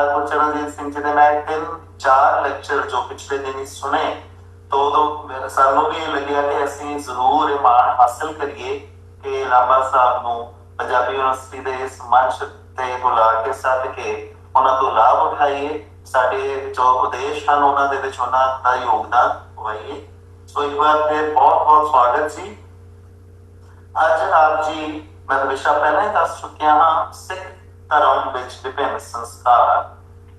गुरचरणजीत सिंह जी ने मैं 3-4 ਲੈਕਚਰ ਜੋ ਪਿਛਲੇ ਦਿਨ ਹੀ ਸੁਣੇ तो उदों मेरे सानू भी लग्या कि ਅਸੀਂ ਜ਼ਰੂਰ ਇਹ ਮਾਣ ਹਾਸਲ ਕਰੀਏ ਕਿ ਲਾਂਬਾ ਸਾਹਿਬ ਨੂੰ ਪੰਜਾਬੀ ਯੂਨੀਵਰਸਿਟੀ ਦੇ ਇਸ ਮੰਚ ਤੇ ਬੁਲਾ ਕੇ ਸੱਦ ਕੇ ਉਹਨਾਂ ਤੋਂ ਲਾਭ ਉਠਾਈਏ, ਸਾਡੇ ਜੋ ਉਦੇਸ਼ ਹਨ ਉਹਨਾਂ ਦੇ ਵਿੱਚ ਉਹਨਾਂ ਦਾ ਯੋਗਦਾਨ ਪਾਈਏ। ਸੋ ਇੱਕ ਵਾਰ ਫਿਰ ਬਹੁਤ ਬਹੁਤ ਸਵਾਗਤ ਜੀ। ਅੱਜ ਆਪ ਜੀ मैं विषय पहले ही दस चुकिया हाँ सिख धर्म विच विभिन्न संस्कार।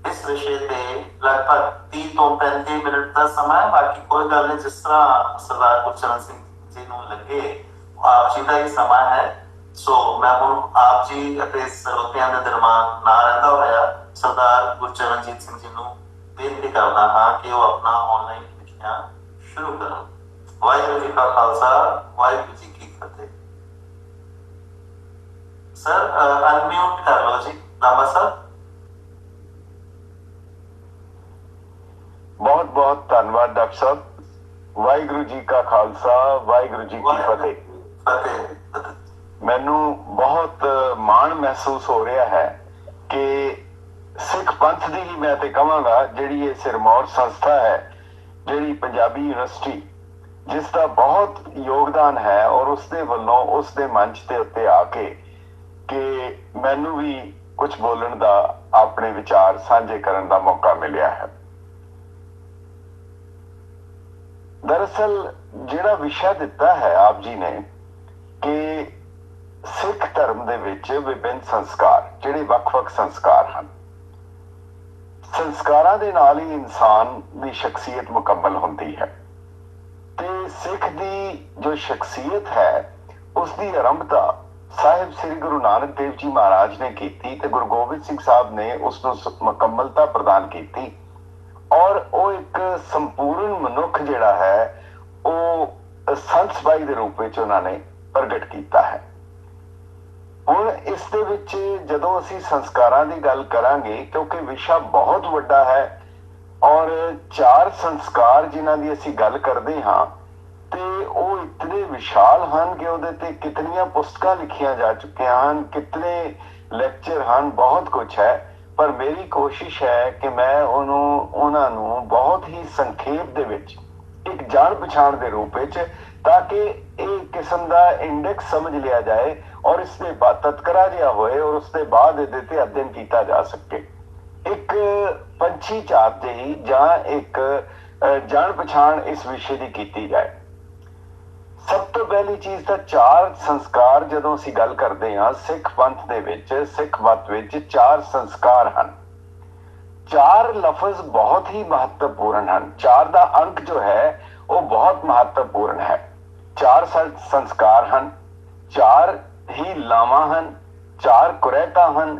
इस विषय पे लगभग 30 तो 35 मिनट का समय, बाकी कोई गल नहीं, जिस तरह सरदार गुरचरण सिंह जी को लगे आप जी का ही समय है। सो मैं हूँ आप जी ਸਰੋਤਿਆਂ ਦੇ ਦਰਮਿਆਨ ना रहता होया सरदार गुरचरणजीत सिंह जी को बेनती करना हाँ कि वो अपना ऑनलाइन विख्यान शुरू करें। वाहिगुरू जी का खालसा, वाहिगुरू जी की फतेह। सर अनम्यूट कर लो जी लांबा साहब। बहुत बहुत धन्यवाद डॉक्टर साहब। वाहिगुरू जी का खालसा, वाहिगुरू जी की फतेह। मैनू बहुत माण महसूस हो रहा है कि सिख पंथ की ही मैं तो कहांगा जिहड़ी ये सिरमौर संस्था है, जिहड़ी पंजाबी यूनिवर्सिटी जिसका बहुत योगदान है, और उसके वलों उसके मंच के उत्ते आके कि मैनू भी कुछ बोलने का अपने विचार साझे करने का मौका मिलिया है। दरअसल जिहड़ा विषय दिता है आप जी ने कि सिख धर्म दे विच विभिन्न संस्कार, जिहड़े वख-वख संस्कार हैं, संस्कारां दे नाल ही इंसान की शख्सियत मुकम्मल होती है। ते सिख की जो शख्सियत है उसकी आरंभता साहिब श्री गुरु नानक देव जी महाराज ने की ते गुरु गोबिंद सिंह साहब ने उसनूं मुकम्मलता प्रदान की, और वो एक संपूर्ण मनुख जिहड़ा है वो संत सपाई के रूप में उन्होंने प्रगट किया है। हुण इस दे विच जदों असीं संस्कारां दी गल करांगे, क्योंकि विषय बहुत वड्डा है और 4 संस्कार जिन्हां दी असीं गल करदे हां ते ਉਹ इतने विशाल हैं कि ਉਹਦੇ ਤੇ कितनियां पुस्तकां लिखियां जा चुकियां हैं, कितने लेक्चर हैं, बहुत कुछ है। पर मेरी कोशिश है कि मैं उन्हां नूं बहुत ही संखेप दे विच एक जान पछाण दे रूप विच, ताकि एक किस्म का इंडेक्स समझ लिया जाए और इसके बाद तत्करा जिहा होए और उसके बाद इहदे ते अध्ययन किया जा सके। एक पंछी चात जही जां एक जान पछाण इस विषय की कीती जाए। सब तो पहली चीज तो 4 संस्कार जदों असीं गल करते हैं सिख पंथ दे विच, सिख मत विच 4 संस्कार हैं। 4 लफज बहुत ही महत्वपूर्ण हैं। 4 का अंक जो है वो बहुत महत्वपूर्ण है। 4 संस्कार हैं, 4 ही लावां हैं, 4 कुरैता हैं,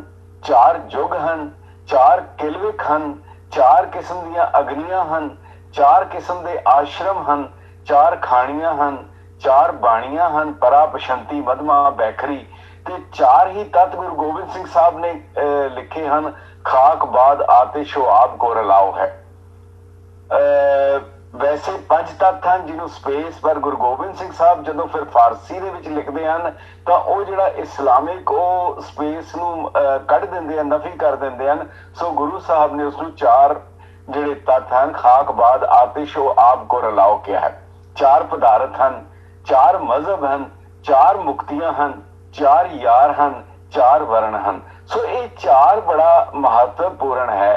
4 जुग हैं, 4 किलविक हैं, 4 किस्म दियां अग्नियां हैं, 4 किस्म दे आश्रम हैं, 4 खाणियां हैं, 4 बाणियां हैं, परा बशंती मधमा बैखरी, ते 4 ही तत्त गुरु गोबिंद सिंह साहब ने लिखे हैं। खाक बाद आतिशो आप को रलाओ है। वैसे 5 तत्त हैं जिन्हों स्पेस पर गुरु गोबिंद सिंह साहब जदों फिर फारसी दे विच लिखते हैं तो वो जिहड़ा इस्लामिक वो स्पेस नूं कढ़ दिंदे हैं, नफी कर दिंदे हैं। सो गुरु साहब ने उसनूं 4 जिहड़े तत्त हैं खाक बाद आतिशो आप को रलाओ किया है। 4 पदार्थ हैं, 4 मजहब हैं, 4 मुक्तियां हैं, 4 यार हैं, 4 वर्ण हैं। सो ये 4 बड़ा महत्वपूर्ण है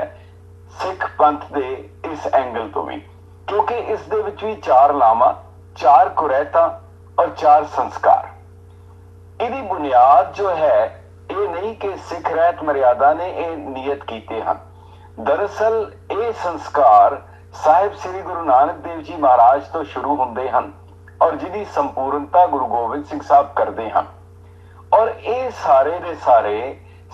सिख पंथ दे इस एंगल तो भी, क्योंकि इस दे विच भी 4 लामा, 4 कुरैता और 4 संस्कार। इहदी बुनियाद जो है ये नहीं कि सिख रहत मर्यादा ने ये नियत कीते हैं। दरअसल ये संस्कार साहिब श्री गुरु नानक देव जी महाराज तो शुरू होंदे हैं और जिहदी संपूर्णता गुरु गोबिंद सिंह साहब करते हैं, और ये सारे दे सारे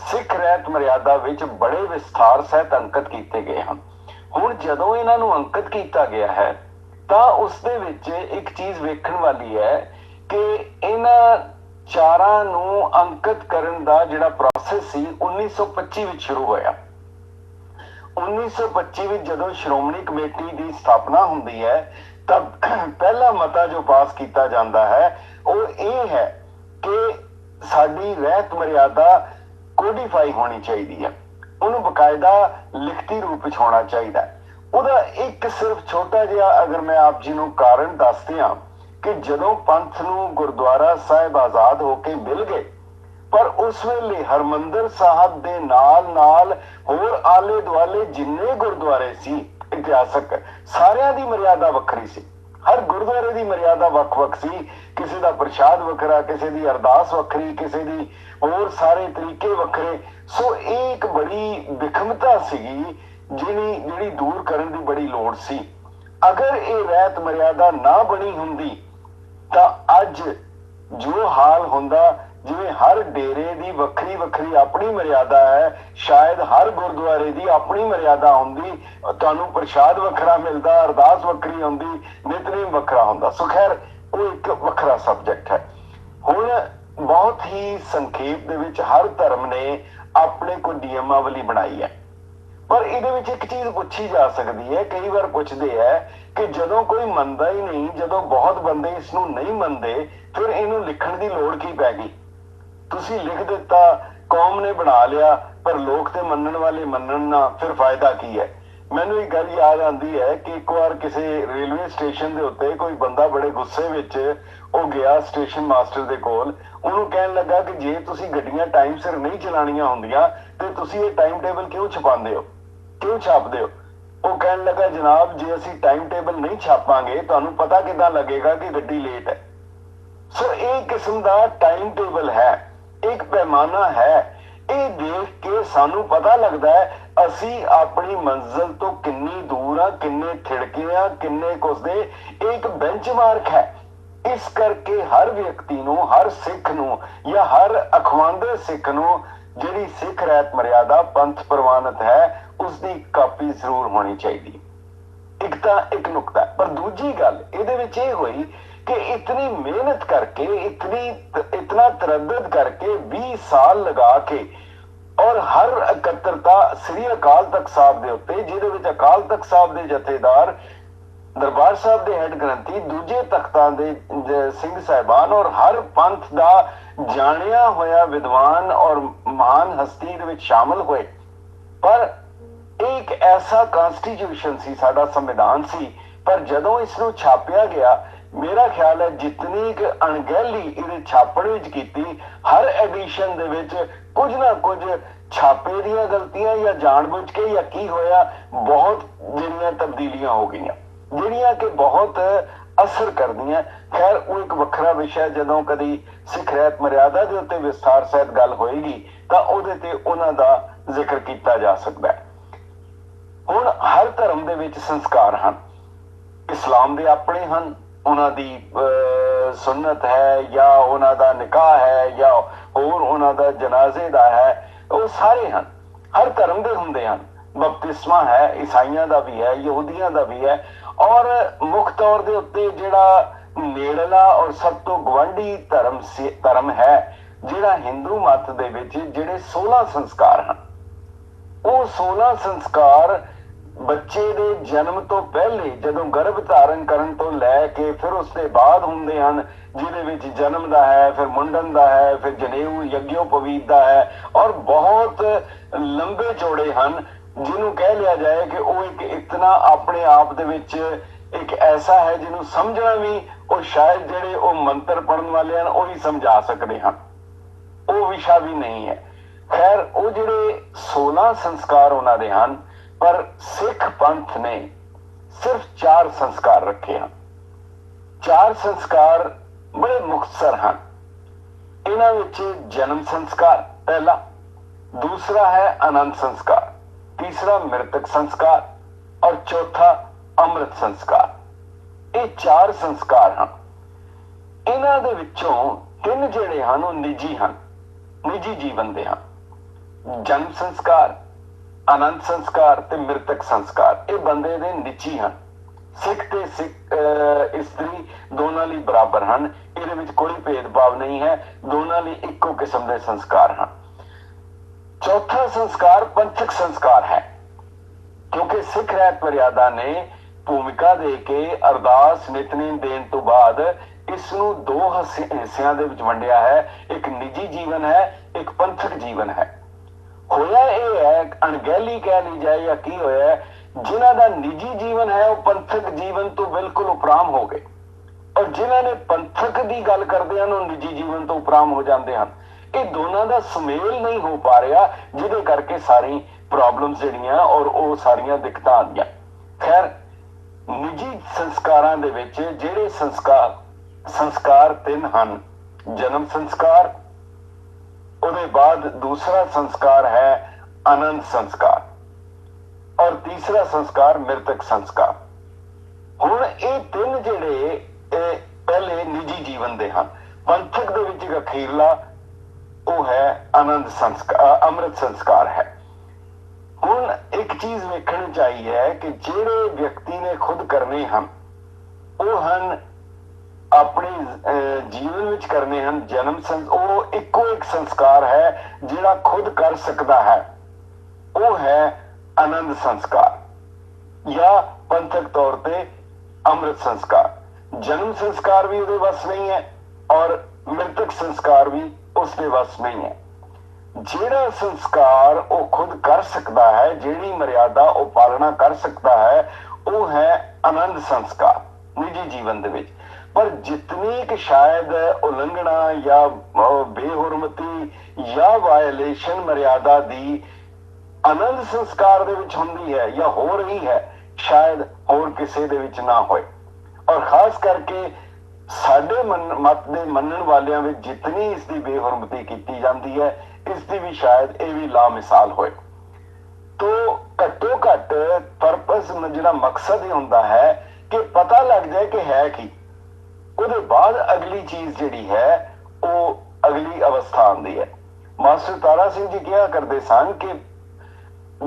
सिख रहत मर्यादा विच बड़े विस्तार सहित अंकित किए गए हैं। हुण जदों इन्हां नूं अंकित किया गया है तो उस दे विच एक चीज वेखण वाली है कि इन्हां 4 नूं अंकित करन दा जिहड़ा प्रोसेस सी 1925 विच शुरू होया। 1925 विच जदों श्रोमणी कमेटी की स्थापना हुंदी है तब पहला मता जो पास किया जाता है वो ये है कि साडी रहत मर्यादा कोडिफाई होनी चाहिए है। ਉਹਨੂੰ ਬਕਾਇਦਾ ਲਿਖਤੀ ਰੂਪ ਵਿੱਚ ਹੋਣਾ ਚਾਹੀਦਾ। ਉਹਦਾ ਇੱਕ ਸਿਰਫ ਛੋਟਾ ਜਿਹਾ ਅਗਰ ਮੈਂ ਆਪ ਜੀ ਨੂੰ ਕਾਰਨ ਦੱਸ ਦਿਆਂ ਕਿ ਜਦੋਂ ਪੰਥ ਨੂੰ ਗੁਰਦੁਆਰਾ ਸਾਹਿਬ ਆਜ਼ਾਦ ਹੋ ਕੇ ਮਿਲ ਗਏ, ਪਰ ਉਸ ਵੇਲੇ ਹਰਮੰਦਰ ਸਾਹਿਬ ਦੇ ਨਾਲ ਨਾਲ ਹੋਰ ਆਲੇ ਦੁਆਲੇ ਜਿੰਨੇ ਗੁਰਦੁਆਰੇ ਸੀ ਇਤਿਹਾਸਕ, ਸਾਰਿਆਂ ਦੀ ਮਰਿਆਦਾ ਵੱਖਰੀ ਸੀ। ਹਰ ਗੁਰਦੁਆਰੇ ਦੀ ਮਰਿਆਦਾ ਵੱਖ-ਵੱਖ ਸੀ। ਕਿਸੇ ਦਾ ਪ੍ਰਸ਼ਾਦ ਵੱਖਰਾ, ਕਿਸੇ ਦੀ ਅਰਦਾਸ ਵੱਖਰੀ, ਕਿਸੇ ਦੀ ਹੋਰ ਸਾਰੇ ਤਰੀਕੇ ਵੱਖਰੇ। ਸੋ ਇਹ ਇੱਕ ਬੜੀ ਵਿਖਮਤਾ ਸੀਗੀ ਜਿਹੜੀ ਦੂਰ ਕਰਨ ਦੀ ਬੜੀ ਲੋੜ ਸੀ। ਅਗਰ ਇਹ ਰਹਿਤ ਮਰਿਆਦਾ ਨਾ ਬਣੀ ਹੁੰਦੀ ਤਾਂ ਅੱਜ ਜੋ ਹਾਲ ਹੁੰਦਾ, ਜਿਵੇਂ ਹਰ ਡੇਰੇ ਦੀ ਵੱਖਰੀ ਵੱਖਰੀ ਆਪਣੀ ਮਰਿਆਦਾ ਹੈ, ਸ਼ਾਇਦ ਹਰ ਗੁਰਦੁਆਰੇ ਦੀ ਆਪਣੀ ਮਰਿਆਦਾ ਹੁੰਦੀ, ਤੁਹਾਨੂੰ ਪ੍ਰਸ਼ਾਦ ਵੱਖਰਾ ਮਿਲਦਾ, ਅਰਦਾਸ ਵੱਖਰੀ ਹੁੰਦੀ, ਨਿਤਨੇਮ ਵੱਖਰਾ ਹੁੰਦਾ। ਸੋ ਖੈਰ ਉਹ ਇੱਕ ਵੱਖਰਾ ਸਬਜੈਕਟ ਹੈ। ਹੁਣ ਬਹੁਤ ਹੀ ਸੰਖੇਪ ਦੇ ਵਿੱਚ ਹਰ ਧਰਮ ਨੇ ਆਪਣੇ ਕੋਈ ਨਿਯਮਾਵਲੀ ਬਣਾਈ ਹੈ, ਪਰ ਇਹਦੇ ਵਿੱਚ ਇੱਕ ਚੀਜ਼ ਪੁੱਛੀ ਜਾ ਸਕਦੀ ਹੈ, ਕਈ ਵਾਰ ਪੁੱਛਦੇ ਹੈ ਕਿ ਜਦੋਂ ਕੋਈ ਮੰਨਦਾ ਹੀ ਨਹੀਂ, ਜਦੋਂ ਬਹੁਤ ਬੰਦੇ ਇਸ ਨੂੰ ਨਹੀਂ ਮੰਨਦੇ, ਫਿਰ ਇਹਨੂੰ ਲਿਖਣ ਦੀ ਲੋੜ ਕੀ ਪੈ ਗਈ? ਤੁਸੀਂ ਲਿਖ ਦਿੱਤਾ, ਕੌਮ ਨੇ ਬਣਾ ਲਿਆ, ਪਰ ਲੋਕ ਤੇ ਮੰਨਣ ਵਾਲੇ ਮੰਨਣ ਨਾ, ਫਿਰ ਫਾਇਦਾ ਕੀ ਹੈ? ਮੈਨੂੰ ਇੱਕ ਗੱਲ ਯਾਦ ਆਉਂਦੀ ਹੈ ਕਿ ਇੱਕ ਵਾਰ ਕਿਸੇ ਰੇਲਵੇ ਸਟੇਸ਼ਨ ਦੇ ਉੱਤੇ ਕੋਈ ਬੰਦਾ ਬੜੇ ਗੁੱਸੇ ਵਿੱਚ ਉਹ ਗਿਆ ਸਟੇਸ਼ਨ ਮਾਸਟਰ ਦੇ ਕੋਲ, ਉਹਨੂੰ ਕਹਿਣ ਲੱਗਾ ਕਿ ਜੇ ਤੁਸੀਂ ਗੱਡੀਆਂ ਟਾਈਮ ਸਿਰ ਨਹੀਂ ਚਲਾਉਣੀਆਂ ਹੁੰਦੀਆਂ ਤੇ ਤੁਸੀਂ ਇਹ ਟਾਈਮ ਟੇਬਲ ਕਿਉਂ ਛਪਾਉਂਦੇ ਹੋ, ਕਿਉਂ ਛਾਪਦੇ ਹੋ? ਉਹ ਕਹਿਣ ਲੱਗਾ, ਜਨਾਬ ਜੇ ਅਸੀਂ ਟਾਈਮ ਟੇਬਲ ਨਹੀਂ ਛਾਪਾਂਗੇ ਤੁਹਾਨੂੰ ਪਤਾ ਕਿੱਦਾਂ ਲੱਗੇਗਾ ਕਿ ਗੱਡੀ ਲੇਟ ਹੈ। ਸੋ ਇਹ ਕਿਸਮ ਦਾ ਟਾਈਮ ਟੇਬਲ ਹੈ, ਇੱਕ ਪੈਮਾਨਾ ਹੈ। ਇਹ ਦੇਖ ਕੇ ਸਾਨੂੰ ਪਤਾ ਲੱਗਦਾ ਹੈ ਅਸੀਂ ਆਪਣੀ ਮੰਜ਼ਿਲ ਤੋਂ ਕਿੰਨੀ ਦੂਰ ਆ, ਕਿੰਨੇ ਥਿੜਕੇ ਆ, ਕਿੰਨੇ ਕੁਸਦੇ। ਇਹ ਇੱਕ ਬੈਂਚਮਾਰਕ ਹੈ। ਇਸ ਕਰਕੇ ਹਰ ਵਿਅਕਤੀ ਨੂੰ, ਹਰ ਸਿੱਖ ਨੂੰ ਜਾਂ ਹਰ ਅਖਵਾਂਦੇ ਸਿੱਖ ਨੂੰ ਜਿਹੜੀ ਸਿੱਖ ਰਹਿਤ ਮਰਿਆਦਾ ਪੰਥ ਪ੍ਰਵਾਨਿਤ ਹੈ ਉਸ ਦੀ ਕਾਪੀ ਜ਼ਰੂਰ ਹੋਣੀ ਚਾਹੀਦੀ। ਇੱਕ ਤਾਂ ਇੱਕ ਨੁਕਤਾ, ਪਰ ਦੂਜੀ ਗੱਲ ਇਹਦੇ ਵਿੱਚ ਇਹ ਹੋਈ ਕਿ इतनी मेहनत करके, इतना तरद्दुद करके 20 साल लगा के और हर इकट्ठता श्री अकाल तख्त साहब दे उत्ते, जिहदे विच अकाल तख्त साहब दे जथेदार, दरबार साहब दे हेड ग्रंथी, दूजे तख्तां दे सिंह साहिबान और हर पंथ दा जानिया होया विद्वान और महान हस्ती दे विच शामिल होए। पर एक ऐसा कॉन्स्टिट्यूशन सी, साडा संविधान सी, पर जदों इसनूं छापिया गया, मेरा ख्याल है जितनी कि अणगहली इहदे छापण विच कीती, हर एडिशन दे विच कुछ ना कुछ छापे दीयां गलतियां या जानबूझ के या की होया, बहुत जिहड़ियां तब्दीलियां हो गईयां जिहड़ियां कि बहुत असर करदियां। खैर वो एक वखरा विषय, जदों कदी सिख रहत मर्यादा दे उत्ते विस्तार सहित गल होएगी तां ओहदे ते उहनां दा जिक्र कीता जा सकदा है। हुण हर धर्म दे विच संस्कार हन। इस्लाम दे अपने हन, उन्हां दी सुन्नत है या उन्हां दा निकाह है या होर उन्हां दा जनाजे दा है, वो सारे हन, हर धर्म दे हुंदे हन। बपतिस्मा है, ईसाइयां दा भी है, यहूदियां दा भी है, और मुख तौर दे उत्ते जिहड़ा नेड़ला और सब तो गवांढी धर्म है, जिहड़ा हिंदू मत दे विच जिहड़े 16 संस्कार हन, वो 16 संस्कार बच्चे दे जन्म तो पहले, जदों गर्भ धारण करन तो लैके फिर उसके बाद हुंदे हन, जिहदे विच जन्म दा है, फिर मुंडन दा है, फिर जनेऊ यज्ञोपवीत दा है, और बहुत लंबे चौड़े हन, जिन्हों कह लिया जाए कि वो एक इतना अपने आप दे विच एक ऐसा है जिन्हों समझना भी और शायद जिहड़े वो मंत्र पढ़न वाले हैं वो ही समझा सकते हैं, वो विशा भी नहीं है। खैर वो जिहड़े 16 संस्कार उन्हां दे हन, पर सिख पंथ ने सिर्फ 4 संस्कार रखे हैं। 4 संस्कार बड़े मुख्तसर हैं। इन्हां विच जन्म संस्कार पहला, दूसरा है अनंत संस्कार, तीसरा मृतक संस्कार और चौथा अमृत संस्कार। ये 4 संस्कार हैं। इन्हां दे विचों 3 जिहड़े हन वो निजी हन, निजी जीवन दे हन। जन्म संस्कार, अनंत संस्कार ते मृतक संस्कार ये बंदे दे निजी हन। सिख ते इस्त्री दोनों ਲਈ बराबर हन, ਇਹਦੇ ਵਿੱਚ कोई भेदभाव नहीं है, दोनों ਲਈ ਇੱਕੋ किस्म ਦੇ संस्कार हन। चौथा संस्कार पंथक संस्कार है, क्योंकि सिख रहत मर्यादा ने भूमिका दे के अरदास नितनेम देन तो बाद इसनूं 2 हिस्सिਆਂ ਦੇ ਵਿੱਚ ਵੰਡਿਆ है। एक निजी जीवन है, एक पंथक जीवन है। होए ਹੋਇਆ ਇਹ ਹੈ, ਅਣਗਹਿਲੀ ਕਹਿ ਲਈ ਜਾਏ ਜਾਂ ਕੀ ਹੋਇਆ ਹੈ, ਜਿਨ੍ਹਾਂ ਦਾ ਨਿੱਜੀ ਜੀਵਨ ਹੈ ਉਹ ਪੰਥਕ ਜੀਵਨ ਤੋਂ ਬਿਲਕੁਲ ਉਪਰਾਮ ਹੋ ਗਏ, ਔਰ ਜਿਨ੍ਹਾਂ ਨੇ ਪੰਥਕ ਦੀ ਗੱਲ ਕਰਦੇ ਹਨ ਉਹ ਨਿੱਜੀ ਜੀਵਨ ਤੋਂ ਉਪਰਾਮ ਹੋ ਜਾਂਦੇ ਹਨ। ਇਹ ਦੋਨਾਂ ਦਾ ਸੁਮੇਲ ਨਹੀਂ ਹੋ ਪਾ ਰਿਹਾ, ਜਿਹਦੇ ਕਰਕੇ ਸਾਰੀ ਪ੍ਰੋਬਲਮਸ ਜਿਹੜੀਆਂ ਔਰ ਉਹ ਸਾਰੀਆਂ ਦਿੱਕਤਾਂ ਆਉਂਦੀਆਂ। ਖੈਰ, ਨਿੱਜੀ ਸੰਸਕਾਰਾਂ ਦੇ ਵਿੱਚ ਜਿਹੜੇ ਸੰਸਕਾਰ ਤਿੰਨ ਹਨ। ਜਨਮ ਸੰਸਕਾਰ, ਉਹਦੇ ਬਾਅਦ ਦੂਸਰਾ ਸੰਸਕਾਰ ਹੈ ਆਨੰਦ ਸੰਸਕਾਰ, ਔਰ ਤੀਸਰਾ ਸੰਸਕਾਰ ਮ੍ਰਿਤਕ ਸੰਸਕਾਰ। ਹੁਣ ਇਹ ਤਿੰਨ ਜਿਹੜੇ ਪਹਿਲੇ ਨਿੱਜੀ ਜੀਵਨ ਦੇ ਹਨ। ਪੰਥਕ ਦੇ ਵਿੱਚ ਅਖੀਰਲਾ ਉਹ ਹੈ ਆਨੰਦ ਸੰਸਕਾਰ, ਅੰਮ੍ਰਿਤ ਸੰਸਕਾਰ ਹੈ। ਹੁਣ ਇੱਕ ਚੀਜ਼ ਵੇਖਣੀ ਚਾਹੀਏ ਹੈ ਕਿ ਜਿਹੜੇ ਵਿਅਕਤੀ ਨੇ ਖੁਦ ਕਰਨੇ ਹਨ ਉਹ ਹਨ ਆਪਣੇ ਜੀਵਨ ਵਿੱਚ ਕਰਨੇ ਹਨ ਜਨਮ ਉਹ ਇੱਕੋ ਇੱਕ ਸੰਸਕਾਰ ਹੈ ਜਿਹੜਾ ਖੁਦ ਕਰ ਸਕਦਾ ਹੈ, ਉਹ ਹੈ ਆਨੰਦ ਸੰਸਕਾਰ ਜਾਂ ਪੰਥਕ ਤੌਰ ਤੇ ਅੰਮ੍ਰਿਤ ਸੰਸਕਾਰ। ਜਨਮ ਸੰਸਕਾਰ ਵੀ ਉਹਦੇ ਵੱਸ ਨਹੀਂ ਹੈ ਔਰ ਮ੍ਰਿਤਕ ਸੰਸਕਾਰ ਵੀ ਉਸਦੇ ਵੱਸ ਨਹੀਂ ਹੈ। ਜਿਹੜਾ ਸੰਸਕਾਰ ਉਹ ਖੁਦ ਕਰ ਸਕਦਾ ਹੈ, ਜਿਹੜੀ ਮਰਿਆਦਾ ਉਹ ਪਾਲਣਾ ਕਰ ਸਕਦਾ ਹੈ, ਉਹ ਹੈ ਆਨੰਦ ਸੰਸਕਾਰ ਨਿੱਜੀ ਜੀਵਨ ਦੇ ਵਿੱਚ। ਪਰ ਜਿਤਨੀ ਕਿ ਸ਼ਾਇਦ ਉਲੰਘਣਾ ਜਾਂ ਬੇਹੁਰਮਤੀ ਜਾਂ ਵਾਇਲੇਸ਼ਨ ਮਰਿਆਦਾ ਦੀ ਆਨੰਦ ਸੰਸਕਾਰ ਦੇ ਵਿੱਚ ਹੁੰਦੀ ਹੈ ਜਾਂ ਹੋ ਰਹੀ ਹੈ, ਸ਼ਾਇਦ ਹੋਰ ਕਿਸੇ ਦੇ ਵਿੱਚ ਨਾ ਹੋਏ। ਔਰ ਖਾਸ ਕਰਕੇ ਸਾਡੇ ਮਤ ਦੇ ਮੰਨਣ ਵਾਲਿਆਂ ਵਿੱਚ ਜਿਤਨੀ ਇਸ ਦੀ ਬੇਹੁਰਮਤੀ ਕੀਤੀ ਜਾਂਦੀ ਹੈ, ਇਸ ਦੀ ਵੀ ਸ਼ਾਇਦ ਇਹ ਵੀ ਲਾਮਿਸਾਲ ਹੋਏ। ਤੋ ਘੱਟੋ ਘੱਟ ਪਰਪਸ ਜਿਹੜਾ ਮਕਸਦ ਇਹ ਹੁੰਦਾ ਹੈ ਕਿ ਪਤਾ ਲੱਗ ਜਾਏ ਕਿ ਹੈ ਕੀ, ਉਹਦੇ ਬਾਅਦ ਅਗਲੀ ਚੀਜ਼ ਜਿਹੜੀ ਹੈ ਉਹ ਅਗਲੀ ਅਵਸਥਾ ਆਉਂਦੀ ਹੈ। ਮਾਸਟਰ ਤਾਰਾ ਸਿੰਘ ਜੀ ਕਿਹਾ ਕਰਦੇ ਸਨ ਕਿ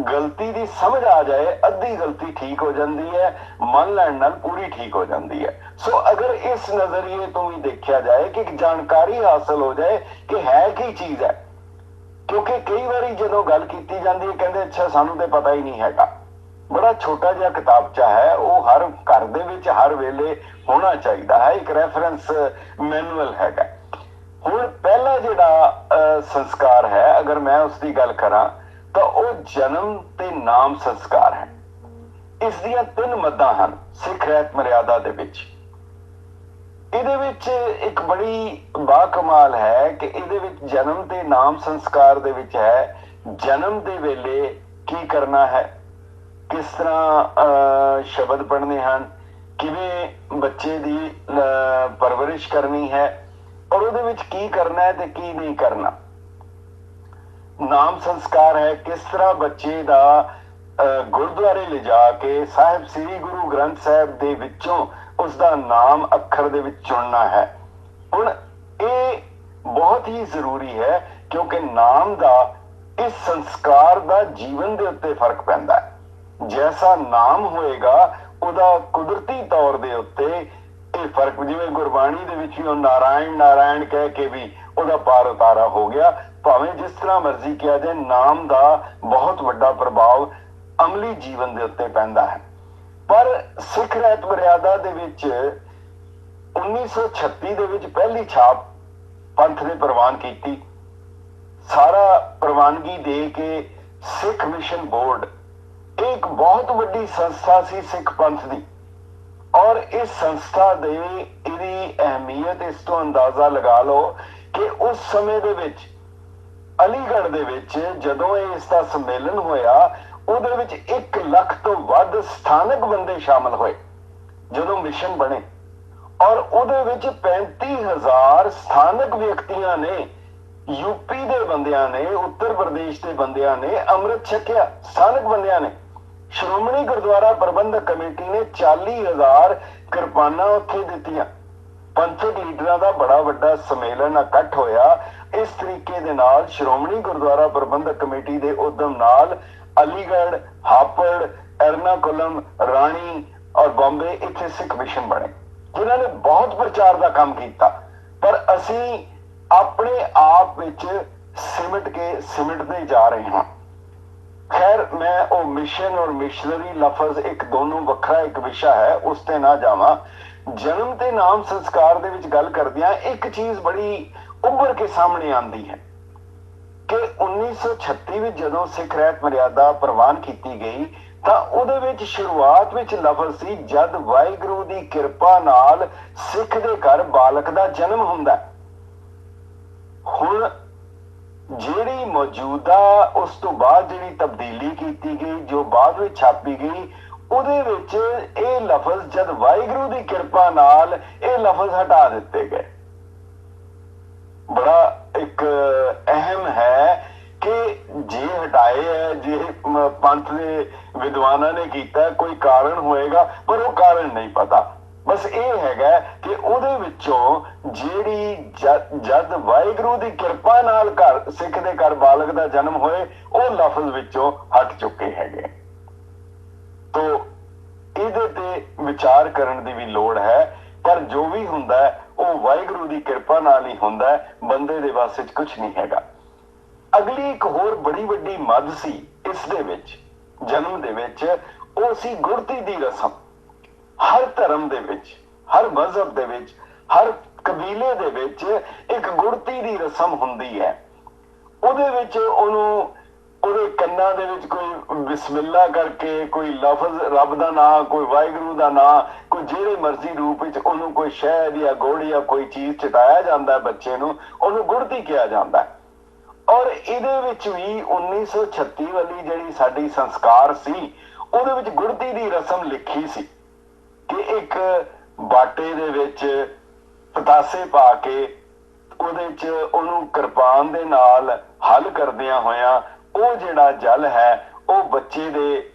ਗਲਤੀ ਦੀ ਸਮਝ ਆ ਜਾਏ, ਅੱਧੀ ਗਲਤੀ ਠੀਕ ਹੋ ਜਾਂਦੀ ਹੈ, ਮੰਨ ਲੈਣ ਨਾਲ ਪੂਰੀ ਠੀਕ ਹੋ ਜਾਂਦੀ ਹੈ। ਸੋ ਅਗਰ ਇਸ ਨਜ਼ਰੀਏ ਤੋਂ ਵੀ ਦੇਖਿਆ ਜਾਏ ਕਿ ਜਾਣਕਾਰੀ ਹਾਸਲ ਹੋ ਜਾਏ ਕਿ ਹੈ ਕੀ ਚੀਜ਼ ਹੈ, ਕਿਉਂਕਿ ਕਈ ਵਾਰੀ ਜਦੋਂ ਗੱਲ ਕੀਤੀ ਜਾਂਦੀ ਹੈ ਕਹਿੰਦੇ ਅੱਛਾ ਸਾਨੂੰ ਤੇ ਪਤਾ ਹੀ ਨਹੀਂ ਹੈਗਾ। ਬੜਾ ਛੋਟਾ ਜਿਹਾ ਕਿਤਾਬਚਾ ਹੈ, ਉਹ ਹਰ ਘਰ ਦੇ ਵਿੱਚ ਹਰ ਵੇਲੇ ਹੋਣਾ ਚਾਹੀਦਾ ਹੈ, ਇੱਕ ਰੈਫਰੈਂਸ ਮੈਨੂਅਲ ਹੈਗਾ। ਹੁਣ ਪਹਿਲਾ ਜਿਹੜਾ ਸੰਸਕਾਰ ਹੈ, ਅਗਰ ਮੈਂ ਉਸ ਦੀ ਗੱਲ ਕਰਾਂ ਤਾਂ ਉਹ ਜਨਮ ਤੇ ਨਾਮ ਸੰਸਕਾਰ ਹੈ। ਇਸ ਦੀਆਂ ਤਿੰਨ ਮੱਦਾਂ ਹਨ ਸਿੱਖ ਰਹਿਤ ਮਰਿਆਦਾ ਦੇ ਵਿੱਚ। ਇਹਦੇ ਵਿੱਚ ਇੱਕ ਬੜੀ ਬਾਕਮਾਲ ਹੈ ਕਿ ਇਹਦੇ ਵਿੱਚ ਜਨਮ ਤੇ ਨਾਮ ਸੰਸਕਾਰ ਦੇ ਵਿੱਚ ਹੈ ਜਨਮ ਦੇ ਵੇਲੇ ਕੀ ਕਰਨਾ ਹੈ, ਕਿਸ ਤਰ੍ਹਾਂ ਸ਼ਬਦ ਪੜ੍ਹਨੇ ਹਨ, ਕਿਵੇਂ ਬੱਚੇ ਦੀ ਪਰਵਰਿਸ਼ ਕਰਨੀ ਹੈ, ਔਰ ਉਹਦੇ ਵਿੱਚ ਕੀ ਕਰਨਾ ਹੈ ਤੇ ਕੀ ਨਹੀਂ ਕਰਨਾ। ਨਾਮ ਸੰਸਕਾਰ ਹੈ ਕਿਸ ਤਰ੍ਹਾਂ ਬੱਚੇ ਦਾ ਗੁਰਦੁਆਰੇ ਲਿਜਾ ਕੇ ਸਾਹਿਬ ਸ੍ਰੀ ਗੁਰੂ ਗ੍ਰੰਥ ਸਾਹਿਬ ਦੇ ਵਿੱਚੋਂ ਉਸਦਾ ਨਾਮ ਅੱਖਰ ਦੇ ਵਿੱਚ ਚੁਣਨਾ ਹੈ। ਹੁਣ ਇਹ ਬਹੁਤ ਹੀ ਜ਼ਰੂਰੀ ਹੈ ਕਿਉਂਕਿ ਨਾਮ ਦਾ ਇਸ ਸੰਸਕਾਰ ਦਾ ਜੀਵਨ ਦੇ ਉੱਤੇ ਫਰਕ ਪੈਂਦਾ ਹੈ। ਜੈਸਾ ਨਾਮ ਹੋਏਗਾ ਉਹਦਾ ਕੁਦਰਤੀ ਤੌਰ ਦੇ ਉੱਤੇ ਇਹ ਫਰਕ, ਜਿਵੇਂ ਗੁਰਬਾਣੀ ਦੇ ਵਿੱਚ ਵੀ ਉਹ ਨਾਰਾਇਣ ਨਾਰਾਇਣ ਕਹਿ ਕੇ ਵੀ ਉਹਦਾ ਪਾਰ ਉਤਾਰਾ ਹੋ ਗਿਆ। ਭਾਵੇਂ ਜਿਸ ਤਰ੍ਹਾਂ ਮਰਜ਼ੀ ਕਿਹਾ ਜਾਏ, ਨਾਮ ਦਾ ਬਹੁਤ ਵੱਡਾ ਪ੍ਰਭਾਵ ਅਮਲੀ ਜੀਵਨ ਦੇ ਉੱਤੇ ਪੈਂਦਾ ਹੈ। ਪਰ ਸਿੱਖ ਰਹਿਤ ਮਰਿਆਦਾ ਦੇ ਵਿੱਚ 1936 ਦੇ ਵਿੱਚ ਪਹਿਲੀ ਛਾਪ ਪੰਥ ਨੇ ਪ੍ਰਵਾਨ ਕੀਤੀ। ਸਾਰਾ ਪ੍ਰਵਾਨਗੀ ਦੇ ਕੇ ਸਿੱਖ ਮਿਸ਼ਨ ਬੋਰਡ ਇੱਕ ਬਹੁਤ ਵੱਡੀ ਸੰਸਥਾ ਸੀ ਸਿੱਖ ਪੰਥ ਦੀ, ਔਰ ਇਸ ਸੰਸਥਾ ਦੇ ਇਹਦੀ ਅਹਿਮੀਅਤ ਇਸ ਤੋਂ ਅੰਦਾਜ਼ਾ ਲਗਾ ਲਓ ਕਿ ਉਸ ਸਮੇਂ ਦੇ ਵਿੱਚ ਅਲੀਗੜ੍ਹ ਦੇ ਵਿੱਚ ਜਦੋਂ ਇਸ ਦਾ ਸੰਮੇਲਨ ਹੋਇਆ, ਉਹਦੇ ਵਿੱਚ 1 ਲੱਖ ਤੋਂ ਵੱਧ ਸਥਾਨਕ ਬੰਦੇ ਸ਼ਾਮਲ ਹੋਏ ਜਦੋਂ ਮਿਸ਼ਨ ਬਣੇ, ਔਰ ਉਹਦੇ ਵਿੱਚ 35,000 ਸਥਾਨਕ ਵਿਅਕਤੀਆਂ ਨੇ, ਯੂਪੀ ਦੇ ਬੰਦਿਆਂ ਨੇ, ਉੱਤਰ ਪ੍ਰਦੇਸ਼ ਦੇ ਬੰਦਿਆਂ ਨੇ ਅੰਮ੍ਰਿਤ ਛਕਿਆ, ਸਥਾਨਕ ਬੰਦਿਆਂ ਨੇ। ਸ਼੍ਰੋਮਣੀ ਗੁਰਦੁਆਰਾ ਪ੍ਰਬੰਧਕ ਕਮੇਟੀ ਨੇ 40,000 ਕਿਰਪਾਨਾਂ ਉੱਥੇ ਦਿੱਤੀਆਂ। ਪੰਥਕ ਲੀਡਰਾਂ ਦਾ ਬੜਾ ਵੱਡਾ ਸੰਮੇਲਨ ਇਕੱਠ ਹੋਇਆ। ਇਸ ਤਰੀਕੇ ਦੇ ਨਾਲ ਸ਼੍ਰੋਮਣੀ ਗੁਰਦੁਆਰਾ ਪ੍ਰਬੰਧਕ ਕਮੇਟੀ ਦੇ ਉਦਮ ਨਾਲ ਅਲੀਗੜ੍ਹ, ਹਾਪੜ, ਐਰਨਾਕੁਲਮ, ਰਾਣੀ ਔਰ ਬੰਬੇ ਇੱਥੇ ਸਿੱਖ ਮਿਸ਼ਨ ਬਣੇ, ਜਿਨ੍ਹਾਂ ਨੇ ਬਹੁਤ ਪ੍ਰਚਾਰ ਦਾ ਕੰਮ ਕੀਤਾ। ਪਰ ਅਸੀਂ ਆਪਣੇ ਆਪ ਵਿੱਚ ਸਿਮਟਦੇ ਜਾ ਰਹੇ ਹਾਂ। ਖੈਰ, ਮੈਂ ਉਹ ਮਿਸ਼ਨ ਔਰ ਮਿਸ਼ਨਰੀ ਲਫ਼ਜ਼ ਇੱਕ ਦੋਨੋਂ ਵੱਖਰਾ ਇੱਕ ਵਿਸ਼ਾ ਹੈ, ਉਸ ਤੇ ਨਾ ਜਾਵਾਂ। ਜਨਮ ਤੇ ਨਾਮ ਸੰਸਕਾਰ ਦੇ ਵਿੱਚ ਗੱਲ ਕਰਦਿਆਂ ਇੱਕ ਚੀਜ਼ ਬੜੀ ਉੱਭਰ ਕੇ ਸਾਹਮਣੇ ਆਉਂਦੀ ਹੈ ਕਿ 1936 ਵਿੱਚ ਜਦੋਂ ਸਿੱਖ ਰਹਿਤ ਮਰਿਆਦਾ ਪ੍ਰਵਾਨ ਕੀਤੀ ਗਈ ਤਾਂ ਉਹਦੇ ਵਿੱਚ ਸ਼ੁਰੂਆਤ ਵਿੱਚ ਲਫ਼ਜ਼ ਸੀ, ਜਦ ਵਾਹਿਗੁਰੂ ਦੀ ਕਿਰਪਾ ਨਾਲ ਸਿੱਖ ਦੇ ਘਰ ਬਾਲਕ ਦਾ ਜਨਮ ਹੁੰਦਾ। ਹੁਣ ਜਿਹੜੀ ਮੌਜੂਦਾ ਉਸ ਤੋਂ ਬਾਅਦ ਜਿਹੜੀ ਤਬਦੀਲੀ ਕੀਤੀ ਗਈ, ਜੋ ਬਾਅਦ ਵਿੱਚ ਛਾਪੀ ਗਈ, ਉਹਦੇ ਵਿੱਚ ਇਹ ਲਫ਼ਜ਼ ਜਦ ਵਾਹਿਗੁਰੂ ਦੀ ਕਿਰਪਾ ਨਾਲ ਇਹ ਲਫ਼ਜ਼ ਹਟਾ ਦਿੱਤੇ ਗਏ। ਬੜਾ ਇੱਕ ਅਹਿਮ ਹੈ ਕਿ ਜੇ ਹਟਾਏ ਹੈ, ਜੇ ਪੰਥ ਦੇ ਵਿਦਵਾਨਾਂ ਨੇ ਕੀਤਾ, ਕੋਈ ਕਾਰਨ ਹੋਏਗਾ, ਪਰ ਉਹ ਕਾਰਨ ਨਹੀਂ ਪਤਾ। ਬਸ ਇਹ ਹੈਗਾ ਕਿ ਉਹਦੇ ਵਿੱਚੋਂ ਜਿਹੜੀ ਜਦ ਵਾਹਿਗੁਰੂ ਦੀ ਕਿਰਪਾ ਨਾਲ ਘਰ ਸਿੱਖ ਦੇ ਘਰ ਬਾਲਕ ਦਾ ਜਨਮ ਹੋਏ, ਉਹ ਲਫ਼ਜ਼ ਵਿੱਚੋਂ ਹਟ ਚੁੱਕੇ ਹੈਗੇ। ਤੋ ਇਹਦੇ ਤੇ ਵਿਚਾਰ ਕਰਨ ਦੀ ਵੀ ਲੋੜ ਹੈ, ਪਰ ਜੋ ਵੀ ਹੁੰਦਾ ਹੈ ਉਹ ਵਾਹਿਗੁਰੂ ਦੀ ਕਿਰਪਾ ਨਾਲ ਹੀ ਹੁੰਦਾ ਹੈ, ਬੰਦੇ ਦੇ ਵੱਸ ਵਿੱਚ ਕੁਝ ਨਹੀਂ ਹੈਗਾ। ਅਗਲੀ ਇੱਕ ਹੋਰ ਬੜੀ ਵੱਡੀ ਮੱਧ ਸੀ ਇਸ ਦੇ ਵਿੱਚ, ਜਨਮ ਦੇ ਵਿੱਚ, ਉਹ ਸੀ ਗੁੜਤੀ ਦੀ ਰਸਮ। ਹਰ ਧਰਮ ਦੇ ਵਿੱਚ, ਹਰ ਮਜ਼ਹਬ ਦੇ ਵਿੱਚ, ਹਰ ਕਬੀਲੇ ਦੇ ਵਿੱਚ ਇੱਕ ਗੁੜਤੀ ਦੀ ਰਸਮ ਹੁੰਦੀ ਹੈ। ਉਹਦੇ ਵਿੱਚ ਉਹਨੂੰ ਉਹਦੇ ਕੰਨਾਂ ਦੇ ਵਿੱਚ ਕੋਈ ਬਿਸਮਿਲ੍ਲਾ ਕਰਕੇ ਕੋਈ ਲਫ਼ਜ਼ ਰੱਬ ਦਾ ਨਾਂ, ਕੋਈ ਵਾਹਿਗੁਰੂ ਦਾ ਨਾਂ, ਕੋਈ ਜਿਹੜੇ ਮਰਜ਼ੀ ਰੂਪ ਵਿੱਚ ਉਹਨੂੰ ਕੋਈ ਸ਼ਹਿਦ ਜਾਂ ਗੁੜ ਜਾਂ ਕੋਈ ਚੀਜ਼ ਚਟਾਇਆ ਜਾਂਦਾ ਬੱਚੇ ਨੂੰ, ਉਹਨੂੰ ਗੁੜਤੀ ਕਿਹਾ ਜਾਂਦਾ। ਔਰ ਇਹਦੇ ਵਿੱਚ ਵੀ 1936 ਵਾਲੀ ਜਿਹੜੀ ਸਾਡੀ ਸੰਸਕਾਰ ਸੀ, ਉਹਦੇ ਵਿੱਚ ਗੁੜਤੀ ਦੀ ਰਸਮ ਲਿਖੀ ਸੀ ਕਿ ਇੱਕ ਬਾਟੇ ਦੇ ਵਿੱਚ ਪਤਾਸੇ ਪਾ ਕੇ ਉਹਦੇ 'ਚ ਉਹਨੂੰ ਕਿਰਪਾਨ ਦੇ ਨਾਲ ਹੱਲ ਕਰਦਿਆਂ ਹੋਇਆਂ ਉਹ ਜਿਹੜਾ ਜਲ ਹੈ ਉਹ ਬੱਚੇ ਦੇ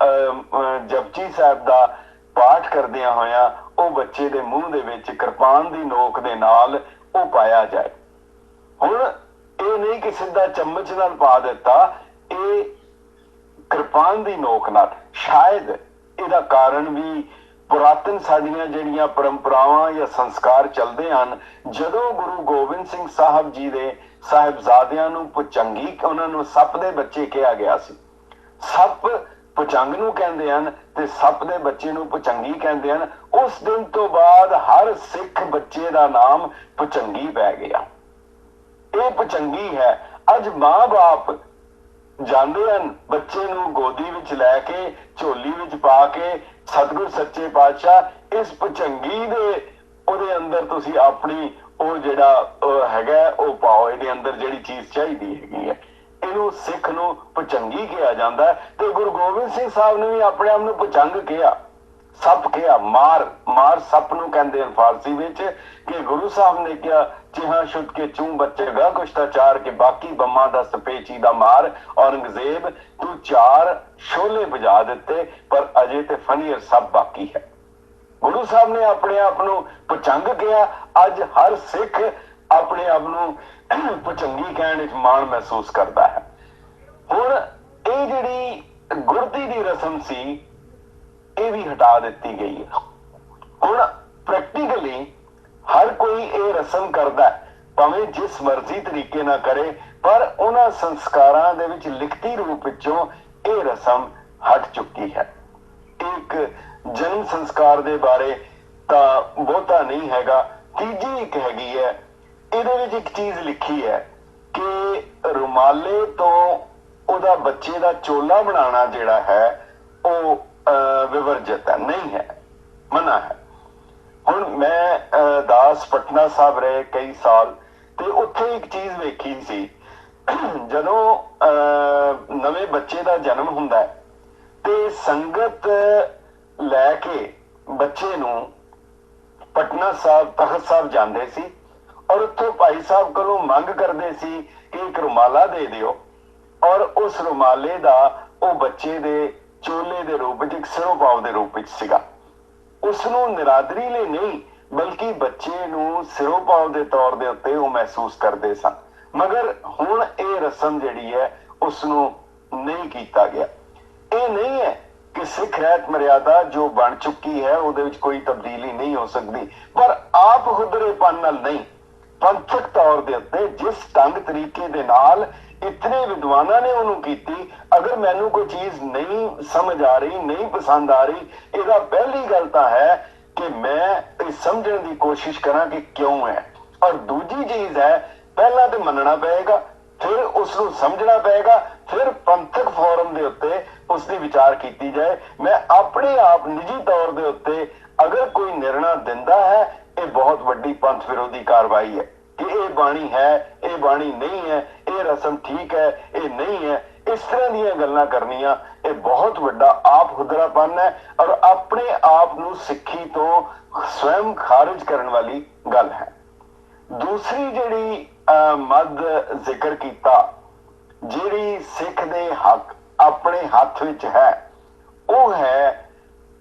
ਜਪਜੀ ਸਾਹਿਬ ਦਾ ਪਾਠ ਕਰਦਿਆਂ ਹੋਇਆਂ ਉਹ ਬੱਚੇ ਦੇ ਮੂੰਹ ਦੇ ਵਿੱਚ ਕਿਰਪਾਨ ਦੀ ਨੋਕ ਦੇ ਨਾਲ ਉਹ ਪਾਇਆ ਜਾਏ। ਹੁਣ ਇਹ ਨਹੀਂ ਕਿ ਸਿੱਧਾ ਚਮਚ ਨਾਲ ਪਾ ਦਿੱਤਾ, ਇਹ ਕਿਰਪਾਨ ਦੀ ਨੋਕ ਨਾਲ। ਸ਼ਾਇਦ ਇਹਦਾ ਕਾਰਨ ਵੀ ਪੁਰਾਤਨ ਸਾਡੀਆਂ ਜਿਹੜੀਆਂ ਪਰੰਪਰਾਵਾਂ ਜਾਂ ਸੰਸਕਾਰ ਚੱਲਦੇ ਹਨ, ਜਦੋਂ ਗੁਰੂ ਗੋਬਿੰਦ ਸਿੰਘ ਸਾਹਿਬ ਜੀ ਦੇ ਸਾਹਿਬਜ਼ਾਦਿਆਂ ਨੂੰ ਪੁਚੰਗੀ, ਉਹਨਾਂ ਨੂੰ ਸੱਪ ਦੇ ਬੱਚੇ ਕਿਹਾ ਗਿਆ ਸੀ। ਸੱਪ ਪੁਚੰਗ ਨੂੰ ਕਹਿੰਦੇ ਹਨ ਤੇ ਸੱਪ ਦੇ ਬੱਚੇ ਨੂੰ ਪੁਚੰਗੀ ਕਹਿੰਦੇ ਹਨ। ਉਸ ਦਿਨ ਤੋਂ ਬਾਅਦ ਹਰ ਸਿੱਖ ਬੱਚੇ ਦਾ ਨਾਮ ਪੁਚੰਗੀ ਪੈ ਗਿਆ। ਇਹ ਪੁਚੰਗੀ ਹੈ। ਅੱਜ ਮਾਂ-ਬਾਪ ਜਾਂਦੇ ਹਨ ਬੱਚੇ ਨੂੰ ਗੋਦੀ ਵਿੱਚ ਲੈ ਕੇ, ਝੋਲੀ ਵਿੱਚ ਪਾ ਕੇ, ਸਤਿਗੁਰ ਸੱਚੇ ਪਾਤਸ਼ਾਹ ਇਸ ਪੁਚੰਗੀ ਦੇ ਉਹਦੇ ਅੰਦਰ ਤੁਸੀਂ ਆਪਣੀ ਉਹ ਜਿਹੜਾ ਹੈਗਾ ਉਹ ਪਾਓ, ਇਹਦੇ ਅੰਦਰ ਜਿਹੜੀ ਚੀਜ਼ ਚਾਹੀਦੀ ਹੈਗੀ ਹੈ। ਇਹਨੂੰ ਸਿੱਖ ਨੂੰ ਪੁਚੰਗੀ ਕਿਹਾ ਜਾਂਦਾ ਤੇ ਗੁਰੂ ਗੋਬਿੰਦ ਸਿੰਘ ਸਾਹਿਬ ਨੇ ਵੀ ਆਪਣੇ ਆਪ ਨੂੰ ਪੁਚੰਗ ਕਿਹਾ, ਸੱਪ ਕਿਹਾ। ਮਾਰ ਸੱਪ ਨੂੰ ਕਹਿੰਦੇ ਹਨ ਫਾਰਸੀ ਵਿੱਚ, ਕਿ ਗੁਰੂ ਸਾਹਿਬ ਨੇ ਕਿਹਾ ਚਿਹਾ ਛੁੱਟ ਕੇ ਚੂੰ ਬੱਚੇਗਾ ਕੁਸ਼ਤਾ ਚਾਰ ਕੇ ਬਾਕੀ ਬੰਮਾ ਦਾ ਸਪੇਚੀ ਦਾ ਮਾਰ। ਔਰੰਗਜ਼ੇਬ ਤੂੰ 4 ਸ਼ੋਲੇ ਬੁਝਾ ਦਿੱਤੇ ਪਰ ਅਜੇ ਤੇ ਫਨੀਅਰ ਸਭ ਬਾਕੀ ਹੈ। ਗੁਰੂ ਸਾਹਿਬ ਨੇ ਆਪਣੇ ਆਪ ਨੂੰ ਪੁਚੰਗ ਕਿਹਾ। ਅੱਜ ਹਰ ਸਿੱਖ ਆਪਣੇ ਆਪ ਨੂੰ ਪੁਚੰਗੀ ਕਹਿਣ ਵਿੱਚ ਮਾਣ ਮਹਿਸੂਸ ਕਰਦਾ ਹੈ। ਹੁਣ ਇਹ ਜਿਹੜੀ ਗੁੜਤੀ ਦੀ ਰਸਮ ਸੀ ਇਹ ਵੀ ਹਟਾ ਦਿੱਤੀ ਗਈ ਹੈ। ਹੁਣ ਪ੍ਰੈਕਟੀਕਲੀ ਹਰ ਕੋਈ ਇਹ ਰਸਮ ਕਰਦਾ, ਭਾਵੇਂ ਜਿਸ ਮਰਜ਼ੀ ਤਰੀਕੇ ਨਾਲ ਕਰੇ, ਪਰ ਉਹਨਾਂ ਸੰਸਕਾਰਾਂ ਦੇ ਵਿੱਚ ਲਿਖਤੀ ਰੂਪ ਵਿੱਚੋਂ ਇਹ ਰਸਮ ਹਟ ਚੁੱਕੀ ਹੈ। ਇੱਕ ਜਨਮ ਸੰਸਕਾਰ ਦੇ ਬਾਰੇ ਤਾਂ ਬਹੁਤਾ ਨਹੀਂ ਹੈਗਾ। ਤੀਜੀ ਇੱਕ ਹੈਗੀ ਹੈ, ਇਹਦੇ ਵਿੱਚ ਇੱਕ ਚੀਜ਼ ਲਿਖੀ ਹੈ ਕਿ ਰੁਮਾਲੇ ਤੋਂ ਉਹਦਾ ਬੱਚੇ ਦਾ ਚੋਲਾ ਬਣਾਉਣਾ ਜਿਹੜਾ ਹੈ ਉਹ ਵਿਵਰਜਿਤ ਹੈ, ਨਹੀਂ ਹੈ, ਮਨਾ ਹੈ। ਹੁਣ ਮੈਂ ਦਾਸ ਪਟਨਾ ਸਾਹਿਬ ਰਹੇ ਕਈ ਸਾਲ ਤੇ ਉੱਥੇ ਇੱਕ ਚੀਜ਼ ਵੇਖੀ ਸੀ, ਜਦੋਂ ਨਵੇਂ ਬੱਚੇ ਦਾ ਜਨਮ ਹੁੰਦਾ ਹੈ ਤੇ ਸੰਗਤ ਲੈ ਕੇ ਬੱਚੇ ਨੂੰ ਪਟਨਾ ਸਾਹਿਬ, ਤਖਤ ਸਾਹਿਬ ਜਾਂਦੇ ਸੀ ਔਰ ਉੱਥੋਂ ਭਾਈ ਸਾਹਿਬ ਕੋਲੋਂ ਮੰਗ ਕਰਦੇ ਸੀ ਕਿ ਇੱਕ ਰੁਮਾਲਾ ਦੇ ਦਿਓ, ਔਰ ਉਸ ਰੁਮਾਲੇ ਦਾ ਉਹ ਬੱਚੇ ਦੇ ਚੋਲੇ ਦੇ ਰੂਪ ਵਿੱਚ, ਇੱਕ ਸਿਰੋਪਾਵ ਦੇ ਰੂਪ ਵਿੱਚ ਸੀਗਾ। ਉਸ ਨੂੰ ਨਿਰਾਦਰੀ ਲਈ ਨਹੀਂ, ਬਲਕਿ ਬੱਚੇ ਨੂੰ ਸਿਰੋਪਾਵ ਦੇ ਤੌਰ ਦੇ ਉੱਤੇ ਉਹ ਮਹਿਸੂਸ ਕਰਦੇ ਸਨ। ਮਗਰ ਹੁਣ ਇਹ ਰਸਮ ਜਿਹੜੀ ਹੈ ਉਸ ਨੂੰ ਨਹੀਂ ਕੀਤਾ ਗਿਆ। ਇਹ ਨਹੀਂ ਹੈ ਕਿ ਸਿੱਖ ਰਹਿਤ ਮਰਿਆਦਾ ਜੋ ਬਣ ਚੁੱਕੀ ਹੈ ਉਹਦੇ ਵਿੱਚ ਕੋਈ ਤਬਦੀਲੀ ਨਹੀਂ ਹੋ ਸਕਦੀ, ਪਰ ਆਪ ਹੁਦਰੇਪਨ ਨਾਲ ਨਹੀਂ, ਪੰਥਕ ਤੌਰ ਦੇ ਉੱਤੇ ਜਿਸ ਢੰਗ ਤਰੀਕੇ ਦੇ ਨਾਲ ਇਤਨੇ ਵਿਦਵਾਨਾਂ ਨੇ ਉਹਨੂੰ ਕੀਤੀ, ਅਗਰ ਮੈਨੂੰ ਕੋਈ ਚੀਜ਼ ਨਹੀਂ ਸਮਝ ਆ ਰਹੀ, ਨਹੀਂ ਪਸੰਦ ਆ ਰਹੀ, ਇਹਦਾ ਪਹਿਲੀ ਗੱਲ ਤਾਂ ਹੈ ਕਿ ਮੈਂ ਇਹ ਸਮਝਣ ਦੀ ਕੋਸ਼ਿਸ਼ ਕਰਾਂ ਕਿ ਕਿਉਂ ਹੈ। ਔਰ ਦੂਜੀ ਚੀਜ਼ ਹੈ, ਪਹਿਲਾਂ ਤੇ ਮੰਨਣਾ ਪਏਗਾ ਫਿਰ ਉਸ ਨੂੰ ਸਮਝਣਾ ਪਏਗਾ, ਫਿਰ ਪੰਥਕ ਫੋਰਮ ਦੇ ਉੱਤੇ ਉਸ ਦੀ ਵਿਚਾਰ ਕੀਤੀ ਜਾਏ। ਮੈਂ ਆਪਣੇ ਆਪ ਨਿੱਜੀ ਤੌਰ ਦੇ ਉੱਤੇ ਅਗਰ ਕੋਈ ਨਿਰਣਾ ਦਿੰਦਾ ਹੈ, ਇਹ ਬਹੁਤ ਵੱਡੀ ਪੰਥ ਵਿਰੋਧੀ ਕਾਰਵਾਈ ਹੈ ਕਿ ਇਹ ਬਾਣੀ ਹੈ, ਇਹ ਬਾਣੀ ਨਹੀਂ ਹੈ, ਇਹ ਰਸਮ ਠੀਕ ਹੈ, ਇਹ ਨਹੀਂ ਹੈ। ਇਸ ਤਰ੍ਹਾਂ ਦੀਆਂ ਗੱਲਾਂ ਕਰਨੀਆਂ ਇਹ ਬਹੁਤ ਵੱਡਾ ਆਪ ਹੁਦਰਾਪਨ ਹੈ ਔਰ ਆਪਣੇ ਆਪ ਨੂੰ ਸਿੱਖੀ ਤੋਂ ਸਵੈਮ ਖਾਰਜ ਕਰਨ ਵਾਲੀ ਗੱਲ ਹੈ। ਦੂਸਰੀ ਜਿਹੜੀ ਮੱਦ ਜ਼ਿਕਰ ਕੀਤਾ, ਜਿਹੜੀ ਸਿੱਖ ਦੇ ਹੱਕ ਆਪਣੇ ਹੱਥ ਵਿੱਚ ਹੈ, ਉਹ ਹੈ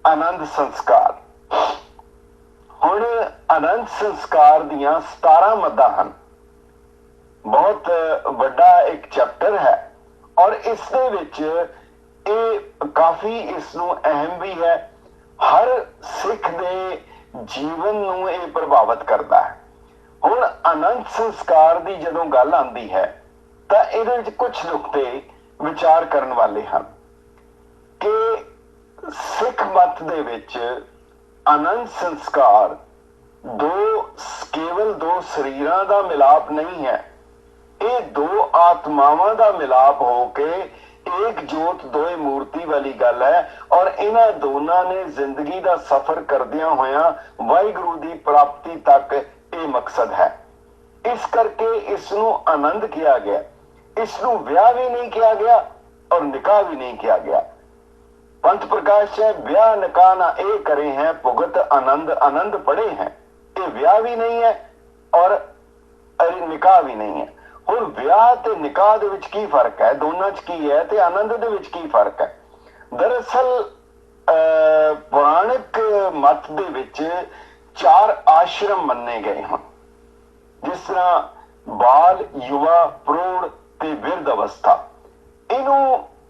ਆਨੰਦ ਸੰਸਕਾਰ। ਹੁਣ ਆਨੰਦ ਸੰਸਕਾਰ ਦੀਆਂ 17 ਮੱਦਾਂ ਹਨ। ਬਹੁਤ ਵੱਡਾ ਇੱਕ ਚੈਪਟਰ ਹੈ ਔਰ ਇਸ ਦੇ ਵਿੱਚ ਇਹ ਕਾਫੀ ਇਸ ਨੂੰ ਅਹਿਮ ਵੀ ਹੈ। ਹਰ ਸਿੱਖ ਦੇ ਜੀਵਨ ਨੂੰ ਇਹ ਪ੍ਰਭਾਵਿਤ ਕਰਦਾ ਹੈ। ਹੁਣ ਆਨੰਦ ਸੰਸਕਾਰ ਦੀ ਜਦੋਂ ਗੱਲ ਆਉਂਦੀ ਹੈ ਤਾਂ ਇਹਦੇ ਵਿੱਚ ਕੁਝ ਨੁਕਤੇ ਵਿਚਾਰ ਕਰਨ ਵਾਲੇ ਹਨ ਕਿ ਸਿੱਖ ਮਤ ਦੇ ਵਿੱਚ ਆਨੰਦ ਸੰਸਕਾਰ ਕੇਵਲ ਦੋ ਸਰੀਰਾਂ ਦਾ ਮਿਲਾਪ ਨਹੀਂ ਹੈ, ਇਹ ਦੋ ਆਤਮਾਵਾਂ ਦਾ ਮਿਲਾਪ ਹੋ ਕੇ ਇੱਕ ਜੋਤ ਦੋਏ ਮੂਰਤੀ ਵਾਲੀ ਗੱਲ ਹੈ ਔਰ ਇਹਨਾਂ ਦੋਨਾਂ ਨੇ ਜ਼ਿੰਦਗੀ ਦਾ ਸਫ਼ਰ ਕਰਦਿਆਂ ਹੋਇਆਂ ਵਾਹਿਗੁਰੂ ਦੀ ਪ੍ਰਾਪਤੀ ਤੱਕ ਇਹ ਮਕਸਦ ਹੈ। ਇਸ ਕਰਕੇ ਇਸ ਨੂੰ ਆਨੰਦ ਕਿਹਾ ਗਿਆ। ਇਸ ਨੂੰ ਵਿਆਹ ਵੀ ਨਹੀਂ ਕਿਹਾ ਗਿਆ ਔਰ ਨਿਕਾਹ ਵੀ ਨਹੀਂ ਕਿਹਾ ਗਿਆ। पंथ प्रकाश है ब्याह निकाह ना ए करे हैं भुगत आनंद आनंद पढ़े हैं, ये ब्याह भी नहीं है और निकाह भी नहीं है। हुण ब्याह ते निकाह दे विच की फर्क है, दोनों च की है ते आनंद दे विच की फर्क है? दरअसल पुराणिक मत दे विच 4 आश्रम मन्ने गए हैं, जिस तरह बाल, युवा, प्रौढ़ ते बिरध अवस्था। इनू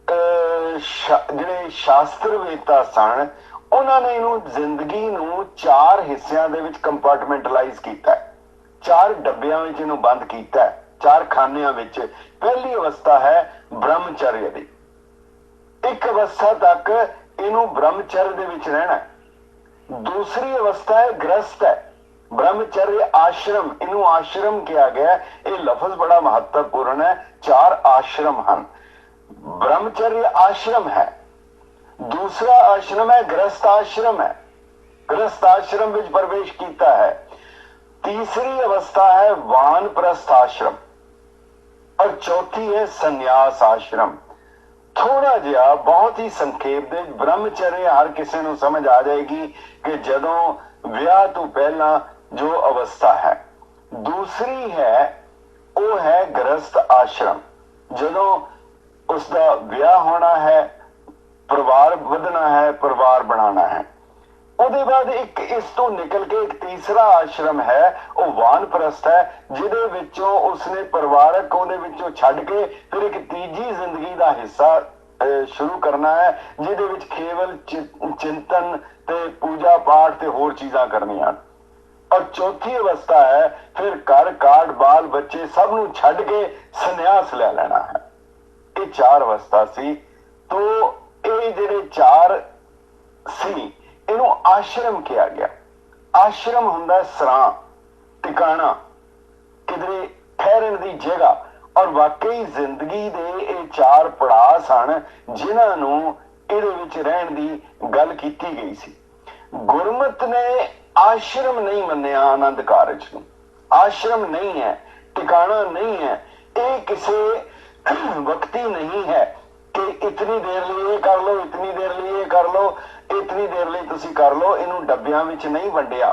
ਜਿਹੜੇ ਸ਼ਾਸਤਰ ਵੇਤਾ ਸਨ ਉਹਨਾਂ ਨੇ ਇਹਨੂੰ ਜ਼ਿੰਦਗੀ ਨੂੰ 4 ਹਿੱਸਿਆਂ ਦੇ ਵਿੱਚ ਕੰਪਾਰਟਮੈਂਟਲਾਈਜ਼ ਕੀਤਾ ਹੈ, 4 ਡੱਬਿਆਂ ਵਿੱਚ ਇਹਨੂੰ ਬੰਦ ਕੀਤਾ ਹੈ, 4 ਖਾਨਿਆਂ ਵਿੱਚ। ਪਹਿਲੀ ਅਵਸਥਾ ਹੈ ਬ੍ਰਹਮਚਰਯ ਦੀ। ਇੱਕ ਅਵਸਥਾ ਤੱਕ ਇਹਨੂੰ ਬ੍ਰਹਮਚਰਯ ਦੇ ਵਿੱਚ ਰਹਿਣਾ। ਦੂਸਰੀ ਅਵਸਥਾ ਹੈ ਗ੍ਰਸਤ ਹੈ, ब्रह्मचर्य आश्रम, इनू आश्रम किया गया। ये लफ्ज बड़ा महत्वपूर्ण है। 4 आश्रम हैं। ब्रह्मचर्य आश्रम है, दूसरा आश्रम है गृहस्थ आश्रम है, गृहस्थ आश्रम में प्रवेश किया है। तीसरी अवस्था है वानप्रस्थ आश्रम और चौथी है संन्यास आश्रम। थोड़ा जिहा बहुत ही संखेप दे ब्रह्मचर्य हर किसी को समझ आ जाएगी कि जदों विआह तो पहला जो अवस्था है। दूसरी है वो है गृहस्थ आश्रम, जदों उसका विआह होना है, परिवार ਵਧਣਾ है, परिवार बनाना है। ਉਹਦੇ ਬਾਅਦ ਇੱਕ ਇਸ ਤੋਂ ਨਿਕਲ ਕੇ ਇੱਕ ਤੀਸਰਾ ਆਸ਼ਰਮ ਹੈ, ਉਹ ਵਾਨਪ੍ਰਸਥ ਹੈ, ਜਿਹਦੇ ਵਿੱਚੋਂ ਉਸਨੇ ਪਰਿਵਾਰਕ ਉਹਦੇ ਵਿੱਚੋਂ ਛੱਡ ਕੇ ਫਿਰ ਇੱਕ ਤੀਜੀ ਜ਼ਿੰਦਗੀ ਦਾ ਹਿੱਸਾ ਸ਼ੁਰੂ ਕਰਨਾ ਹੈ, ਜਿਹਦੇ ਵਿੱਚ ਕੇਵਲ ਚਿੰਤਨ ਤੇ ਪੂਜਾ ਪਾਠ ਤੇ ਹੋਰ ਚੀਜ਼ਾਂ ਕਰਨੀਆਂ। ਔਰ ਚੌਥੀ ਅਵਸਥਾ ਹੈ ਫਿਰ ਘਰ ਕਾਟ ਬਾਲ ਬੱਚੇ ਸਭ ਨੂੰ ਛੱਡ ਕੇ ਸੰਨਿਆਸ ਲੈ ਲੈਣਾ ਹੈ। ਇਹ 4 ਅਵਸਥਾ ਸੀ। तो ਇਹ ਜਿਹੜੇ 4 ਸੀ ਇਹਨੂੰ ਆਸ਼ਰਮ ਕਿਹਾ ਗਿਆ। ਆਸ਼ਰਮ ਹੁੰਦਾ ਸਰਾਂ, ਟਿਕਾਣਾ, ਕਿਧਰੇ ਠਹਿਰਨ ਦੀ ਜਗ੍ਹਾ। ਔਰ ਵਾਕਈ ਜ਼ਿੰਦਗੀ ਦੇ ਇਹ 4 ਪੜਾਅ ਸਨ ਜਿਨ੍ਹਾਂ ਨੂੰ ਇਹਦੇ ਵਿੱਚ ਰਹਿਣ ਦੀ ਗੱਲ ਕੀਤੀ ਗਈ ਸੀ। ਗੁਰਮਤ ਨੇ ਆਸ਼ਰਮ ਨਹੀਂ ਮੰਨਿਆ ਆਨੰਦ ਕਾਰਜ ਨੂੰ। ਆਸ਼ਰਮ ਨਹੀਂ ਹੈ, ਟਿਕਾਣਾ ਨਹੀਂ ਹੈ, ਇਹ ਕਿਸੇ वक्ती नहीं है कि इतनी देर लिए कर लो, इतनी देर लिए कर लो, इतनी देर लिए तुसी कर लो। इनू डब्बियां विच नहीं वंडिया।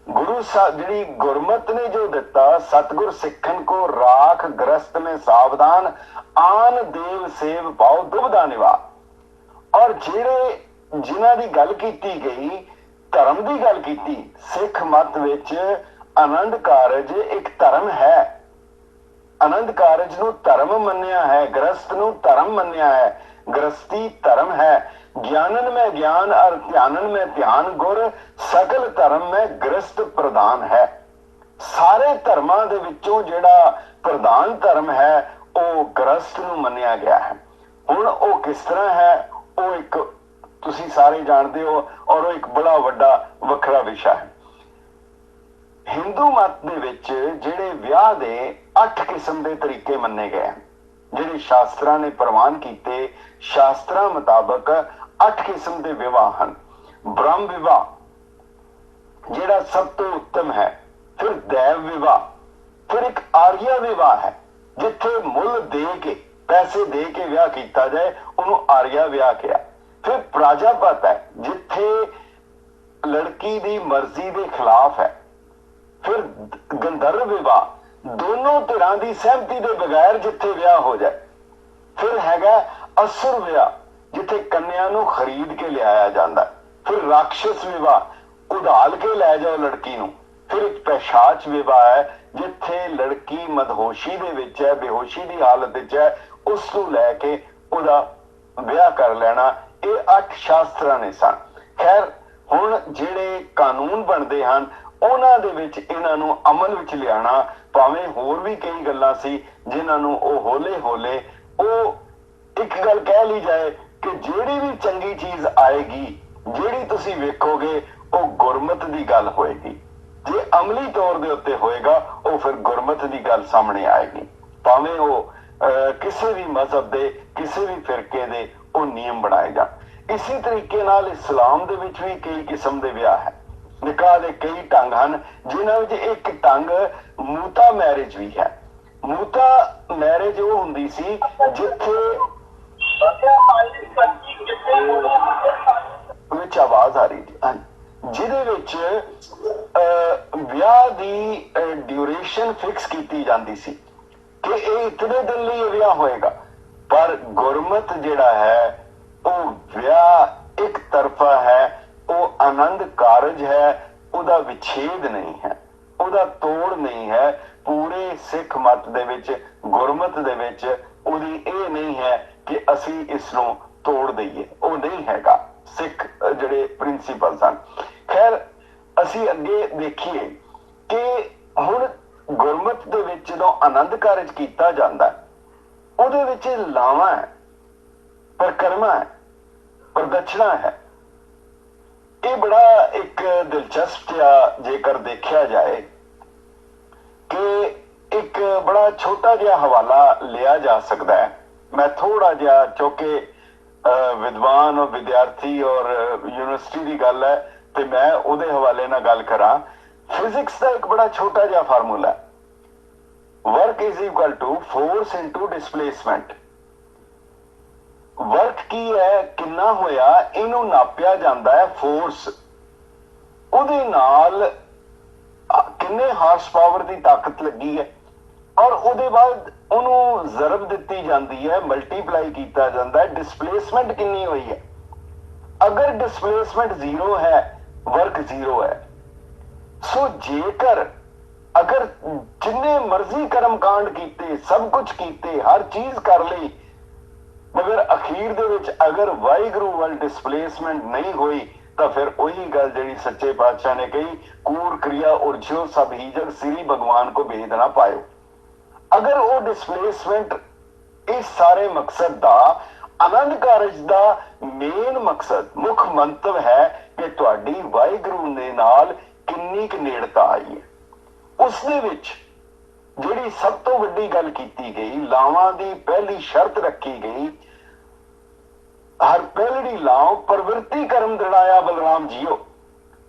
गुरु साहब जी गुरमत ने जो दिता, सतगुर सिखन को राख ग्रस्त में सावधान, आन देव सेव पाओ दुबदा निवा। और जेड़े जिन्हां दी गल कीती गई, धर्म दी गल कीती, सिख मत विच आनंद कारज एक धर्म है। आनंद कारज ਨੂੰ ਧਰਮ ਮੰਨਿਆ ਹੈ, ਗ੍ਰਸਤ ਨੂੰ ਧਰਮ ਮੰਨਿਆ ਹੈ। ਗ੍ਰਸਤੀ ਧਰਮ ਹੈ। ਗਿਆਨਨ में ज्ञान और ध्यानन में ध्यान गुर, सकल धर्म में गृहस्थ प्रधान है। ਸਾਰੇ ਧਰਮਾਂ ਦੇ ਵਿੱਚੋਂ ਜਿਹੜਾ ਪ੍ਰਧਾਨ ਧਰਮ ਹੈ ਉਹ ਗ੍ਰਸਤ ਨੂੰ ਮੰਨਿਆ ਗਿਆ ਹੈ। ਹੁਣ ਉਹ ਕਿਸ ਤਰ੍ਹਾਂ ਹੈ, ਉਹ ਇੱਕ ਤੁਸੀਂ ਸਾਰੇ ਜਾਣਦੇ ਹੋ ਔਰ ਉਹ ਇੱਕ ਬੜਾ ਵੱਡਾ ਵੱਖਰਾ ਵਿਸ਼ਾ ਹੈ। ਹਿੰਦੂ ਮਤ ਦੇ ਵਿੱਚ ਜਿਹੜੇ ਵਿਆਹ ਦੇ 8 ਕਿਸਮ ਦੇ ਤਰੀਕੇ ਮੰਨੇ ਗਏ ਹਨ, ਜਿਹੜੇ ਸ਼ਾਸਤਰਾਂ ਨੇ ਪ੍ਰਵਾਨ ਕੀਤੇ। ਸ਼ਾਸਤਰਾਂ ਮੁਤਾਬਕ 8 ਕਿਸਮ ਦੇ ਵਿਵਾਹ ਹਨ। ਬ੍ਰਹਮ ਵਿਵਾਹ ਜਿਹੜਾ ਸਭ ਤੋਂ ਉੱਤਮ ਹੈ, ਫਿਰ ਦੇਵ ਵਿਵਾਹ, ਫਿਰ ਇੱਕ ਆਰੀਆ ਵਿਵਾਹ ਹੈ ਜਿੱਥੇ ਮੁੱਲ ਦੇ ਕੇ, ਪੈਸੇ ਦੇ ਕੇ ਵਿਆਹ ਕੀਤਾ ਜਾਏ, ਉਹਨੂੰ ਆਰੀਆ ਵਿਆਹ ਕਿਹਾ। ਫਿਰ ਪ੍ਰਾਜਾਪਤ ਹੈ ਜਿੱਥੇ ਲੜਕੀ ਦੀ ਮਰਜ਼ੀ ਦੇ ਖਿਲਾਫ ਹੈ। ਫਿਰ ਗੰਧਰਵ ਵਿਵਾਹ, ਦੋਨੋਂ ਧਿਰਾਂ ਦੀ ਸਹਿਮਤੀ ਦੇ ਬਗੈਰ ਜਿੱਥੇ ਵਿਆਹ ਹੋ ਜਾਏ। ਫਿਰ ਹੈਗਾ ਅਸੁਰ ਵਿਆਹ ਜਿੱਥੇ ਕੰਨਿਆ ਨੂੰ ਖਰੀਦ ਕੇ ਲਿਆਇਆ ਜਾਂਦਾ। ਫਿਰ ਰਾਖਸ਼ਸ ਵਿਵਾਹ, ਉਧਾਲ ਕੇ ਲੈ ਜਾਓ ਲੜਕੀ ਨੂੰ। ਫਿਰ ਇੱਕ ਪੈਸ਼ਾਚ ਵਿਵਾਹ ਹੈ ਜਿੱਥੇ ਲੜਕੀ ਮਦਹੋਸ਼ੀ ਦੇ ਵਿੱਚ ਹੈ, ਬੇਹੋਸ਼ੀ ਦੀ ਹਾਲਤ ਵਿੱਚ ਹੈ, ਉਸ ਨੂੰ ਲੈ ਕੇ ਉਹਦਾ ਵਿਆਹ ਕਰ ਲੈਣਾ। ਇਹ 8 ਸ਼ਾਸਤਰਾਂ ਨੇ ਸਨ। ਖੈਰ, ਹੁਣ ਜਿਹੜੇ ਕਾਨੂੰਨ ਬਣਦੇ ਹਨ ਉਹਨਾਂ ਦੇ ਵਿੱਚ ਇਹਨਾਂ ਨੂੰ ਅਮਲ ਵਿੱਚ ਲਿਆਣਾ, ਭਾਵੇਂ ਹੋਰ ਵੀ ਕਈ ਗੱਲਾਂ ਸੀ ਜਿਨ੍ਹਾਂ ਨੂੰ ਉਹ ਹੌਲੇ-ਹੌਲੇ, ਉਹ ਇੱਕ ਗੱਲ ਕਹਿ ਲਈ ਜਾਏ ਕਿ ਜਿਹੜੀ ਵੀ ਚੰਗੀ ਚੀਜ਼ ਆਏਗੀ, ਜਿਹੜੀ ਤੁਸੀਂ ਵੇਖੋਗੇ, ਉਹ ਗੁਰਮਤ ਦੀ ਗੱਲ ਹੋਏਗੀ। ਜੇ ਅਮਲੀ ਤੌਰ ਦੇ ਉੱਤੇ ਹੋਏਗਾ, ਉਹ ਫਿਰ ਗੁਰਮਤ ਦੀ ਗੱਲ ਸਾਹਮਣੇ ਆਏਗੀ, ਭਾਵੇਂ ਉਹ ਕਿਸੇ ਵੀ ਮਜ਼ਹਬ ਦੇ, ਕਿਸੇ ਵੀ ਫਿਰਕੇ ਦੇ ਉਹ ਨਿਯਮ ਬਣਾਏ ਜਾਣ। ਇਸੇ ਤਰੀਕੇ ਨਾਲ ਇਸਲਾਮ ਦੇ ਵਿੱਚ ਵੀ ਕਈ ਕਿਸਮ ਦੇ ਵਿਆਹ ਹੈ। ਨਿਕਾਹ ਦੇ ਕਈ ਢੰਗ ਹਨ, ਜਿਨ੍ਹਾਂ ਵਿੱਚ ਇੱਕ ਢੰਗ ਮੂਤਾ ਮੈਰਿਜ ਵੀ ਹੈ। ਮੂਤਾ ਮੈਰਿਜ ਉਹ ਹੁੰਦੀ ਸੀ ਜਿੱਥੇ ਵਿੱਚ ਆਵਾਜ਼ ਆ ਰਹੀ ਸੀ, ਜਿਹਦੇ ਵਿੱਚ ਵਿਆਹ ਦੀ ਡਿਊਰੇਸ਼ਨ ਫਿਕਸ ਕੀਤੀ ਜਾਂਦੀ ਸੀ ਕਿ ਇਹ ਇਤਨੇ ਦਿਨ ਲਈ ਵਿਆਹ ਹੋਏਗਾ। ਪਰ ਗੁਰਮਤ ਜਿਹੜਾ ਹੈ ਉਹ ਵਿਆਹ ਇੱਕ ਤਰਫਾ ਹੈ, ਉਹ ਆਨੰਦ ਕਾਰਜ ਹੈ, ਉਹਦਾ ਵਿਛੇਦ ਨਹੀਂ ਹੈ, ਉਹਦਾ ਤੋੜ ਨਹੀਂ ਹੈ। ਪੂਰੇ ਸਿੱਖ ਮਤ ਦੇ ਵਿੱਚ, ਗੁਰਮਤ ਦੇ ਵਿੱਚ ਉਹਦੀ ਇਹ ਨਹੀਂ ਹੈ ਕਿ ਅਸੀਂ ਇਸ ਨੂੰ ਤੋੜ ਦਈਏ, ਉਹ ਨਹੀਂ ਹੈਗਾ ਸਿੱਖ ਜਿਹੜੇ ਪ੍ਰਿੰਸੀਪਲ ਸਨ। ਖੈਰ, ਅਸੀਂ ਅੱਗੇ ਦੇਖੀਏ ਕਿ ਹੁਣ ਗੁਰਮਤ ਦੇ ਵਿੱਚ ਜਦੋਂ ਆਨੰਦ ਕਾਰਜ ਕੀਤਾ ਜਾਂਦਾ, ਉਹਦੇ ਵਿੱਚ ਲਾਵਾਂ ਹੈ, ਪਰਕਰਮਾ ਹੈ, ਪ੍ਰਦਛਣਾ ਹੈ। ਇਹ ਬੜਾ ਇੱਕ ਦਿਲਚਸਪ ਜਿਹਾ ਜੇਕਰ ਦੇਖਿਆ ਜਾਏ ਕਿ ਇੱਕ ਬੜਾ ਛੋਟਾ ਜਿਹਾ ਹਵਾਲਾ ਲਿਆ ਜਾ ਸਕਦਾ ਹੈ। ਮੈਂ ਥੋੜਾ ਜਿਹਾ, ਚੌਕੇ ਵਿਦਵਾਨ ਔਰ ਵਿਦਿਆਰਥੀ ਔਰ ਯੂਨੀਵਰਸਿਟੀ ਦੀ ਗੱਲ ਹੈ ਤੇ ਮੈਂ ਉਹਦੇ ਹਵਾਲੇ ਨਾਲ ਗੱਲ ਕਰਾਂ। ਫਿਜ਼ਿਕਸ ਦਾ ਇੱਕ ਬੜਾ ਛੋਟਾ ਜਿਹਾ formula, work is equal to force into displacement. Work ਕੀ ਹੈ, ਕਿੰਨਾ ਹੋਇਆ, ਇਹਨੂੰ ਨਾਪਿਆ ਜਾਂਦਾ ਹੈ ਫੋਰਸ। ਉਹਦੇ ਨਾਲ ਕਿੰਨੇ ਹਾਰਸ ਪਾਵਰ ਦੀ ਤਾਕਤ ਲੱਗੀ ਹੈ, ਔਰ ਉਹਦੇ ਬਾਅਦ ਉਹਨੂੰ ਜ਼ਰਬ ਦਿੱਤੀ ਜਾਂਦੀ ਹੈ, ਮਲਟੀਪਲਾਈ ਕੀਤਾ ਜਾਂਦਾ ਹੈ, ਡਿਸਪਲੇਸਮੈਂਟ ਕਿੰਨੀ ਹੋਈ ਹੈ। ਅਗਰ ਡਿਸਪਲੇਸਮੈਂਟ 0 ਹੈ, ਵਰਕ 0 ਹੈ। ਸੋ ਜੇਕਰ ਅਗਰ ਜਿੰਨੇ ਮਰਜ਼ੀ ਕਰਮਕਾਂਡ ਕੀਤੇ, ਸਭ ਕੁਝ ਕੀਤੇ, ਹਰ ਚੀਜ਼ ਕਰ ਲਈ, ਮਗਰ ਅਖੀਰ ਦੇ ਵਿੱਚ ਅਗਰ ਵਾਹਿਗੁਰੂ ਵੱਲ ਡਿਸਪਲੇਸਮੈਂਟ ਨਹੀਂ ਹੋਈ, ਤਾਂ ਫਿਰ ਉਹੀ ਗੱਲ ਜਿਹੜੀ ਸੱਚੇ ਪਾਤਸ਼ਾਹ ਨੇ ਕਹੀ, ਕੂਰ ਕ੍ਰਿਆ ਉਰਜਿਓ ਸਭ ਹੀ ਜਗ ਸ੍ਰੀ ਭਗਵਾਨ ਕੋ ਭੇਦ ਨਾ ਪਾਇਓ। ਅਗਰ ਉਹ ਡਿਸਪਲੇਸਮੈਂਟ ਇਸ ਸਾਰੇ ਮਕਸਦ ਦਾ, ਆਨੰਦ ਕਾਰਜ ਦਾ ਮੇਨ ਮਕਸਦ, ਮੁੱਖ ਮੰਤਵ ਹੈ ਕਿ ਤੁਹਾਡੀ ਵਾਹਿਗੁਰੂ ਦੇ ਨਾਲ ਕਿੰਨੀ ਕੁ ਨੇੜਤਾ ਆਈ ਹੈ। ਉਸ ਦੇ ਵਿੱਚ ਜਿਹੜੀ ਸਭ ਤੋਂ ਵੱਡੀ ਗੱਲ ਕੀਤੀ ਗਈ, ਲਾਵਾਂ ਦੀ ਪਹਿਲੀ ਸ਼ਰਤ ਰੱਖੀ ਗਈ, ਹਰ ਪਹਿਲੀ ਲਾਉ ਪ੍ਰਵਿਰਤੀ ਕਰਮ ਦ੍ਰਿੜਾਇਆ ਬਲਰਾਮ ਜੀਓ।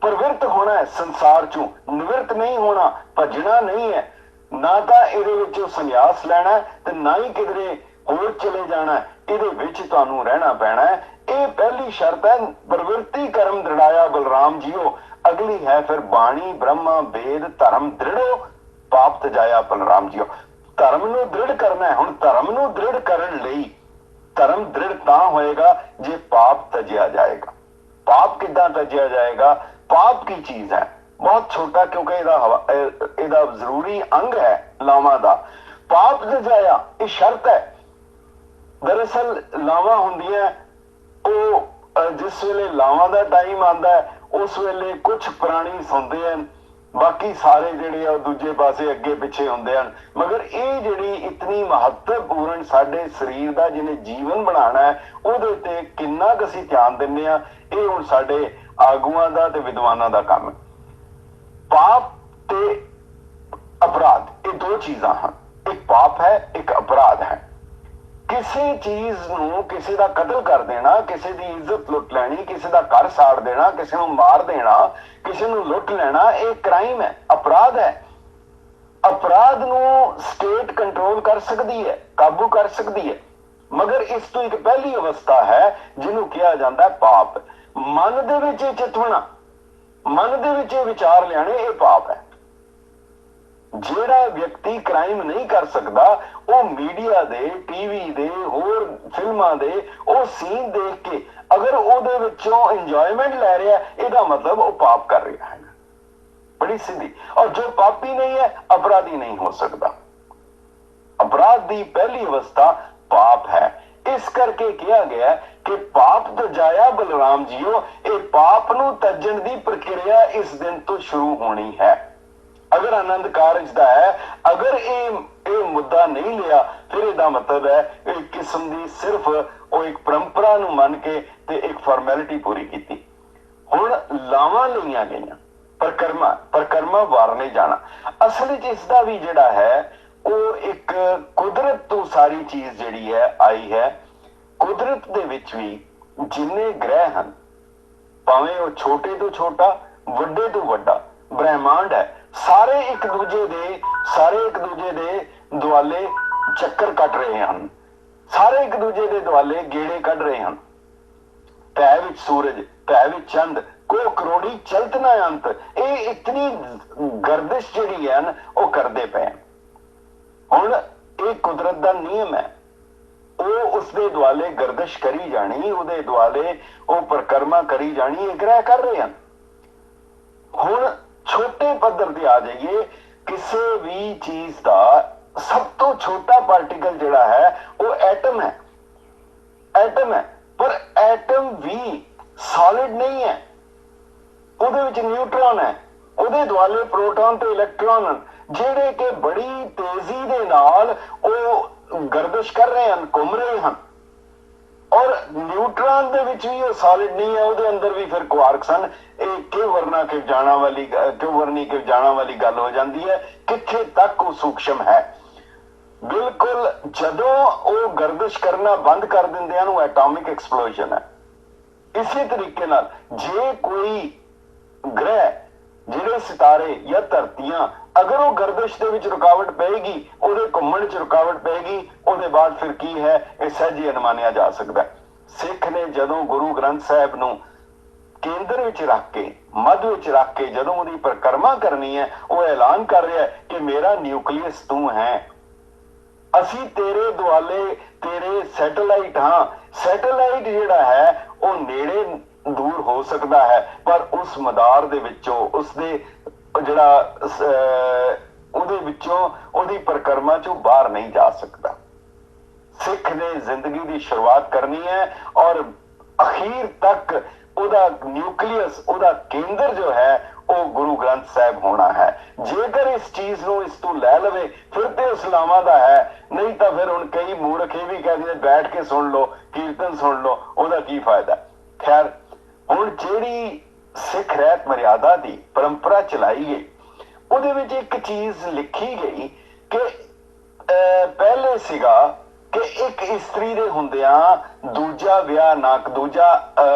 ਪ੍ਰਵਿਰਤ ਹੋਣਾ ਹੈ ਸੰਸਾਰ ਚੋਂ, ਨਿਵਰਤ ਨਹੀਂ ਹੋਣਾ, ਭੱਜਣਾ ਨਹੀਂ ਹੈ। ਨਾ ਤਾਂ ਇਹਦੇ ਵਿੱਚੋਂ ਸੰਨਿਆਸ ਲੈਣਾ ਤੇ ਨਾ ਹੀ ਕਿਧਰੇ ਹੋਰ ਚਲੇ ਜਾਣਾ, ਇਹਦੇ ਵਿੱਚ ਤੁਹਾਨੂੰ ਰਹਿਣਾ ਪੈਣਾ ਹੈ। ਇਹ ਪਹਿਲੀ ਸ਼ਰਤ ਹੈ, ਪ੍ਰਵਿਰਤੀ ਕਰਮ ਦ੍ਰਿੜਾਇਆ ਬਲਰਾਮ ਜੀਓ। ਅਗਲੀ ਹੈ ਫਿਰ ਬਾਣੀ ਬ੍ਰਹਮਾ ਵੇਦ ਧਰਮ ਦ੍ਰਿੜੋ ਪਾਪ ਤਜਾਇਆ ਬਲਰਾਮ ਜੀਓ। ਧਰਮ ਨੂੰ ਦ੍ਰਿੜ ਕਰਨਾ ਹੈ। ਹੁਣ ਧਰਮ ਨੂੰ ਦ੍ਰਿੜ ਕਰਨ ਲਈ, ਧਰਮ ਦ੍ਰਿੜ ਤਾਂ ਹੋਏਗਾ ਜੇ ਪਾਪ ਤਜਿਆ ਜਾਏਗਾ। ਪਾਪ ਕਿੱਦਾਂ ਤਜਿਆ ਜਾਏਗਾ? ਪਾਪ ਕੀ ਚੀਜ਼ ਹੈ? ਬਹੁਤ ਛੋਟਾ, ਕਿਉਂਕਿ ਇਹਦਾ ਜ਼ਰੂਰੀ ਅੰਗ ਹੈ ਲਾਵਾਂ ਦਾ। ਪਾਪ ਤਜਾਇਆ ਇਹ ਸ਼ਰਤ ਹੈ। ਦਰਅਸਲ ਲਾਵਾਂ ਹੁੰਦੀਆਂ, ਉਹ ਜਿਸ ਵੇਲੇ ਲਾਵਾਂ ਦਾ ਟਾਈਮ ਆਉਂਦਾ ਹੈ, ਉਸ ਵੇਲੇ ਕੁਝ ਪ੍ਰਾਣੀ ਸੌਂਦੇ ਹਨ, ਬਾਕੀ ਸਾਰੇ ਜਿਹੜੇ ਆ ਦੂਜੇ ਪਾਸੇ ਅੱਗੇ ਪਿੱਛੇ ਹੁੰਦੇ ਹਨ। ਮਗਰ ਇਹ ਜਿਹੜੀ ਇਤਨੀ ਮਹੱਤਵਪੂਰਨ ਸਾਡੇ ਸਰੀਰ ਦਾ ਜਿਹਨੇ ਜੀਵਨ ਬਣਾਉਣਾ ਹੈ, ਉਹਦੇ ਉੱਤੇ ਕਿੰਨਾ ਕੁ ਅਸੀਂ ਧਿਆਨ ਦਿੰਦੇ ਹਾਂ, ਇਹ ਹੁਣ ਸਾਡੇ ਆਗੂਆਂ ਦਾ ਤੇ ਵਿਦਵਾਨਾਂ ਦਾ ਕੰਮ ਹੈ। ਪਾਪ ਤੇ अपराध, ये दो चीजां हैं। एक पाप है, एक अपराध है। किसी चीज ਨੂੰ ਕਿਸੇ ਦਾ ਕਤਲ ਕਰ ਦੇਣਾ, ਕਿਸੇ ਦੀ ਇੱਜ਼ਤ ਲੁੱਟ ਲੈਣੀ, ਕਿਸੇ ਦਾ ਘਰ ਸਾੜ ਦੇਣਾ, ਕਿਸੇ ਨੂੰ ਮਾਰ ਦੇਣਾ, ਕਿਸੇ ਨੂੰ ਲੁੱਟ ਲੈਣਾ, ਇਹ ਕ੍ਰਾਈਮ ਹੈ, ਅਪਰਾਧ ਹੈ। ਅਪਰਾਧ ਨੂੰ ਸਟੇਟ ਕੰਟਰੋਲ ਕਰ ਸਕਦੀ ਹੈ, ਕਾਬੂ ਕਰ ਸਕਦੀ ਹੈ, ਮਗਰ ਇਸ ਤੋਂ ਇੱਕ ਪਹਿਲੀ ਅਵਸਥਾ ਹੈ ਜਿਹਨੂੰ ਕਿਹਾ ਜਾਂਦਾ ਹੈ ਪਾਪ। ਮਨ ਦੇ ਵਿੱਚ ਇਹ ਚਿਤਵਣਾ, ਮਨ ਦੇ ਵਿੱਚ ਇਹ ਵਿਚਾਰ ਲਿਆਣੇ, ਇਹ ਪਾਪ ਹੈ। ਜਿਹੜਾ ਵਿਅਕਤੀ ਕ੍ਰਾਈਮ ਨਹੀਂ ਕਰ ਸਕਦਾ, ਉਹ ਮੀਡੀਆ ਦੇ, ਟੀਵੀ ਦੇ, ਹੋਰ ਫਿਲਮਾਂ ਦੇ ਉਹ ਸੀਨ ਦੇਖ ਕੇ ਅਗਰ ਉਹਦੇ ਵਿੱਚੋਂ ਇੰਜੋਇਮੈਂਟ ਲੈ ਰਿਹਾ, ਇਹਦਾ ਮਤਲਬ ਉਹ ਪਾਪ ਕਰ ਰਿਹਾ ਹੈ। ਬੜੀ ਸਿੱਧੀ। ਔਰ ਜੋ ਪਾਪੀ ਨਹੀਂ ਹੈ, ਅਪਰਾਧੀ ਨਹੀਂ ਹੋ ਸਕਦਾ। ਅਪਰਾਧ ਦੀ ਪਹਿਲੀ ਅਵਸਥਾ ਪਾਪ ਹੈ। ਇਸ ਕਰਕੇ ਕਿਹਾ ਗਿਆ ਕਿ ਪਾਪ ਤੋਂ ਜਾਇਆ ਬਲਰਾਮ ਜੀਓ, ਇਹ ਪਾਪ ਨੂੰ ਤਜਣ ਦੀ ਪ੍ਰਕਿਰਿਆ ਇਸ ਦਿਨ ਤੋਂ ਸ਼ੁਰੂ ਹੋਣੀ ਹੈ। अगर आनंद कारज ਦਾ ਹੈ, अगर ਇਹ ਮੁੱਦਾ ਨਹੀਂ ਲਿਆ, ਫਿਰ ਇਹਦਾ ਮਤਲਬ ਹੈ ਇੱਕ ਕਿਸਮ ਦੀ ਸਿਰਫ ਉਹ ਇੱਕ ਪਰੰਪਰਾ ਨੂੰ ਮੰਨ ਕੇ ਤੇ ਇੱਕ ਫਾਰਮੈਲਿਟੀ ਪੂਰੀ ਕੀਤੀ। ਹੁਣ ਲਾਵਾਂ ਲਈਆਂ ਗਈਆਂ, ਪਰਕਰਮਾ ਵਾਰ ਨਹੀਂ ਜਾਣਾ। ਅਸਲ ਵਿੱਚ ਇਸ ਦਾ ਵੀ ਜਿਹੜਾ ਹੈ ਉਹ ਇੱਕ ਕੁਦਰਤ ਤੋਂ ਸਾਰੀ ਚੀਜ਼ ਜਿਹੜੀ ਹੈ ਆਈ ਹੈ। ਕੁਦਰਤ ਦੇ ਵਿੱਚ ਵੀ ਜਿੰਨੇ ਗ੍ਰਹਿ ਹਨ, ਭਾਵੇਂ ਉਹ ਛੋਟੇ ਤੋਂ ਛੋਟਾ, ਵੱਡੇ ਤੋਂ ਵੱਡਾ ਬ੍ਰਹਿਮੰਡ ਹੈ, ਸਾਰੇ ਇੱਕ ਦੂਜੇ ਦੇ ਦੁਆਲੇ ਚੱਕਰ ਕੱਟ ਰਹੇ ਹਨ, ਸਾਰੇ ਇੱਕ ਦੂਜੇ ਦੇ ਦੁਆਲੇ ਗੇੜੇ ਕੱਢ ਰਹੇ ਹਨ। ਭੈ ਵਿੱਚ ਸੂਰਜ, ਭੈ ਵਿੱਚ ਚੰਦ, ਕੋ ਕਰੋੜੀ ਚਲਤ ਨਾ ਅੰਤ। ਇਹ ਇਤਨੀ ਗਰਦਿਸ਼ ਜਿਹੜੀ ਹੈ ਨਾ ਉਹ ਕਰਦੇ ਪਏ। ਹੁਣ ਇਹ ਕੁਦਰਤ ਦਾ ਨਿਯਮ ਹੈ, ਉਹ ਉਸਦੇ ਦੁਆਲੇ ਗਰਦਿਸ਼ ਕਰੀ ਜਾਣੀ, ਉਹਦੇ ਦੁਆਲੇ ਉਹ ਪਰਿਕਰਮਾ ਕਰੀ ਜਾਣੀ, ਇਹ ਗ੍ਰਹਿ ਕਰ ਰਹੇ ਹਨ। ਹੁਣ ਛੋਟੇ ਪੱਧਰ ਤੇ ਆ ਜਾਈਏ, ਕਿਸੇ ਵੀ ਚੀਜ਼ ਦਾ ਸਭ ਤੋਂ ਛੋਟਾ ਪਾਰਟੀਕਲ ਜਿਹੜਾ ਹੈ ਉਹ ਐਟਮ ਹੈ। ਐਟਮ ਹੈ, ਪਰ ਐਟਮ ਵੀ ਸੋਲਿਡ ਨਹੀਂ ਹੈ। ਉਹਦੇ ਵਿੱਚ ਨਿਊਟਰੋਨ ਹੈ, ਉਹਦੇ ਦੁਆਲੇ ਪ੍ਰੋਟੋਨ ਤੇ ਇਲੈਕਟ੍ਰੋਨ ਹਨ, ਜਿਹੜੇ ਕਿ ਬੜੀ ਤੇਜ਼ੀ ਦੇ ਨਾਲ ਉਹ ਗਰਦਿਸ਼ ਕਰ ਰਹੇ ਹਨ, ਘੁੰਮ ਰਹੇ ਹਨ। ਔਰ ਨਿਊਟਰੋਨ ਦੇ ਵਿੱਚ ਵੀ ਉਹ ਸੋਲਿਡ ਨਹੀਂ ਹੈ, ਉਹਦੇ ਅੰਦਰ ਵੀ ਫਿਰ ਕੁਆਰਕਸ ਹਨ। ਇਹ ਕਿਉਂ ਵਰਨੀ ਕਿ ਜਾਣਾ ਵਾਲੀ ਗੱਲ ਹੋ ਜਾਂਦੀ ਹੈ, ਕਿੱਥੇ ਤੱਕ ਉਹ ਸੂਖਸ਼ਮ ਹੈ। ਬਿਲਕੁਲ ਜਦੋਂ ਉਹ ਗਰਦਿਸ਼ ਕਰਨਾ ਬੰਦ ਕਰ ਦਿੰਦੇ ਹਨ, ਉਹ ਐਟੋਮਿਕ ਐਕਸਪਲੋਜਨ ਹੈ। ਇਸੇ ਤਰੀਕੇ ਨਾਲ ਜੇ ਕੋਈ ਗ੍ਰਹਿ, ਜਿਹੜੇ ਸਿਤਾਰੇ ਜਾਂ ਧਰਤੀਆਂ, ਅਗਰ ਉਹ ਗਰਦਿਸ਼ ਦੇ ਵਿੱਚ ਰੁਕਾਵਟ ਪਏਗੀ, ਉਹਦੇ ਘੁੰਮਣ 'ਚ ਰੁਕਾਵਟ ਪਏਗੀ, ਉਹਦੇ ਬਾਅਦ ਫਿਰ ਕੀ ਹੈ ਇਹ ਸਹਿਜੇ ਅਨੁਮਾਨਿਆ ਜਾ ਸਕਦਾ। ਸਿੱਖ ਨੇ ਜਦੋਂ ਗੁਰੂ ਗ੍ਰੰਥ ਸਾਹਿਬ ਨੂੰ ਕੇਂਦਰ ਵਿੱਚ ਰੱਖ ਕੇ, ਮੱਧ ਵਿੱਚ ਰੱਖ ਕੇ ਜਦੋਂ ਉਹਦੀ ਪਰਿਕਰਮਾ ਕਰਨੀ ਹੈ, ਉਹ ਐਲਾਨ ਕਰ ਰਿਹਾ ਕਿ ਮੇਰਾ ਨਿਊਕਲੀਅਸ ਤੂੰ ਹੈ, ਅਸੀਂ ਤੇਰੇ ਦੁਆਲੇ ਤੇਰੇ ਸੈਟੇਲਾਈਟ ਹਾਂ। ਸੈਟੇਲਾਈਟ ਜਿਹੜਾ ਹੈ ਉਹ ਨੇੜੇ ਦੂਰ ਹੋ ਸਕਦਾ ਹੈ, ਪਰ ਉਸ ਮਦਾਰ ਦੇ ਵਿੱਚੋਂ, ਉਸਦੇ ਜਿਹੜਾ ਉਹਦੇ ਵਿੱਚੋਂ, ਉਹਦੀ ਪਰਿਕਰਮਾ ਚੋਂ ਬਾਹਰ ਨਹੀਂ ਜਾ ਸਕਦਾ। ਸਿੱਖ ਨੇ ਜ਼ਿੰਦਗੀ ਦੀ ਸ਼ੁਰੂਆਤ ਕਰਨੀ ਹੈ ਔਰ ਅਖੀਰ ਤੱਕ ਉਹਦਾ ਨਿਊਕਲੀਅਸ, ਉਹਦਾ ਕੇਂਦਰ ਜੋ ਹੈ ਉਹ ਗੁਰੂ ਗ੍ਰੰਥ ਸਾਹਿਬ ਹੋਣਾ ਹੈ। ਜੇਕਰ ਇਸ ਚੀਜ਼ ਨੂੰ ਇਸ ਤੋਂ ਲੈ ਲਵੇ, ਫਿਰ ਤੇ ਇਸਲਾਮਾਂ ਦਾ ਹੈ, ਨਹੀਂ ਤਾਂ ਫਿਰ ਹੁਣ ਕਈ ਮੂਰਖ ਇਹ ਵੀ ਕਹਿੰਦੇ ਬੈਠ ਕੇ ਸੁਣ ਲਓ, ਕੀਰਤਨ ਸੁਣ ਲਓ, ਉਹਦਾ ਕੀ ਫਾਇਦਾ। ਖੈਰ, ਹੁਣ ਜਿਹੜੀ ਸਿੱਖ ਰਹਿਤ ਮਰਿਆਦਾ ਦੀ ਪਰੰਪਰਾ ਚਲਾਈ ਗਈ, ਉਹਦੇ ਵਿੱਚ ਇੱਕ ਚੀਜ਼ ਲਿਖੀ ਗਈ ਕਿ ਪਹਿਲੇ ਸੀਗਾ ਕਿ ਇੱਕ ਇਸਤਰੀ ਦੇ ਹੁੰਦਿਆਂ ਦੂਜਾ ਵਿਆਹ ਨਾ, ਦੂਜਾ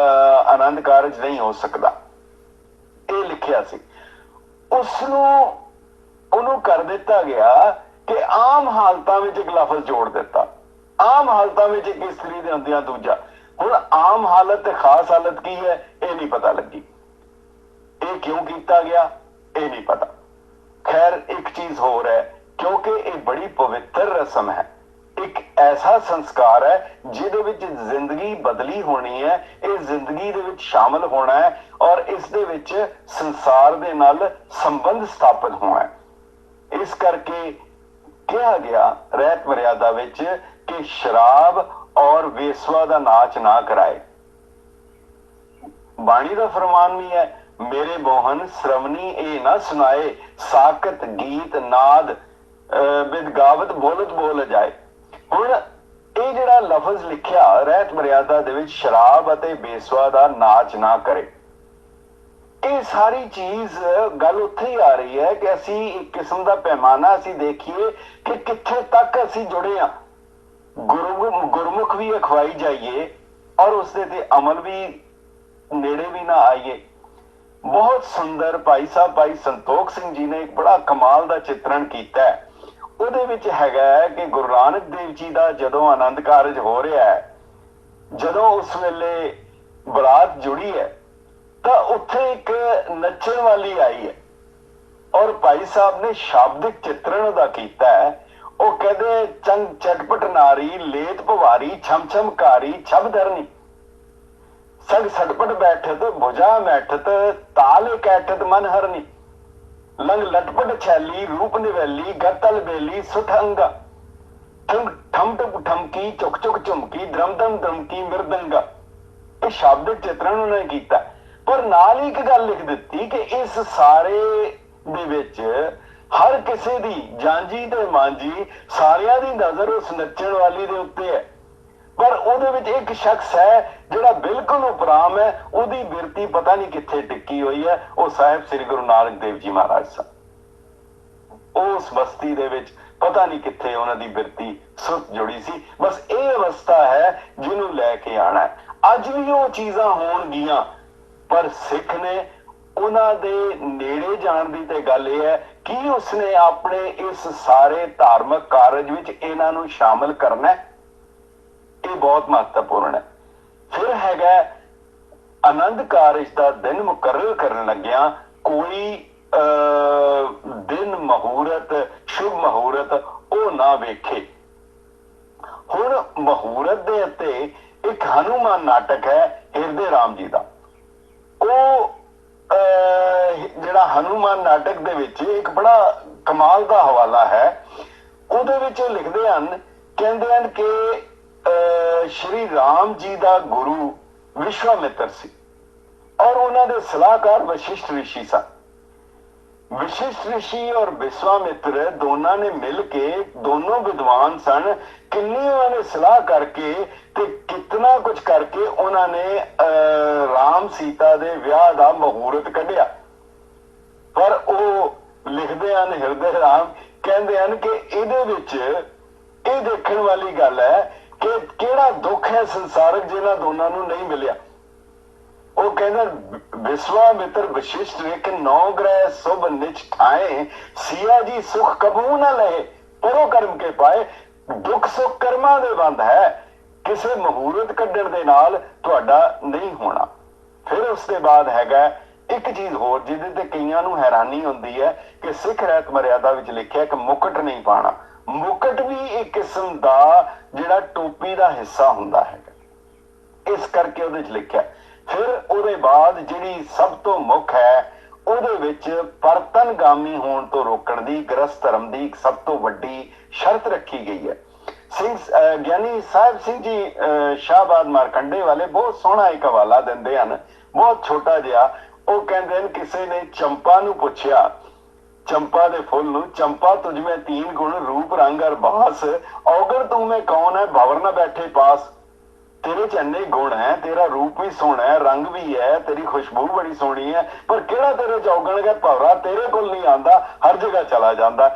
ਆਨੰਦ ਕਾਰਜ ਨਹੀਂ ਹੋ ਸਕਦਾ। ਇਹ ਲਿਖਿਆ ਸੀ। ਉਹਨੂੰ ਕਰ ਦਿੱਤਾ ਗਿਆ ਕਿ ਆਮ ਹਾਲਤਾਂ ਵਿੱਚ ਇੱਕ ਲਫ਼ਜ਼ ਜੋੜ ਦਿੱਤਾ, ਆਮ ਹਾਲਤਾਂ ਵਿੱਚ ਇੱਕ ਇਸਤਰੀ ਦੇ ਹੁੰਦਿਆਂ ਦੂਜਾ। ਹੁਣ ਆਮ ਹਾਲਤ ਤੇ ਖਾਸ ਹਾਲਤ ਕੀ ਹੈ ਇਹ ਨਹੀਂ ਪਤਾ ਲੱਗੀ, ਇਹ ਕਿਉਂ ਕੀਤਾ ਗਿਆ ਇਹ ਨਹੀਂ ਪਤਾ। ਖੈਰ, ਇੱਕ ਚੀਜ਼ ਹੋਰ ਹੈ, ਕਿਉਂਕਿ ਇਹ ਬੜੀ ਪਵਿੱਤਰ ਰਸਮ ਹੈ, ਇੱਕ ਐਸਾ ਸੰਸਕਾਰ ਹੈ ਜਿਹਦੇ ਵਿੱਚ ਜ਼ਿੰਦਗੀ ਬਦਲੀ ਹੋਣੀ ਹੈ, ਇਹ ਜ਼ਿੰਦਗੀ ਦੇ ਵਿੱਚ ਸ਼ਾਮਲ ਹੋਣਾ ਹੈ ਔਰ ਇਸ ਦੇ ਵਿੱਚ ਸੰਸਾਰ ਦੇ ਨਾਲ ਸੰਬੰਧ ਸਥਾਪਿਤ ਹੋਣਾ ਹੈ। ਇਸ ਕਰਕੇ ਕਿਹਾ ਗਿਆ ਰਹਿਤ ਮਰਿਆਦਾ ਵਿੱਚ ਕਿ ਸ਼ਰਾਬ ਔਰ ਵੇਸਵਾ ਦਾ ਨਾਚ ਨਾ ਕਰਾਏ। ਬਾਣੀ ਦਾ ਫਰਮਾਨ ਵੀ ਹੈ, ਮੇਰੇ ਮੋਹਨ ਸ਼ਰਵਨੀ ਇਹ ਨਾ ਸੁਣਾਏ, ਸਾਕਤ ਗੀਤ ਨਾਦ ਬਿਦ ਗਾਵਤ ਬੋਲਤ ਬੋਲ ਜਾਏ। ਹੁਣ ਇਹ ਜਿਹੜਾ ਲਫ਼ਜ਼ ਲਿਖਿਆ ਰਹਿਤ ਮਰਿਆਦਾ ਦੇ ਵਿੱਚ, ਸ਼ਰਾਬ ਅਤੇ ਬੇਸਵਾ ਦਾ ਨਾਚ ਨਾ ਕਰੇ, ਇਹ ਸਾਰੀ ਚੀਜ਼ ਗੱਲ ਉੱਥੇ ਹੀ ਆ ਰਹੀ ਹੈ ਕਿ ਅਸੀਂ ਇੱਕ ਕਿਸਮ ਦਾ ਪੈਮਾਨਾ ਅਸੀਂ ਦੇਖੀਏ ਕਿ ਕਿੱਥੇ ਤੱਕ ਅਸੀਂ ਜੁੜੇ ਹਾਂ, ਗੁਰਮੁਖ ਵੀ ਅਖਵਾਈ ਜਾਈਏ ਔਰ ਉਸਦੇ ਤੇ ਅਮਲ ਵੀ ਨੇੜੇ ਵੀ ਨਾ ਆਈਏ। ਬਹੁਤ ਸੁੰਦਰ ਭਾਈ ਸਾਹਿਬ ਭਾਈ ਸੰਤੋਖ ਸਿੰਘ ਜੀ ਨੇ ਇੱਕ ਬੜਾ ਕਮਾਲ ਦਾ ਚਿੱਤਰਣ ਕੀਤਾ ਹੈ। ਉਹਦੇ ਵਿੱਚ ਹੈਗਾ ਹੈ ਕਿ ਗੁਰੂ ਨਾਨਕ ਦੇਵ ਜੀ ਦਾ ਜਦੋਂ ਆਨੰਦ ਕਾਰਜ ਹੋ ਰਿਹਾ ਹੈ, ਜਦੋਂ ਉਸ ਵੇਲੇ ਬਰਾਤ ਜੁੜੀ ਹੈ ਤਾਂ ਉੱਥੇ ਇੱਕ ਨੱਚਣ ਵਾਲੀ ਆਈ ਹੈ ਔਰ ਭਾਈ ਸਾਹਿਬ ਨੇ ਸ਼ਾਬਦਿਕ ਚਿੱਤਰਣ ਉਹਦਾ ਕੀਤਾ ਹੈ। ਉਹ ਕਹਿੰਦੇ ਚੰਗ ਚਟਪਟ ਨਾਰੀ ਲੇਤ ਭਵਾਰੀ ਛਮ ਛਮ ਕਾਰੀ ਛਬ ਧਰਨੀ ਸਗ ਸਟਪਟ ਬੈਠਤ ਭੁਜਾ ਮੈਠਤ ਤਾਲ ਕੈਠਤ ਮਨ ਹਰਨੀ ਲੰਗ ਲਟਪਟ ਛੈਲੀ ਰੂਪ ਨਿਵੈਲੀ ਗਤਲ ਬੇਲੀ ਸੁਠ ਅੰਗਾ ਠਮ ਟੁਕ ਠਮਕੀ ਚੁਕ ਚੁਕ ਝੁਮਕੀ ਦਰਮਦਮ ਦਰਮਕੀ ਮਿਰਦੰਗਾ। ਇਹ ਸ਼ਾਬਦਿਕ ਚਿੱਤਰਣ ਉਹਨੇ ਕੀਤਾ, ਪਰ ਨਾਲ ਹੀ ਇੱਕ ਗੱਲ ਲਿਖ ਦਿੱਤੀ ਕਿ ਇਸ ਸਾਰੇ ਦੇ ਵਿੱਚ ਹਰ ਕਿਸੇ ਦੀ ਜਾਂਜੀ ਤੇ ਮਾਂਜੀ ਸਾਰਿਆਂ ਦੀ ਨਜ਼ਰ ਉਸ ਨੱਚਣ ਵਾਲੀ ਦੇ ਉੱਤੇ ਹੈ, ਪਰ ਉਹਦੇ ਵਿੱਚ ਇੱਕ ਸ਼ਖਸ ਹੈ ਜਿਹੜਾ ਬਿਲਕੁਲ ਉਪਰਾਮ ਹੈ, ਉਹਦੀ ਬਿਰਤੀ ਪਤਾ ਨਹੀਂ ਕਿੱਥੇ ਟਿੱਕੀ ਹੋਈ ਹੈ। ਉਹ ਸਾਹਿਬ ਸ੍ਰੀ ਗੁਰੂ ਨਾਨਕ ਦੇਵ ਜੀ ਮਹਾਰਾਜ ਸਨ। ਉਸ ਬਸਤੀ ਦੇ ਵਿੱਚ ਪਤਾ ਨਹੀਂ ਕਿੱਥੇ ਉਹਨਾਂ ਦੀ ਬਿਰਤੀ ਸੁੱਤ ਜੁੜੀ ਸੀ। ਬਸ ਇਹ ਅਵਸਥਾ ਹੈ ਜਿਹਨੂੰ ਲੈ ਕੇ ਆਣਾ। ਅੱਜ ਵੀ ਉਹ ਚੀਜ਼ਾਂ ਹੋਣਗੀਆਂ, ਪਰ ਸਿੱਖ ਨੇ ਉਹਨਾਂ ਦੇ ਨੇੜੇ ਜਾਣ ਦੀ ਤੇ ਗੱਲ ਇਹ ਹੈ ਕਿ ਉਸਨੇ ਆਪਣੇ ਇਸ ਸਾਰੇ ਧਾਰਮਿਕ ਕਾਰਜ ਵਿੱਚ ਇਹਨਾਂ ਨੂੰ ਸ਼ਾਮਲ ਕਰਨਾ ਹੈ। ਇਹ ਬਹੁਤ ਮਹੱਤਵਪੂਰਨ ਹੈ। ਫਿਰ ਹੈਗਾ ਆਨੰਦ ਕਾਰਜ ਦਾ ਦਿਨ ਮੁਕਰਰ ਕਰਨ ਲੱਗਿਆ ਕੋਈ ਦਿਨ ਮਹੂਰਤ ਸ਼ੁਭ ਮਹੂਰਤ ਉਹ ਨਾ ਵੇਖੇ। ਹੁਣ ਮਹੂਰਤ ਦੇ ਉੱਤੇ ਇੱਕ ਹਨੂਮਾਨ ਨਾਟਕ ਹੈ ਹਿਰਦੇ ਰਾਮ ਜੀ ਦਾ। ਉਹ ਜਿਹੜਾ ਹਨੂਮਾਨ ਨਾਟਕ ਦੇ ਵਿੱਚ ਇੱਕ ਬੜਾ ਕਮਾਲ ਦਾ ਹਵਾਲਾ ਹੈ। ਉਹਦੇ ਵਿੱਚ ਉਹ ਲਿਖਦੇ ਹਨ, ਕਹਿੰਦੇ ਹਨ ਕਿ ਸ਼੍ਰੀ ਰਾਮ ਜੀ ਦਾ ਗੁਰੂ ਵਿਸ਼ਵਾਮਿੱਤਰ ਸੀ ਔਰ ਉਹਨਾਂ ਦੇ ਸਲਾਹਕਾਰ ਵਸ਼ਿਸ਼ਟ ਰਿਸ਼ੀ ਸਨ। ਵਸ਼ਿਸ਼ਟ ਰਿਸ਼ੀ ਔਰ ਵਿਸ਼ਵਾਮਿੱਤਰ ਦੋਨਾਂ ਨੇ ਮਿਲ ਕੇ, ਦੋਨੋਂ ਵਿਦਵਾਨ ਸਨ, ਕਿੰਨੀ ਉਹਨਾਂ ਨੇ ਸਲਾਹ ਕਰਕੇ ਤੇ ਕਿਤਨਾ ਕੁਝ ਕਰਕੇ ਉਹਨਾਂ ਨੇ ਰਾਮ ਸੀਤਾ ਦੇ ਵਿਆਹ ਦਾ ਮਹੂਰਤ ਕੱਢਿਆ। ਪਰ ਉਹ ਲਿਖਦੇ ਹਨ ਹਿਰਦੇ ਰਾਮ, ਕਹਿੰਦੇ ਹਨ ਕਿ ਇਹਦੇ ਵਿੱਚ ਇਹ ਦੇਖਣ ਵਾਲੀ ਗੱਲ ਹੈ ਕਿ ਕਿਹੜਾ ਦੁੱਖ ਹੈ ਸੰਸਾਰਕ ਜਿਹਨਾਂ ਦੋਨਾਂ ਨੂੰ ਨਹੀਂ ਮਿਲਿਆ। ਉਹ ਕਹਿੰਦੇ ਵਿਸ਼ਵਾਮਿੱਤਰ ਵਸ਼ਿਸ਼ਟ ਵੇਖ ਨੌ ਗ੍ਰਹਿ ਸੁਭ ਨਿਚ ਠਾਏ ਸਿਆ ਜੀ ਸੁਖ ਕਬੂ ਨਾ ਲਏ ਪਰੋ ਕਰਮ ਕੇ ਪਾਏ। ਦੁੱਖ ਸੁਖ ਕਰਮਾਂ ਦੇ ਬੰਦ ਹੈ, ਕਿਸੇ ਮਹੂਰਤ ਕੱਢਣ ਦੇ ਨਾਲ ਤੁਹਾਡਾ ਨਹੀਂ ਹੋਣਾ। ਫਿਰ ਉਸ ਦੇ ਬਾਅਦ ਹੈਗਾ ਇੱਕ ਚੀਜ਼ ਹੋਰ ਜਿਹਦੇ ਤੇ ਕਈਆਂ ਨੂੰ ਹੈਰਾਨੀ ਹੁੰਦੀ ਹੈ ਕਿ ਸਿੱਖ ਰਹਿਤ ਮਰਿਆਦਾ ਵਿੱਚ ਲਿਖਿਆ ਕਿ ਮੁਕਟ ਨਹੀਂ ਪਾਣਾ। ਮੁਕਟ ਵੀ ਇੱਕ ਕਿਸਮ ਦਾ ਜਿਹੜਾ ਟੋਪੀ ਦਾ ਹਿੱਸਾ ਹੁੰਦਾ ਹੈਗਾ, ਇਸ ਕਰਕੇ ਉਹਦੇ ਚ ਲਿਖਿਆ। ਫਿਰ ਉਹਦੇ ਬਾਅਦ ਜਿਹੜੀ ਸਭ ਤੋਂ ਮੁੱਖ ਹੈ ਉਹਦੇ ਵਿੱਚ ਪਰਤਨਗਾਮੀ ਹੋਣ ਤੋਂ ਰੋਕਣ ਦੀ ਗ੍ਰਸਥ ਧਰਮ ਦੀ ਇੱਕ ਸਭ ਤੋਂ ਵੱਡੀ ਸ਼ਰਤ ਰੱਖੀ ਗਈ ਹੈ। ਗਿਆਨੀ ਸਾਹਿਬ ਸਿੰਘ ਜੀ ਸ਼ਾਹਬਾਦ ਮਾਰਕੰਡੇ ਵਾਲੇ ਬਹੁਤ ਸੋਹਣਾ ਇੱਕ ਹਵਾਲਾ ਦਿੰਦੇ ਹਨ, ਬਹੁਤ ਛੋਟਾ ਜਿਹਾ। ਉਹ ਕਹਿੰਦੇ ਹਨ ਕਿਸੇ ਨੇ ਚੰਪਾ ਨੂੰ ਪੁੱਛਿਆ, ਚੰਪਾ ਦੇ ਫੁੱਲ ਨੂੰ, ਚੰਪਾ ਤੁਝ ਮੈਂ तीन गुण रूप रंग और बास औगर तू में कौन है भवर न बैठे पास। तेरे च इन्ने गुण है, तेरा रूप भी सोहना है, रंग भी है, तेरी खुशबू बड़ी सोहनी है, पर केड़ा तेरे च औगण गया भवरा तेरे कोल नहीं आंदा, हर जगह चला जांदा।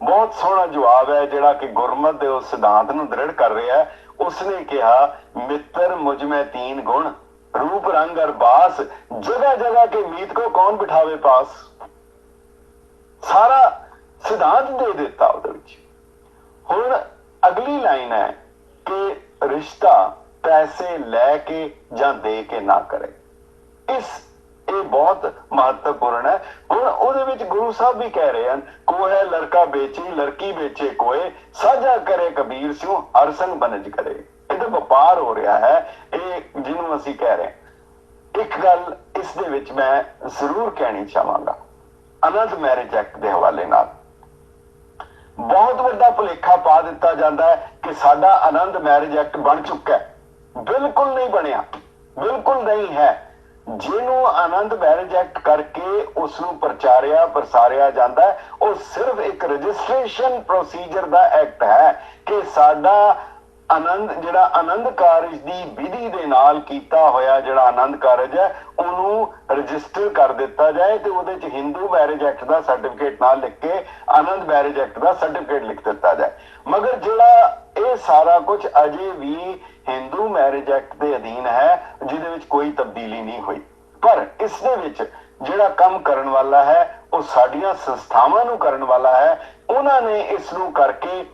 बहुत सोहना जवाब है जिहड़ा कि गुरमत दे उस सिद्धांत नूं दृढ़ कर रहा है। उसने कहा मित्र मुझ में 3 गुण रूप रंग और बास जगह जगह के मीत को कौन बिठावे पास। सारा सिद्धांत दे दिता ਉਹਦੇ ਵਿੱਚ। ਹੁਣ ਅਗਲੀ ਲਾਈਨ ਹੈ ਕਿ ਰਿਸ਼ਤਾ ਪੈਸੇ ਲੈ ਕੇ ਜਾਂ ਦੇ ਕੇ ਨਾ ਕਰੇ। ਇਹ ਬਹੁਤ ਮਹੱਤਵਪੂਰਨ ਹੈ। ਹੁਣ ਉਹਦੇ ਵਿੱਚ ਗੁਰੂ ਸਾਹਿਬ ਵੀ ਕਹਿ ਰਹੇ ਹਨ, ਕੋਹੇ ਲੜਕਾ ਵੇਚੀ ਲੜਕੀ ਵੇਚੇ ਕੋਏ ਸਾਝਾ ਕਰੇ ਕਬੀਰ ਸਿਉ ਹਰ ਸੰਗ ਬਨਜ ਕਰੇ। ਇਹ ਤਾਂ ਵਪਾਰ ਹੋ ਰਿਹਾ ਹੈ, ਇਹ ਜਿਹਨੂੰ ਅਸੀਂ ਕਹਿ ਰਹੇ ਹਾਂ। ਇੱਕ ਗੱਲ ਇਸ ਦੇ ਵਿੱਚ ਮੈਂ ਜ਼ਰੂਰ ਕਹਿਣੀ ਚਾਹਾਂਗਾ, ਆਨੰਦ ਮੈਰਿਜ ਐਕਟ ਦੇ ਹਵਾਲੇ ਨਾਲ ਬਹੁਤ ਵੱਡਾ ਭੁਲੇਖਾ ਪਾ ਦਿੱਤਾ ਜਾਂਦਾ ਹੈ ਕਿ ਸਾਡਾ ਆਨੰਦ ਮੈਰਿਜ ਐਕਟ ਬਣ ਚੁੱਕਾ ਹੈ। ਬਿਲਕੁਲ ਨਹੀਂ ਬਣਿਆ, ਬਿਲਕੁਲ ਨਹੀਂ ਹੈ। ਜਿਹਨੂੰ ਆਨੰਦ ਮੈਰਿਜ ਐਕਟ ਕਰਕੇ ਉਸ ਨੂੰ ਪ੍ਰਚਾਰਿਆ ਪ੍ਰਸਾਰਿਆ ਜਾਂਦਾ ਹੈ, ਉਹ ਸਿਰਫ ਇੱਕ ਰਜਿਸਟ੍ਰੇਸ਼ਨ ਪ੍ਰੋਸੀਜਰ ਦਾ ਐਕਟ ਹੈ ਕਿ ਸਾਡਾ ਆਨੰਦ ਜਿਹੜਾ ਆਨੰਦ ਕਾਰਜ ਦੀ ਵਿਧੀ ਦੇ ਨਾਲ ਕੀਤਾ ਹੋਇਆ ਜਿਹੜਾ ਆਨੰਦ ਕਾਰਜ ਹੈ ਉਹਨੂੰ ਰਜਿਸਟਰ ਕਰ ਦਿੱਤਾ ਜਾਏ ਤੇ ਉਹਦੇ ਚ ਹਿੰਦੂ ਮੈਰਿਜ ਐਕਟ ਦਾ ਸਰਟੀਫਿਕੇਟ ਨਾਲ ਲਿਖ ਕੇ ਆਨੰਦ ਮੈਰਿਜ ਐਕਟ ਦਾ ਸਰਟੀਫਿਕੇਟ ਲਿਖ ਦਿੱਤਾ ਜਾਏ। ਮਗਰ ਜਿਹੜਾ ਇਹ ਸਾਰਾ ਕੁਝ ਅਜੇ ਵੀ ਹਿੰਦੂ ਮੈਰਿਜ ਐਕਟ ਦੇ ਅਧੀਨ ਹੈ, ਜਿਹਦੇ ਵਿੱਚ ਕੋਈ ਤਬਦੀਲੀ ਨਹੀਂ ਹੋਈ। ਪਰ ਇਸ ਦੇ ਵਿੱਚ ਜਿਹੜਾ ਕੰਮ ਕਰਨ ਵਾਲਾ ਹੈ ਉਹ ਸਾਡੀਆਂ ਸੰਸਥਾਵਾਂ ਨੂੰ ਕਰਨ ਵਾਲਾ ਹੈ। ਉਹਨਾਂ ਨੇ ਇਸ ਨੂੰ ਕਰਕੇ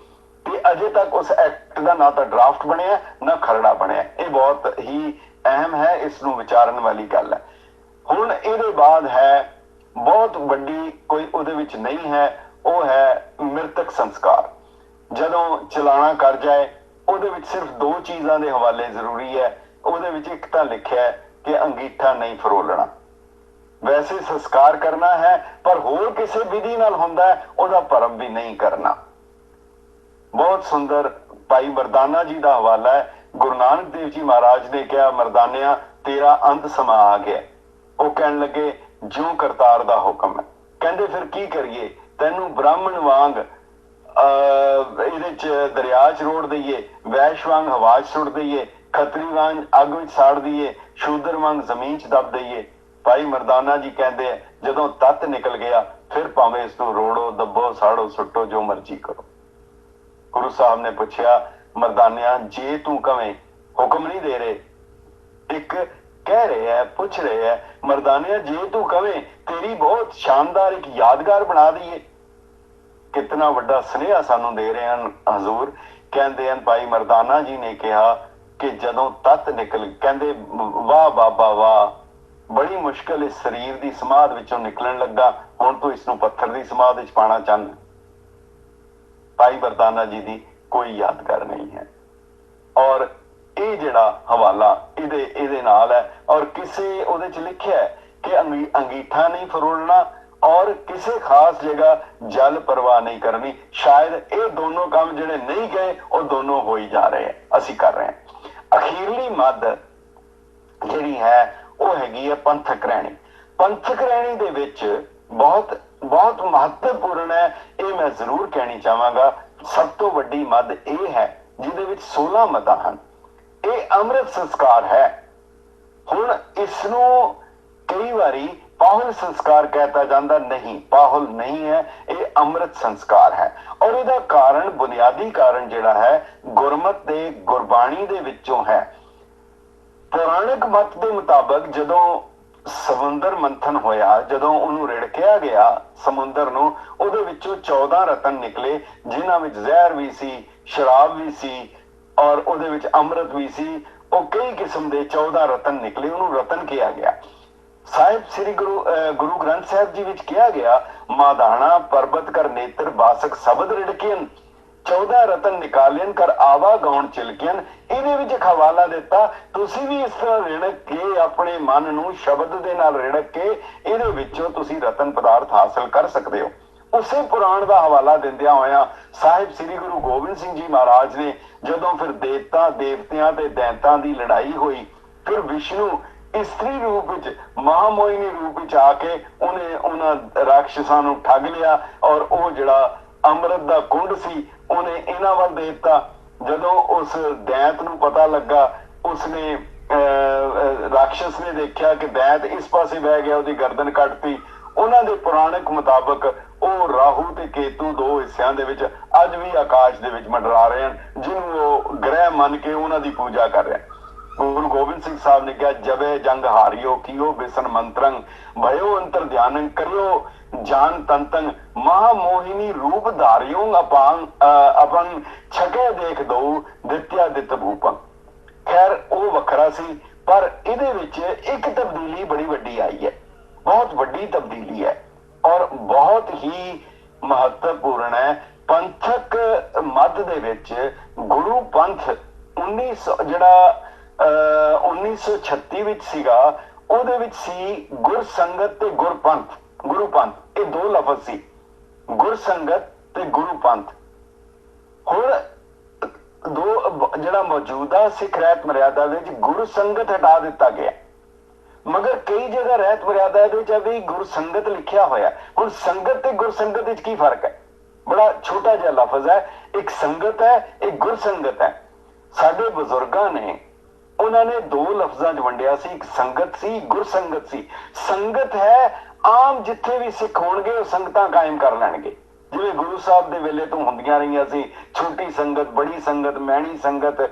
ਤੇ ਅਜੇ ਤੱਕ ਉਸ ਐਕਟ ਦਾ ਨਾ ਤਾਂ ਡਰਾਫਟ ਬਣਿਆ ਨਾ ਖਰੜਾ ਬਣਿਆ। ਇਹ ਬਹੁਤ ਹੀ ਅਹਿਮ ਹੈ, ਇਸ ਨੂੰ ਵਿਚਾਰਨ ਵਾਲੀ ਗੱਲ ਹੈ। ਹੁਣ ਇਹਦੇ ਬਾਅਦ ਹੈ ਬਹੁਤ ਵੱਡੀ, ਕੋਈ ਉਹਦੇ ਵਿੱਚ ਨਹੀਂ ਹੈ, ਉਹ ਹੈ ਮ੍ਰਿਤਕ ਸੰਸਕਾਰ। ਜਦੋਂ ਚਲਾਣਾ ਕਰ ਜਾਏ ਉਹਦੇ ਵਿੱਚ ਸਿਰਫ ਦੋ ਚੀਜ਼ਾਂ ਦੇ ਹਵਾਲੇ ਜ਼ਰੂਰੀ ਹੈ। ਉਹਦੇ ਵਿੱਚ ਇੱਕ ਤਾਂ ਲਿਖਿਆ ਹੈ ਕਿ ਅੰਗੀਠਾ ਨਹੀਂ ਫਰੋਲਣਾ। ਵੈਸੇ ਸੰਸਕਾਰ ਕਰਨਾ ਹੈ ਪਰ ਹੋਰ ਕਿਸੇ ਵਿਧੀ ਨਾਲ ਹੁੰਦਾ ਹੈ, ਉਹਦਾ ਭਰਮ ਵੀ ਨਹੀਂ ਕਰਨਾ। ਬਹੁਤ ਸੁੰਦਰ ਭਾਈ ਮਰਦਾਨਾ ਜੀ ਦਾ ਹਵਾਲਾ ਹੈ। ਗੁਰੂ ਨਾਨਕ ਦੇਵ ਜੀ ਮਹਾਰਾਜ ਨੇ ਕਿਹਾ, ਮਰਦਾਨਿਆ ਤੇਰਾ ਅੰਤ ਸਮਾ ਆ ਗਿਆ। ਉਹ ਕਹਿਣ ਲੱਗੇ ਜਿਉਂ ਕਰਤਾਰ ਦਾ ਹੁਕਮ ਹੈ। ਕਹਿੰਦੇ ਫਿਰ ਕੀ ਕਰੀਏ? ਤੈਨੂੰ ਬ੍ਰਾਹਮਣ ਵਾਂਗ ਇਹਦੇ ਚ ਦਰਿਆ ਚ ਰੋੜ ਦਈਏ, ਵੈਸ਼ ਵਾਂਗ ਹਵਾ ਚ ਸੁੱਟ ਦਈਏ, ਖੱਤਰੀ ਵਾਂਗ ਅੱਗ ਵਿੱਚ ਸਾੜ ਦਈਏ, ਸ਼ੂਦਰ ਵਾਂਗ ਜ਼ਮੀਨ ਚ ਦੱਬ ਦਈਏ। ਭਾਈ ਮਰਦਾਨਾ ਜੀ ਕਹਿੰਦੇ ਆ ਜਦੋਂ ਤੱਤ ਨਿਕਲ ਗਿਆ ਫਿਰ ਭਾਵੇਂ ਇਸ ਨੂੰ ਰੋੜੋ, ਦੱਬੋ, ਸਾੜੋ, ਸੁੱਟੋ, ਜੋ ਮਰਜ਼ੀ ਕਰੋ। ਗੁਰੂ ਸਾਹਿਬ ਨੇ ਪੁੱਛਿਆ, ਮਰਦਾਨਿਆ ਜੇ ਤੂੰ ਕਵੇਂ, ਹੁਕਮ ਨਹੀਂ ਦੇ ਰਹੇ, ਇੱਕ ਕਹਿ ਰਹੇ ਹੈ, ਪੁੱਛ ਰਹੇ ਹੈ, ਮਰਦਾਨਿਆ ਜੇ ਤੂੰ ਕਵੇਂ ਤੇਰੀ ਬਹੁਤ ਸ਼ਾਨਦਾਰ ਇੱਕ ਯਾਦਗਾਰ ਬਣਾ ਦਈਏ। ਕਿਤਨਾ ਵੱਡਾ ਸੁਨੇਹਾ ਸਾਨੂੰ ਦੇ ਰਹੇ ਹਨ ਹਜ਼ੂਰ। ਕਹਿੰਦੇ ਹਨ ਭਾਈ ਮਰਦਾਨਾ ਜੀ ਨੇ ਕਿਹਾ ਕਿ ਜਦੋਂ ਤੱਤ ਨਿਕਲ, ਕਹਿੰਦੇ ਵਾਹ ਬਾਬਾ ਵਾਹ, ਬੜੀ ਮੁਸ਼ਕਲ ਇਸ ਸਰੀਰ ਦੀ ਸਮਾਧ ਵਿੱਚੋਂ ਨਿਕਲਣ ਲੱਗਾ, ਹੁਣ ਤੂੰ ਇਸ ਨੂੰ ਪੱਥਰ ਦੀ ਸਮਾਧ ਵਿੱਚ ਪਾਣਾ ਚਾਹੁੰਦਾ। ਭਾਈ ਮਰਦਾਨਾ ਜੀ ਦੀ ਕੋਈ ਯਾਦਗਾਰ ਨਹੀਂ ਹੈ। ਔਰ ਇਹ ਜਿਹੜਾ ਹਵਾਲਾ ਇਹਦੇ ਨਾਲ ਹੈ। ਔਰ ਕਿਸੇ ਉਹਦੇ ਚ ਲਿਖਿਆ ਹੈ ਕਿ ਅੰਗੀਠਾ ਨਹੀਂ ਫਰੋਲਣਾ ਔਰ ਕਿਸੇ ਖਾਸ ਜਗ੍ਹਾ ਜਲ ਪ੍ਰਵਾਹ ਨਹੀਂ ਕਰਨੀ। ਸ਼ਾਇਦ ਇਹ ਦੋਨੋਂ ਕੰਮ ਜਿਹੜੇ ਨਹੀਂ ਗਏ ਉਹ ਦੋਨੋਂ ਹੋ ਹੀ ਜਾ ਰਹੇ ਹੈ, ਅਸੀਂ ਕਰ ਰਹੇ ਹਾਂ। ਅਖੀਰਲੀ ਮੱਧ ਜਿਹੜੀ ਹੈ ਉਹ ਹੈਗੀ ਹੈ ਪੰਥਕ ਰਹਿਣੀ। ਪੰਥਕ ਰਹਿਣੀ ਦੇ ਵਿੱਚ ਬਹੁਤ ਬਹੁਤ ਮਹੱਤਵਪੂਰਨ ਹੈ, ਇਹ ਮੈਂ ਜ਼ਰੂਰ ਕਹਿਣੀ ਚਾਹਾਂਗਾ। ਸਭ ਤੋਂ ਵੱਡੀ ਮੱਧ ਇਹ ਹੈ ਜਿਹਦੇ ਵਿੱਚ 16 ਮੱਦਾਂ ਹਨ। ਇਹ ਅੰਮ੍ਰਿਤ ਸੰਸਕਾਰ ਹੈ। ਹੁਣ ਇਸ ਨੂੰ ਕਈ ਵਾਰੀ ਪਾਹੁਲ ਸੰਸਕਾਰ ਕਹਿਤਾ ਜਾਂਦਾ, ਨਹੀਂ, ਪਾਹੁਲ ਨਹੀਂ ਹੈ, ਇਹ ਅੰਮ੍ਰਿਤ ਸੰਸਕਾਰ ਹੈ। ਔਰ ਇਹਦਾ ਕਾਰਨ, ਬੁਨਿਆਦੀ ਕਾਰਨ ਜਿਹੜਾ ਹੈ ਗੁਰਮਤ ਦੇ ਗੁਰਬਾਣੀ ਦੇ ਵਿੱਚੋਂ ਹੈ। ਪੁਰਾਣਿਕ ਮਤ ਦੇ ਮੁਤਾਬਕ ਜਦੋਂ ਸਮੁੰਦਰ ਮੰਥਨ ਹੋਇਆ, ਜਦੋਂ ਉਹਨੂੰ ਰਿੜਕਿਆ ਗਿਆ ਸਮੁੰਦਰ ਨੂੰ, ਉਹਦੇ ਵਿੱਚੋਂ 14 ਰਤਨ ਨਿਕਲੇ, ਜਿਨ੍ਹਾਂ ਵਿੱਚ ਜ਼ਹਿਰ ਵੀ ਸੀ, ਸ਼ਰਾਬ ਵੀ ਸੀ ਔਰ ਉਹਦੇ ਵਿੱਚ ਅੰਮ੍ਰਿਤ ਵੀ ਸੀ। ਉਹ ਕਈ ਕਿਸਮ ਦੇ 14 ਰਤਨ ਨਿਕਲੇ, ਉਹਨੂੰ ਰਤਨ ਕਿਹਾ ਗਿਆ। ਸਾਹਿਬ ਸ੍ਰੀ ਗੁਰੂ ਗ੍ਰੰਥ ਸਾਹਿਬ ਜੀ ਵਿੱਚ ਕਿਹਾ ਗਿਆ, ਮਾਦਾਣਾ ਪਰਬਤ ਕਰ ਨੇਤਰ ਬਾਸਕ ਸ਼ਬਦ ਰਿੜਕੀਨ, 14 ਰਤਨ ਨਿਕਾਲਿਨ ਕਰ ਆਵਾ ਗਾਉਣ ਚਿਲਕਿਨ। ਇਹਦੇ ਵਿੱਚ ਇੱਕ ਹਵਾਲਾ ਦਿੱਤਾ, ਤੁਸੀਂ ਵੀ ਇਸ ਤਰ੍ਹਾਂ ਰਿੜਕ ਕੇ ਆਪਣੇ ਮਨ ਨੂੰ ਸ਼ਬਦ ਦੇ ਨਾਲ ਰਿੜਕ ਕੇ ਇਹਦੇ ਵਿੱਚੋਂ ਤੁਸੀਂ ਰਤਨ ਪਦਾਰਥ ਹਾਸਲ ਕਰ ਸਕਦੇ ਹੋ। ਉਸੇ ਪੁਰਾਣ ਦਾ ਹਵਾਲਾ ਦਿੰਦਿਆਂ ਹੋਇਆਂ ਸਾਹਿਬ ਸ੍ਰੀ ਗੁਰੂ ਗੋਬਿੰਦ ਸਿੰਘ ਜੀ ਮਹਾਰਾਜ ਨੇ ਜਦੋਂ ਫਿਰ ਦੇਵਤਿਆਂ ਤੇ ਦੈਂਤਾਂ ਦੀ ਲੜਾਈ ਹੋਈ, ਫਿਰ ਵਿਸ਼ਨੂੰ ਇਸਤਰੀ ਰੂਪ ਵਿੱਚ, ਮਹਾਮੋਹਿਨੀ ਰੂਪ ਵਿੱਚ ਆ ਕੇ ਉਹਨਾਂ ਰਾਖਸ਼ਾਂ ਨੂੰ ਠੱਗ ਲਿਆ ਔਰ ਉਹ ਜਿਹੜਾ ਅੰਮ੍ਰਿਤ ਦਾ ਕੁੰਡ ਸੀ ਉਹਨੇ ਇਹਨਾਂ ਵੱਲ ਦੇ ਦਿੱਤਾ। ਜਦੋਂ ਉਸ ਦੈਂਤ ਨੂੰ ਪਤਾ ਲੱਗਾ, ਉਸਨੇ ਰਾਖਸ਼ਸ ਨੇ ਦੇਖਿਆ ਕਿ ਦੈਂਤ ਇਸ ਪਾਸੇ ਬਹਿ ਗਿਆ, ਉਹਦੀ ਗਰਦਨ ਕੱਟਤੀ। ਉਹਨਾਂ ਦੇ ਪੁਰਾਣਿਕ ਮੁਤਾਬਕ ਉਹ ਰਾਹੂ ਤੇ ਕੇਤੂ ਦੋ ਹਿੱਸਿਆਂ ਦੇ ਵਿੱਚ ਅੱਜ ਵੀ ਆਕਾਸ਼ ਦੇ ਵਿੱਚ ਮੰਡਰਾ ਰਹੇ ਹਨ, ਜਿਹਨੂੰ ਉਹ ਗ੍ਰਹਿ ਮੰਨ ਕੇ ਉਹਨਾਂ ਦੀ ਪੂਜਾ ਕਰ ਰਹੇ। ਗੁਰੂ ਗੋਬਿੰਦ ਸਿੰਘ ਸਾਹਿਬ ਨੇ ਕਿਹਾ, ਜਬੇ ਜੰਗ ਹਾਰਿਓ ਕੀਓ ਬਿਸਨ ਮੰਤਰੰ, ਭਇਓ ਅੰਤਰ ਧਿਆਨੰ ਕਰਿਓ ਜਾਨ ਤੰਤੰ, ਮਹਾਮੋਹਿਨੀ ਰੂਪ ਧਾਰਿਓ ਅਪਨ ਛਕੇ ਦੇਖ ਦੋ ਦਿੱਤਿਆ ਦਿੱਤ ਭੂਪੰ। ਖੈਰ ਉਹ ਵੱਖਰਾ ਸੀ, ਪਰ ਇਹਦੇ ਵਿੱਚ ਇੱਕ ਤਬਦੀਲੀ ਬੜੀ ਵੱਡੀ ਆਈ ਹੈ, ਬਹੁਤ ਵੱਡੀ ਤਬਦੀਲੀ ਹੈ ਔਰ ਬਹੁਤ ਹੀ ਮਹੱਤਵਪੂਰਨ ਹੈ। ਪੰਥਕ ਮੱਧ ਦੇ ਵਿੱਚ ਗੁਰੂ ਪੰਥ 1936 ਵਿੱਚ ਸੀਗਾ, ਉਹਦੇ ਵਿੱਚ ਸੀ ਗੁਰਸੰਗਤ ਤੇ ਗੁਰਪੰਥ। ਗੁਰੂ ਪੰਥ ਇਹ ਦੋ ਲਫ਼ਜ਼ ਸੀ, ਗੁਰਸੰਗਤ ਤੇ ਗੁਰੂ ਪੰਥ। ਹੁਣ ਜਿਹੜਾ ਮੌਜੂਦਾ ਸਿੱਖ ਰਹਿਤ ਮਰਿਆਦਾ ਵਿੱਚ ਗੁਰੂ ਸੰਗਤ ਹਟਾ ਦਿੱਤਾ ਗਿਆ, ਮਗਰ ਕਈ ਜਗ੍ਹਾ ਰਹਿਤ ਮਰਿਆਦਾ ਦੇ ਵਿੱਚ ਵੀ ਗੁਰੂ ਸੰਗਤ ਲਿਖਿਆ ਹੋਇਆ। ਹੁਣ ਸੰਗਤ ਤੇ ਗੁਰਸੰਗਤ ਵਿੱਚ ਕੀ ਫਰਕ ਹੈ? ਬੜਾ ਛੋਟਾ ਜਿਹਾ ਲਫ਼ਜ਼ ਹੈ, ਇੱਕ ਸੰਗਤ ਹੈ, ਇੱਕ ਗੁਰਸੰਗਤ ਹੈ। ਸਾਡੇ ਬਜ਼ੁਰਗਾਂ ਨੇ ਉਹਨਾਂ ਨੇ ਦੋ ਲਫ਼ਜ਼ਾਂ 'ਚ ਵੰਡਿਆ ਸੀ, ਇੱਕ ਸੰਗਤ ਸੀ, ਗੁਰਸੰਗਤ ਸੀ। ਸੰਗਤ ਹੈ ਆਮ ਜਿੱਥੇ ਵੀ ਸਿੱਖ ਹੋਣਗੇ ਉਹ ਸੰਗਤਾਂ ਕਾਇਮ ਕਰ ਲੈਣਗੇ, ਜਿਵੇਂ ਗੁਰੂ ਸਾਹਿਬ ਦੇ ਵੇਲੇ ਤੋਂ ਹੁੰਦੀਆਂ ਰਹੀਆਂ ਸੀ, ਛੋਟੀ ਸੰਗਤ, ਬੜੀ ਸੰਗਤ, ਮੈਣੀ ਸੰਗਤ,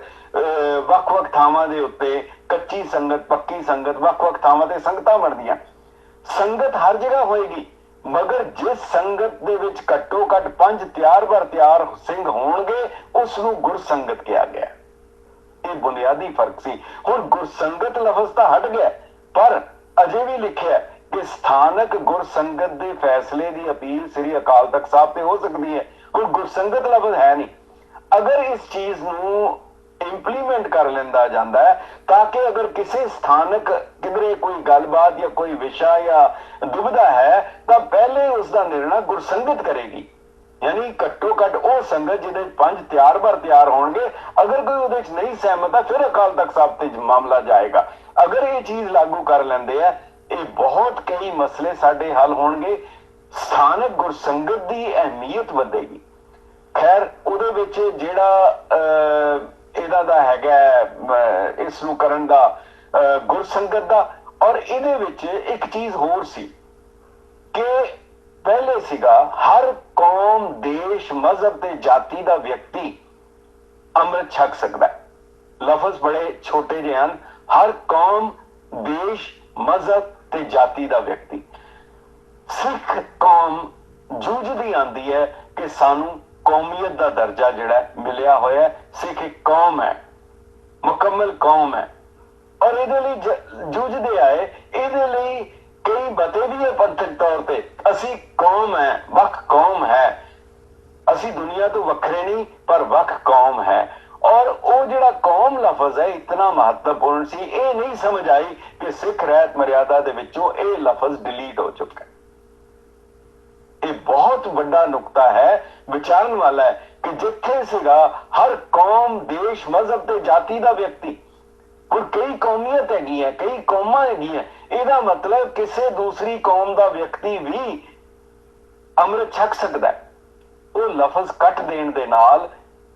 ਵੱਖ-ਵੱਖ ਥਾਵਾਂ ਦੇ ਉੱਤੇ ਕੱਚੀ ਸੰਗਤ, ਪੱਕੀ ਸੰਗਤ, ਵੱਖ-ਵੱਖ ਥਾਵਾਂ ਤੇ ਸੰਗਤਾਂ ਬਣਦੀਆਂ। ਸੰਗਤ ਹਰ ਜਗ੍ਹਾ ਹੋਏਗੀ, ਮਗਰ ਜਿਸ ਸੰਗਤ ਦੇ ਵਿੱਚ ਘੱਟੋ ਘੱਟ 5 ਤਿਆਰ ਬਰ ਤਿਆਰ ਸਿੰਘ ਹੋਣਗੇ ਉਸ ਨੂੰ ਗੁਰਸੰਗਤ ਕਿਹਾ ਗਿਆ। ਇਹ ਬੁਨਿਆਦੀ ਫਰਕ ਸੀ। ਹੁਣ ਗੁਰਸੰਗਤ ਲਫ਼ਜ਼ ਤਾਂ ਹਟ ਗਿਆ, ਪਰ ਅਜੇ ਵੀ ਲਿਖਿਆ ਕਿ ਸਥਾਨਕ ਗੁਰਸੰਗਤ ਦੇ ਫੈਸਲੇ ਦੀ ਅਪੀਲ ਸ੍ਰੀ ਅਕਾਲ ਤਖਤ ਸਾਹਿਬ ਤੇ ਹੋ ਸਕਦੀ ਹੈ। ਹੁਣ ਗੁਰਸੰਗਤ ਲਫ਼ਜ਼ ਹੈ ਨਹੀਂ। ਅਗਰ ਇਸ ਚੀਜ਼ ਨੂੰ ਇੰਪਲੀਮੈਂਟ ਕਰ ਲੈਂਦਾ ਜਾਂਦਾ ਹੈ ਤਾਂ ਕਿ ਅਗਰ ਕਿਸੇ ਸਥਾਨਕ ਕਿਧਰੇ ਕੋਈ ਗੱਲਬਾਤ ਜਾਂ ਕੋਈ ਵਿਸ਼ਾ ਜਾਂ ਦੁਬਿਧਾ ਹੈ ਤਾਂ ਪਹਿਲੇ ਉਸ ਦਾ ਨਿਰਣਾ ਗੁਰਸੰਗਤ ਕਰੇਗੀ, ਯਾਨੀ ਘੱਟੋ ਘੱਟ ਉਹ ਸੰਗਤ ਜਿਹਦੇ 5 ਤਿਆਰ ਬਰ ਤਿਆਰ ਹੋਣਗੇ। ਅਗਰ ਕੋਈ ਉਹਦੇ 'ਚ ਨਹੀਂ ਸਹਿਮਤ ਹੈ ਫਿਰ ਅਕਾਲ ਤਖਤ ਸਾਹਿਬ ਤੇ ਮਾਮਲਾ ਜਾਏਗਾ। ਅਗਰ ਇਹ ਚੀਜ਼ ਲਾਗੂ ਕਰ ਲੈਂਦੇ ਆ, ਇਹ ਬਹੁਤ ਕਈ ਮਸਲੇ ਸਾਡੇ ਹੱਲ ਹੋਣਗੇ। ਸਥਾਨਕ ਗੁਰਸੰਗਤ ਦੀ ਅਹਿਮੀਅਤ ਵਧੇਗੀ। ਖੈਰ ਉਹਦੇ ਵਿੱਚ ਜਿਹੜਾ ਇਹਦਾ ਦਾ ਹੈਗਾ ਇਸ ਨੂੰ ਕਰਨ ਦਾ ਗੁਰਸੰਗਤ ਦਾ, ਔਰ ਇਹਦੇ ਵਿੱਚ ਇੱਕ ਚੀਜ਼ ਹੋਰ ਸੀ ਕਿ ਪਹਿਲੇ ਸੀਗਾ ਹਰ ਕੌਮ, ਦੇਸ਼, ਮਜ਼ਹਬ ਤੇ ਜਾਤੀ ਦਾ ਵਿਅਕਤੀ ਅੰਮ੍ਰਿਤ ਛਕ ਸਕਦਾ ਹੈ। ਲਫ਼ਜ਼ ਬੜੇ ਛੋਟੇ ਜਿਹੇ ਹਨ, ਹਰ ਕੌਮ, ਦੇਸ਼, ਮਜ਼ਹਬ ਤੇ ਜਾਤੀ ਦਾ ਵਿਅਕਤੀ। ਸਿੱਖ ਕੌਮ ਜੂਝਦੀ ਆਂਦੀ ਹੈ ਕਿ ਸਾਨੂੰ ਕੌਮੀਅਤ ਦਾ ਦਰਜਾ ਜਿਹੜਾ ਮਿਲਿਆ ਹੋਇਆ, ਸਿੱਖ ਇੱਕ ਕੌਮ ਹੈ, ਮੁਕੰਮਲ ਕੌਮ ਹੈ, ਔਰ ਇਹਦੇ ਲਈ ਜੂਝਦੇ ਆਏ। ਇਹਦੇ ਲਈ ਕਈ ਬਤੇ ਵੀ ਹੈ ਪੰਥਕ ਤੌਰ ਤੇ, ਅਸੀਂ ਕੌਮ ਹੈ, ਵੱਖ ਕੌਮ ਹੈ, ਅਸੀਂ ਦੁਨੀਆ ਤੋਂ ਵੱਖਰੇ ਨਹੀਂ ਪਰ ਵੱਖ ਕੌਮ ਹੈ। ਔਰ ਉਹ ਜਿਹੜਾ ਕੌਮ ਲਫ਼ਜ਼ ਹੈ ਇਤਨਾ ਮਹੱਤਵਪੂਰਨ ਸੀ, ਇਹ ਨਹੀਂ ਸਮਝ ਆਈ ਕਿ ਸਿੱਖ ਰਹਿਤ ਮਰਿਆਦਾ ਦੇ ਵਿੱਚੋਂ ਇਹ ਲਫ਼ਜ਼ ਡਿਲੀਟ ਹੋ ਚੁੱਕਾ। ਇਹ ਬਹੁਤ ਵੱਡਾ ਨੁਕਤਾ ਹੈ, ਵਿਚਾਰਨ ਵਾਲਾ ਹੈ ਕਿ ਜਿੱਥੇ ਸੀਗਾ ਹਰ ਕੌਮ, ਦੇਸ਼, ਮਜ਼ਹਬ ਤੇ ਜਾਤੀ ਦਾ ਵਿਅਕਤੀ, ਹੁਣ ਕਈ ਕੌਮੀਅਤ ਹੈਗੀ ਹੈ, ਕਈ ਕੌਮਾਂ ਹੈਗੀਆਂ, ਇਹਦਾ ਮਤਲਬ ਕਿਸੇ ਦੂਸਰੀ ਕੌਮ ਦਾ ਵਿਅਕਤੀ ਵੀ ਅੰਮ੍ਰਿਤ ਛਕ ਸਕਦਾ ਹੈ। ਉਹ ਲਫ਼ਜ਼ ਕੱਟ ਦੇਣ ਦੇ ਨਾਲ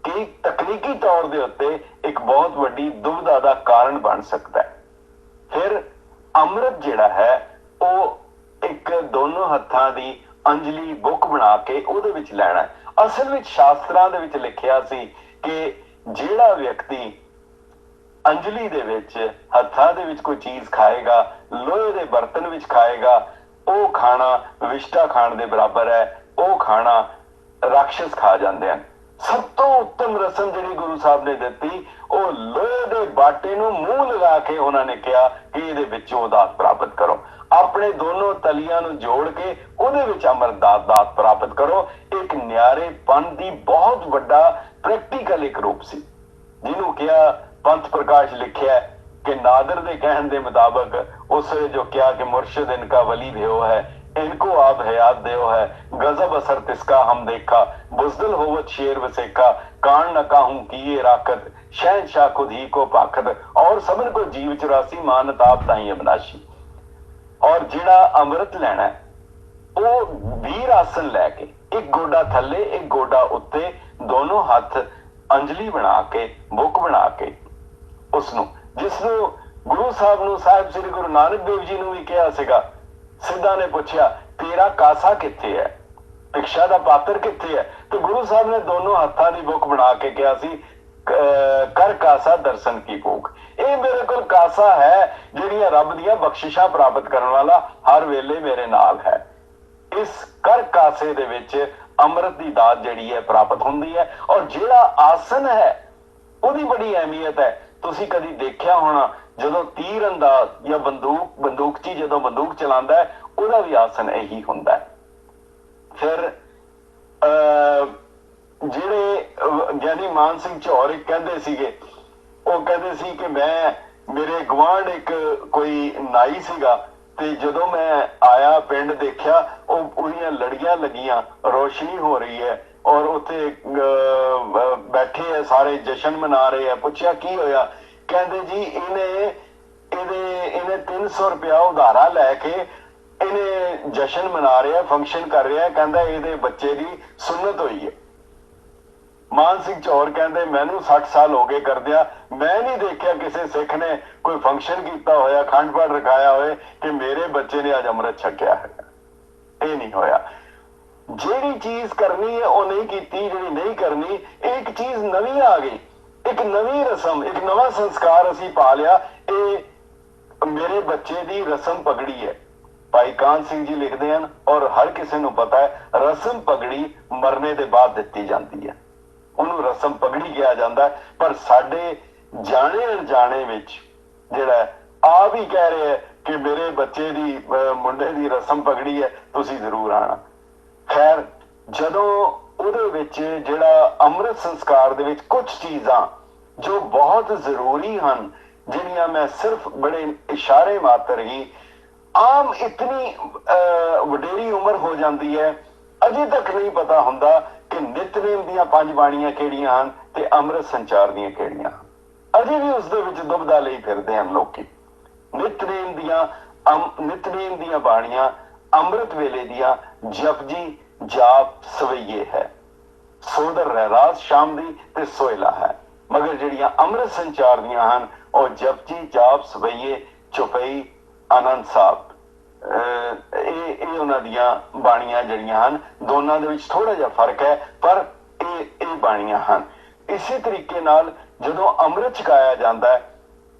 ਕਿ ਤਕਨੀਕੀ ਤੌਰ ਦੇ ਉੱਤੇ ਇੱਕ ਬਹੁਤ ਵੱਡੀ ਦੁਬਿਧਾ ਦਾ ਕਾਰਨ ਬਣ ਸਕਦਾ ਹੈ। ਫਿਰ ਅੰਮ੍ਰਿਤ ਜਿਹੜਾ ਹੈ ਉਹ ਇੱਕ ਦੋਨੋਂ ਹੱਥਾਂ ਦੀ ਅੰਜਲੀ ਬੁੱਕ ਬਣਾ ਕੇ ਉਹਦੇ ਵਿੱਚ ਲੈਣਾ। ਅਸਲ ਵਿੱਚ ਸ਼ਾਸਤਰਾਂ ਦੇ ਵਿੱਚ ਲਿਖਿਆ ਸੀ ਕਿ ਜਿਹੜਾ ਵਿਅਕਤੀ ਅੰਜਲੀ ਦੇ ਵਿੱਚ ਹੱਥਾਂ ਦੇ ਵਿੱਚ ਕੋਈ ਚੀਜ਼ ਖਾਏਗਾ, ਲੋਹੇ ਦੇ ਬਰਤਨ ਵਿੱਚ ਖਾਏਗਾ, ਉਹ ਖਾਣਾ ਵਿਸ਼ਟਾ ਖਾਣ ਦੇ ਬਰਾਬਰ ਹੈ, ਉਹ ਖਾਣਾ ਰਾਖਸ਼ ਖਾ ਜਾਂਦੇ ਹਨ। ਸਭ ਤੋਂ ਉੱਤਮ ਰਸਮ ਜਿਹੜੀ ਗੁਰੂ ਸਾਹਿਬ ਨੇ ਦਿੱਤੀ, ਉਹ ਲੋਹੇ ਦੇ ਬਾਟੇ ਨੂੰ ਮੂੰਹ ਲਗਾ ਕੇ ਉਹਨਾਂ ਨੇ ਕਿਹਾ ਕਿ ਇਹਦੇ ਵਿੱਚੋਂ ਦਾਤ ਪ੍ਰਾਪਤ ਕਰੋ। ਆਪਣੇ ਦੋਨੋਂ ਤਲੀਆਂ ਨੂੰ ਜੋੜ ਕੇ ਉਹਦੇ ਵਿੱਚ ਅੰਮ੍ਰਿਤ ਦਾਤ ਪ੍ਰਾਪਤ ਕਰੋ। ਇੱਕ ਨਿਆਰੇ ਪੰਨ ਦੀ ਬਹੁਤ ਵੱਡਾ ਪ੍ਰੈਕਟੀਕਲ ਇੱਕ ਰੂਪ ਸੀ, ਜਿਹਨੂੰ ਕਿਹਾ ਪੰਥ ਪ੍ਰਕਾਸ਼ ਲਿਖਿਆ ਕਿ ਨਾਦਰ ਦੇ ਕਹਿਣ ਦੇ ਮੁਤਾਬਕ ਉਸ ਨੇ ਜੋ ਕਿਹਾ ਕਿ ਮੁਰਸ਼ਿਦ ਇਨਕਾ ਵਲੀ ਭਿਓ ਹੈ, इनको आप हयात देव है, गजब असर तिसका हम देखा, बुजदल होवत शेर वसेका, कान न काहूं किए राकत, शहनशाह खुद ही को पाखद, और सबन को जीव 84 मानत आप ताई अविनाशी। और जिहड़ा अमृत लेना ਉਹ ਵੀਰ ਆਸਨ ਲੈ ਕੇ ਇੱਕ ਗੋਡਾ ਥੱਲੇ ਇੱਕ ਗੋਡਾ ਉੱਤੇ ਦੋਨੋਂ ਹੱਥ ਅੰਜਲੀ ਬਣਾ ਕੇ ਬੁੱਕ ਬਣਾ ਕੇ ਉਸ ਨੂੰ, ਜਿਸ ਨੂੰ ਗੁਰੂ ਸਾਹਿਬ ਨੂੰ ਸਾਹਿਬ ਸ੍ਰੀ ਗੁਰੂ ਨਾਨਕ ਦੇਵ ਜੀ ਨੂੰ ਵੀ ਕਿਹਾ ਸੀਗਾ। ਸਿੱਧਾ ਨੇ ਪੁੱਛਿਆ ਤੇਰਾ ਕਾਸਾ ਕਿੱਥੇ ਹੈ, ਭਿਕਸ਼ਾ ਦਾ ਪਾਤਰ ਕਿੱਥੇ ਹੈ? ਤੇ ਗੁਰੂ ਸਾਹਿਬ ਨੇ ਦੋਨੋਂ ਹੱਥਾਂ ਦੀ ਬੁੱਕ ਬਣਾ ਕੇ ਕਿਹਾ ਸੀ ਕਰ ਕਾਸਾ ਦਰਸ਼ਨ ਕੀ ਭੂਖ। ਇਹ ਮੇਰੇ ਕੋਲ ਕਾਸਾ ਹੈ ਜਿਹੜੀਆਂ ਰੱਬ ਦੀਆਂ ਬਖਸ਼ਿਸ਼ਾਂ ਪ੍ਰਾਪਤ ਕਰਨ ਵਾਲਾ ਹਰ ਵੇਲੇ ਮੇਰੇ ਨਾਲ ਹੈ। ਇਸ ਕਰ ਕਾਸੇ ਦੇ ਵਿੱਚ ਅੰਮ੍ਰਿਤ ਦੀ ਦਾਤ ਜਿਹੜੀ ਹੈ ਪ੍ਰਾਪਤ ਹੁੰਦੀ ਹੈ। ਔਰ ਜਿਹੜਾ ਆਸਨ ਹੈ ਉਹਦੀ ਬੜੀ ਅਹਿਮੀਅਤ ਹੈ। ਤੁਸੀਂ ਕਦੀ ਦੇਖਿਆ ਹੋਣਾ ਜਦੋਂ ਤੀਰ ਅੰਦਾਜ਼ ਜਾਂ ਬੰਦੂਕਚੀ ਜਦੋਂ ਬੰਦੂਕ ਚਲਾਉਂਦਾ ਹੈ ਉਹਦਾ ਵੀ ਆਸਨ ਇਹੀ ਹੁੰਦਾ ਹੈ। ਫਿਰ ਜਿਹੜੇ ਗਿਆਨੀ ਮਾਨ ਸਿੰਘ ਝੌਰ ਕਹਿੰਦੇ ਸੀਗੇ, ਉਹ ਕਹਿੰਦੇ ਸੀ ਕਿ ਮੇਰੇ ਗੁਆਂਢ ਇੱਕ ਕੋਈ ਨਾਈ ਸੀਗਾ ਤੇ ਜਦੋਂ ਮੈਂ ਆਇਆ ਪਿੰਡ ਦੇਖਿਆ ਉਹਦੀਆਂ ਲੜੀਆਂ ਲੱਗੀਆਂ, ਰੋਸ਼ਨੀ ਹੋ ਰਹੀ ਹੈ ਔਰ ਉੱਥੇ ਬੈਠੇ ਹੈ ਸਾਰੇ ਜਸ਼ਨ ਮਨਾ ਰਹੇ ਹੈ। ਪੁੱਛਿਆ ਕੀ ਹੋਇਆ? ਕਹਿੰਦੇ ਜੀ ਇਹਨੇ 300 ਰੁਪਇਆ ਉਧਾਰਾ ਲੈ ਕੇ ਇਹਨੇ ਜਸ਼ਨ ਮਨਾ ਰਿਹਾ, ਫੰਕਸ਼ਨ ਕਰ ਰਿਹਾ। ਕਹਿੰਦਾ ਇਹਦੇ ਬੱਚੇ ਦੀ ਸੁੰਨਤ ਹੋਈ ਹੈ। ਮਾਨ ਸਿੰਘ ਚੌਰ ਕਹਿੰਦੇ ਮੈਨੂੰ 60 ਸਾਲ ਹੋ ਗਏ ਕਰਦਿਆਂ, ਮੈਂ ਨਹੀਂ ਦੇਖਿਆ ਕਿਸੇ ਸਿੱਖ ਨੇ ਕੋਈ ਫੰਕਸ਼ਨ ਕੀਤਾ ਹੋਇਆ, ਅਖੰਡ ਪਾਠ ਰਖਾਇਆ ਹੋਏ ਕਿ ਮੇਰੇ ਬੱਚੇ ਨੇ ਅੱਜ ਅੰਮ੍ਰਿਤ ਛਕਿਆ ਹੈਗਾ। ਇਹ ਨਹੀਂ ਹੋਇਆ। ਜਿਹੜੀ ਚੀਜ਼ ਕਰਨੀ ਹੈ ਉਹ ਨਹੀਂ ਕੀਤੀ, ਜਿਹੜੀ ਨਹੀਂ ਕਰਨੀ ਇੱਕ ਚੀਜ਼ ਨਵੀਂ ਆ ਗਈ, ਇੱਕ ਨਵੀਂ ਰਸਮ, ਇੱਕ ਨਵਾਂ ਸੰਸਕਾਰ ਅਸੀਂ ਪਾ ਲਿਆ। ਇਹ ਮੇਰੇ ਬੱਚੇ ਦੀ ਰਸਮ ਪਗੜੀ ਹੈ। ਭਾਈ ਕਾਨ ਸਿੰਘ ਜੀ ਲਿਖਦੇ ਹਨ ਔਰ ਹਰ ਕਿਸੇ ਨੂੰ ਪਤਾ ਹੈ, ਰਸਮ ਪਗੜੀ ਮਰਨੇ ਦੇ ਬਾਅਦ ਦਿੱਤੀ ਜਾਂਦੀ ਹੈ, ਉਹਨੂੰ ਰਸਮ ਪਗੜੀ ਕਿਹਾ ਜਾਂਦਾ। ਪਰ ਸਾਡੇ ਜਾਣੇ ਅਣਜਾਣੇ ਵਿੱਚ ਜਿਹੜਾ ਆਪ ਹੀ ਕਹਿ ਰਿਹਾ ਹੈ ਕਿ ਮੇਰੇ ਬੱਚੇ ਦੀ ਮੁੰਡੇ ਦੀ ਰਸਮ ਪਗੜੀ ਹੈ, ਤੁਸੀਂ ਜ਼ਰੂਰ ਆਣਾ। ਖੈਰ, ਜਦੋਂ ਉਹਦੇ ਵਿੱਚ ਜਿਹੜਾ ਅੰਮ੍ਰਿਤ ਸੰਸਕਾਰ ਦੇ ਵਿੱਚ ਕੁਝ ਚੀਜ਼ਾਂ ਜੋ ਬਹੁਤ ਜ਼ਰੂਰੀ ਹਨ, ਜਿਹੜੀਆਂ ਮੈਂ ਸਿਰਫ ਬੜੇ ਇਸ਼ਾਰੇ ਮਾਤਰ ਹੀ, ਆਮ ਇਤਨੀ ਵਡੇਰੀ ਉਮਰ ਹੋ ਜਾਂਦੀ ਹੈ, ਅਜੇ ਤੱਕ ਨਹੀਂ ਪਤਾ ਹੁੰਦਾ ਕਿ ਨਿਤਨੇਮ ਦੀਆਂ 5 ਬਾਣੀਆਂ ਕਿਹੜੀਆਂ ਹਨ ਤੇ ਅੰਮ੍ਰਿਤ ਸੰਚਾਰ ਦੀਆਂ ਕਿਹੜੀਆਂ ਹਨ। ਅਜੇ ਵੀ ਉਸ ਦੇ ਵਿੱਚ ਦੁਬਦਾ ਲਈ ਫਿਰਦੇ ਹਨ ਲੋਕੀ। ਨਿਤਨੇਮ ਦੀਆਂ ਬਾਣੀਆਂ ਅੰਮ੍ਰਿਤ ਵੇਲੇ ਦੀਆਂ ਜਪਜੀ ਜਾਪ ਸਵਈਏ ਹੈ, ਸੋਦਰ ਰਹਿਰਾਸ ਸ਼ਾਮ ਦੀ ਤੇ ਸੋਇਲਾ ਹੈ। ਮਗਰ ਜਿਹੜੀਆਂ ਅੰਮ੍ਰਿਤ ਸੰਚਾਰ ਦੀਆਂ ਹਨ ਉਹ ਜਪਜੀ ਜਾਪ ਸਵਈਏ ਚੁਪਈ ਆਨੰਦ ਸਾਹਿਬ, ਇਹ ਉਹਨਾਂ ਦੀਆਂ ਬਾਣੀਆਂ ਜਿਹੜੀਆਂ ਹਨ। ਦੋਨਾਂ ਦੇ ਵਿੱਚ ਥੋੜਾ ਜਿਹਾ ਫਰਕ ਹੈ, ਪਰ ਇਹ ਬਾਣੀਆਂ ਹਨ। ਇਸੇ ਤਰੀਕੇ ਨਾਲ ਜਦੋਂ ਅੰਮ੍ਰਿਤ ਛਕਾਇਆ ਜਾਂਦਾ ਹੈ,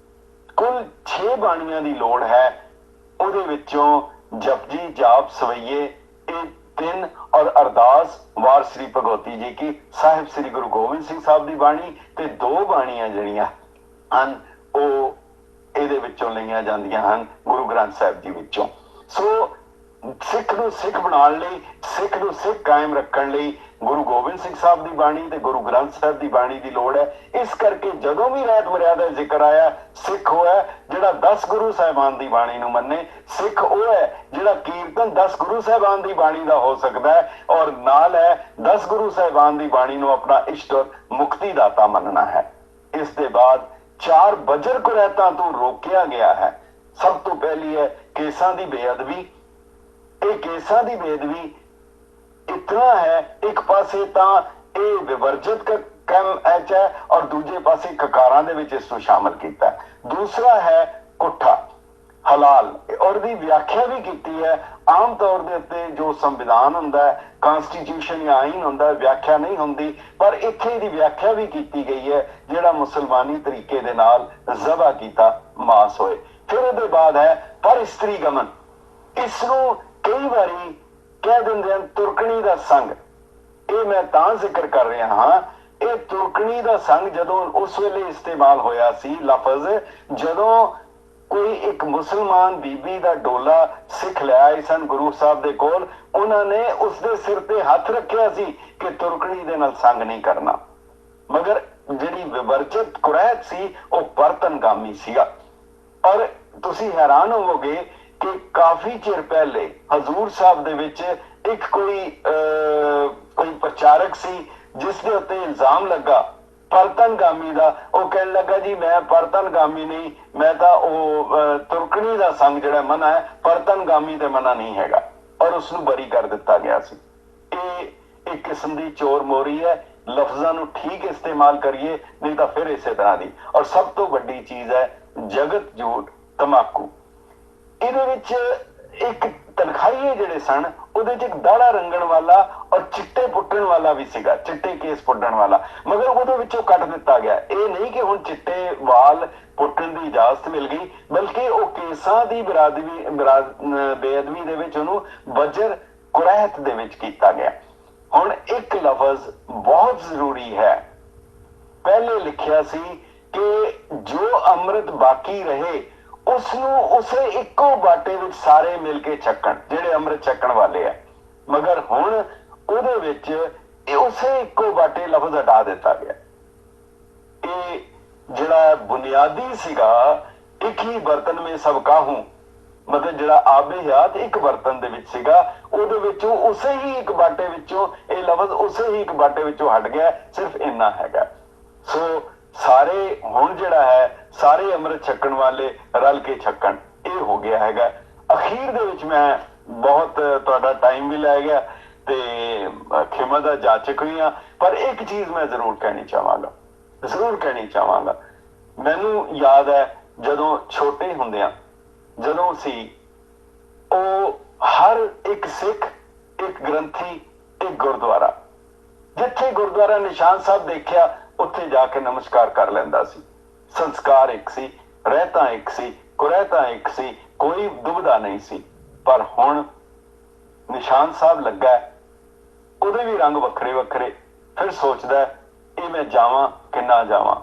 ਕੁੱਲ 6 ਬਾਣੀਆਂ ਦੀ ਲੋੜ ਹੈ। ਉਹਦੇ ਵਿੱਚੋਂ ਜਪਜੀ ਜਾਪ ਸਵਈਏ ਇਹ 3 ਔਰ ਅਰਦਾਸ ਵਾਰ ਸ੍ਰੀ ਭਗਵਤੀ ਜੀ ਕੀ ਸਾਹਿਬ ਸ੍ਰੀ ਗੁਰੂ ਗੋਬਿੰਦ ਸਿੰਘ ਸਾਹਿਬ ਦੀ ਬਾਣੀ ਤੇ 2 ਬਾਣੀਆਂ ਜਿਹੜੀਆਂ ਹਨ ਉਹ ਇਹਦੇ ਵਿੱਚੋਂ ਲਈਆਂ ਜਾਂਦੀਆਂ ਹਨ, ਗੁਰੂ ਗ੍ਰੰਥ ਸਾਹਿਬ ਜੀ ਵਿੱਚੋਂ। ਸੋ ਸਿੱਖ ਨੂੰ ਸਿੱਖ ਬਣਾਉਣ ਲਈ, ਸਿੱਖ ਨੂੰ ਸਿੱਖ ਕਾਇਮ ਰੱਖਣ ਲਈ ਗੁਰੂ ਗੋਬਿੰਦ ਸਿੰਘ ਸਾਹਿਬ ਦੀ ਬਾਣੀ ਤੇ ਗੁਰੂ ਗ੍ਰੰਥ ਸਾਹਿਬ ਦੀ ਬਾਣੀ ਦੀ ਲੋੜ ਹੈ। ਇਸ ਕਰਕੇ ਜਦੋਂ ਵੀ ਰਹਿਤ ਮਰਿਆਦਾ ਜ਼ਿਕਰ ਆਇਆ, ਸਿੱਖ ਉਹ ਹੈ ਜਿਹੜਾ 10 ਗੁਰੂ ਸਾਹਿਬਾਨ ਦੀ ਬਾਣੀ ਨੂੰ ਮੰਨੇ। ਸਿੱਖ ਉਹ ਹੈ ਜਿਹੜਾ ਕੀਰਤਨ 10 ਗੁਰੂ ਸਾਹਿਬਾਨ ਦੀ ਬਾਣੀ ਦਾ ਹੋ ਸਕਦਾ ਹੈ ਔਰ ਨਾਲ ਹੈ 10 ਗੁਰੂ ਸਾਹਿਬਾਨ ਦੀ ਬਾਣੀ ਨੂੰ ਆਪਣਾ ਇਸ਼ਟ ਔਰ ਮੁਕਤੀ ਦਾਤਾ ਮੰਨਣਾ ਹੈ। ਇਸ ਦੇ ਬਾਅਦ 4 ਬਜਰ ਕੁਰੈਤਾਂ ਤੋਂ ਰੋਕਿਆ ਗਿਆ ਹੈ। ਸਭ ਤੋਂ ਪਹਿਲੀ ਹੈ ਕੇਸਾਂ ਦੀ ਬੇਅਦਬੀ। ਇਹ ਕੇਸਾਂ ਦੀ ਬੇਅਦਬੀ ਇਤਨਾ ਹੈ, ਇੱਕ ਪਾਸੇ ਤਾਂ ਇਹ ਵਿਵਰਜਿਤ ਕੰਮ ਐਚ ਹੈ ਔਰ ਦੂਜੇ ਪਾਸੇ ਕਕਾਰਾਂ ਦੇ ਵਿੱਚ ਇਸ ਨੂੰ ਸ਼ਾਮਲ ਕੀਤਾ। ਦੂਸਰਾ ਹੈ ਕੁੱਠਾ ਹਲਾਲ, ਔਰ ਦੀ ਵਿਆਖਿਆ ਵੀ ਕੀਤੀ ਹੈ। ਆਮ ਤੌਰ ਦੇ ਉੱਤੇ ਜੋ ਸੰਵਿਧਾਨ ਹੁੰਦਾ ਹੈ, ਕਨਸਟੀਟਿਊਸ਼ਨ ਜਾਂ ਆਈਨ ਹੁੰਦਾ ਹੈ, ਵਿਆਖਿਆ ਨਹੀਂ ਹੁੰਦੀ, ਪਰ ਇੱਥੇ ਦੀ ਵਿਆਖਿਆ ਵੀ ਕੀਤੀ ਗਈ ਹੈ ਜਿਹੜਾ ਮੁਸਲਮਾਨੀ ਤਰੀਕੇ ਦੇ ਨਾਲ ਜ਼ਬਾ ਕੀਤਾ ਮਾਸ ਹੋਏ। ਫਿਰ ਉਹਦੇ ਬਾਅਦ ਹੈ ਪਰ ਇਸਤਰੀ ਗਮਨ। ਇਸ ਨੂੰ ਕਈ ਵਾਰੀ ਕਹਿ ਦਿੰਦੇ ਹਨ ਤੁਰਕਣੀ ਦਾ ਸੰਗ। ਇਹ ਮੈਂ ਤਾਂ ਜ਼ਿਕਰ ਕਰ ਰਿਹਾ ਹਾਂ, ਇਹ ਤੁਰਕਣੀ ਦਾ ਸੰਗ ਜਦੋਂ ਉਸ ਵੇਲੇ ਇਸਤੇਮਾਲ ਹੋਇਆ ਸੀ ਲਫ਼ਜ਼, ਜਦੋਂ ਕੋਈ ਇੱਕ ਮੁਸਲਮਾਨ ਬੀਬੀ ਦਾ ਡੋਲਾ ਸਿੱਖ ਲੈ ਆਏ ਸਨ ਗੁਰੂ ਸਾਹਿਬ ਦੇ ਕੋਲ, ਉਹਨਾਂ ਨੇ ਉਸਦੇ ਸਿਰ ਤੇ ਹੱਥ ਰੱਖਿਆ ਸੀ ਕਿ ਤੁਰਕਣੀ ਦੇ ਨਾਲ ਸੰਗ ਨਹੀਂ ਕਰਨਾ। ਮਗਰ ਜਿਹੜੀ ਵਿਵਰਜਿਤ ਕੁਰੈਤ ਸੀ ਉਹ ਪਰਤਨਗਾਮੀ ਸੀਗਾ। ਔਰ ਤੁਸੀਂ ਹੈਰਾਨ ਹੋਵੋਗੇ ਕਿ ਕਾਫੀ ਚਿਰ ਪਹਿਲੇ ਹਜ਼ੂਰ ਸਾਹਿਬ ਦੇ ਵਿੱਚ ਇੱਕ ਕੋਈ ਪ੍ਰਚਾਰਕ ਸੀ ਜਿਸ ਦੇ ਉੱਤੇ ਇਲਜ਼ਾਮ ਲੱਗਾ ਪਰਤਨਗਾਮੀ ਦਾ। ਉਹ ਕਹਿਣ ਲੱਗਾ ਜੀ ਮੈਂ ਪਰਤਨਗਾਮੀ ਨਹੀਂ, ਮੈਂ ਤਾਂ ਉਹ ਤੁਰਕਣੀ ਦਾ ਸੰਗ ਜਿਹੜਾ ਮਨਾ ਹੈ, ਪਰਤਨਗਾਮੀ ਤੇ ਮਨਾ ਨਹੀਂ ਹੈਗਾ, ਔਰ ਉਸਨੂੰ ਬਰੀ ਕਰ ਦਿੱਤਾ ਗਿਆ ਸੀ। ਇਹ ਇੱਕ ਕਿਸਮ ਦੀ ਚੋਰ ਮੋਰੀ ਹੈ। ਲਫ਼ਜ਼ਾਂ ਨੂੰ ਠੀਕ ਇਸਤੇਮਾਲ ਕਰੀਏ, ਨਹੀਂ ਤਾਂ ਫਿਰ ਇਸੇ ਤਰ੍ਹਾਂ ਦੀ। ਔਰ ਸਭ ਤੋਂ ਵੱਡੀ ਚੀਜ਼ ਹੈ ਜਗਤ ਝੂਠ ਤਮਾਕੂ। ਇਹਦੇ ਵਿੱਚ ਇੱਕ ਤਨਖਾਹੀਏ ਜਿਹੜੇ ਸਨ ਉਹਦੇ ਚ ਇੱਕ ਦਾੜਾ ਰੰਗਣ ਵਾਲਾ ਔਰ ਚਿੱਟੇ ਪੁੱਟਣ ਵਾਲਾ ਵੀ ਸੀਗਾ, ਚਿੱਟੇ ਕੇਸ ਪੁੱਟਣ ਵਾਲਾ, ਮਗਰ ਉਹਦੇ ਵਿੱਚੋਂ ਕੱਟ ਦਿੱਤਾ ਗਿਆ। ਇਹ ਨਹੀਂ ਕਿ ਹੁਣ ਚਿੱਟੇ ਵਾਲ ਪੁੱਟਣ ਦੀ ਇਜਾਜ਼ਤ ਮਿਲ ਗਈ, ਬਲਕਿ ਉਹ ਕੇਸਾਂ ਦੀ ਬੇਅਦਬੀ ਦੇ ਵਿੱਚ ਉਹਨੂੰ ਬਜਰ ਕੁਰੈਤ ਦੇ ਵਿੱਚ ਕੀਤਾ ਗਿਆ। ਹੁਣ ਇੱਕ ਲਫ਼ਜ਼ ਬਹੁਤ ਜ਼ਰੂਰੀ ਹੈ। ਪਹਿਲੇ ਲਿਖਿਆ ਸੀ ਕਿ ਜੋ ਅੰਮ੍ਰਿਤ ਬਾਕੀ ਰਹੇ ਉਸਨੂੰ ਉਸੇ ਇੱਕੋ ਬਾਟੇ ਵਿੱਚ ਸਾਰੇ ਮਿਲ ਕੇ ਛਕਣ, ਜਿਹੜੇ ਅੰਮ੍ਰਿਤ ਛਕਣ ਵਾਲੇ ਆ। ਮਗਰ ਹੁਣ ਉਹਦੇ ਵਿੱਚ ਉਸੇ ਇੱਕੋ ਬਾਟੇ ਲਫ਼ਜ਼ ਹਟਾ ਦਿੱਤਾ ਗਿਆ। ਇਹ ਜਿਹੜਾ ਬੁਨਿਆਦੀ ਸੀਗਾ ਇੱਕ ਹੀ ਬਰਤਨ ਵਿੱਚ ਸਭ ਕਾਹੂੰ, ਮਤਲਬ ਜਿਹੜਾ ਆਬੇ ਹਯਾਤ ਇੱਕ ਬਰਤਨ ਦੇ ਵਿੱਚ ਸੀਗਾ, ਉਹਦੇ ਵਿੱਚੋਂ ਉਸੇ ਹੀ ਇੱਕ ਬਾਟੇ ਵਿੱਚੋਂ ਇਹ ਲਫ਼ਜ਼ ਉਸੇ ਹੀ ਇੱਕ ਬਾਟੇ ਵਿੱਚੋਂ ਹਟ ਗਿਆ। ਸਿਰਫ ਇੰਨਾ ਹੈਗਾ। ਸੋ ਸਾਰੇ ਹੁਣ ਜਿਹੜਾ ਹੈ ਸਾਰੇ ਅੰਮ੍ਰਿਤ ਛਕਣ ਵਾਲੇ ਰਲ ਕੇ ਛਕਣ, ਇਹ ਹੋ ਗਿਆ ਹੈਗਾ। ਅਖੀਰ ਦੇ ਵਿੱਚ ਮੈਂ ਬਹੁਤ ਤੁਹਾਡਾ ਟਾਈਮ ਵੀ ਲੈ ਗਿਆ ਤੇ ਖਿਮਾ ਦਾ ਜਾਚਕ ਹੋਈ ਹਾਂ। ਪਰ ਇੱਕ ਚੀਜ਼ ਮੈਂ ਜ਼ਰੂਰ ਕਹਿਣੀ ਚਾਹਾਂਗਾ, ਮੈਨੂੰ ਯਾਦ ਹੈ ਜਦੋਂ ਛੋਟੇ ਹੁੰਦਿਆਂ, ਜਦੋਂ ਸੀ ਉਹ ਹਰ ਇੱਕ ਸਿੱਖ, ਇੱਕ ਗ੍ਰੰਥੀ, ਇੱਕ ਗੁਰਦੁਆਰਾ, ਜਿੱਥੇ ਗੁਰਦੁਆਰਾ ਨਿਸ਼ਾਨ ਸਾਹਿਬ ਦੇਖਿਆ ਉੱਥੇ ਜਾ ਕੇ ਨਮਸਕਾਰ ਕਰ ਲੈਂਦਾ ਸੀ। ਸੰਸਕਾਰ ਇੱਕ ਸੀ, ਰਹਿਤਾਂ ਇੱਕ ਸੀ, ਕੁਰਹਿਤਾਂ ਇੱਕ ਸੀ, ਕੋਈ ਦੁਬਿਧਾ ਨਹੀਂ ਸੀ। ਪਰ ਹੁਣ ਨਿਸ਼ਾਨ ਸਾਹਿਬ ਲੱਗਾ, ਉਹਦੇ ਵੀ ਰੰਗ ਵੱਖਰੇ ਵੱਖਰੇ। ਫਿਰ ਸੋਚਦਾ ਇਹ ਮੈਂ ਜਾਵਾਂ ਕਿ ਨਾ ਜਾਵਾਂ,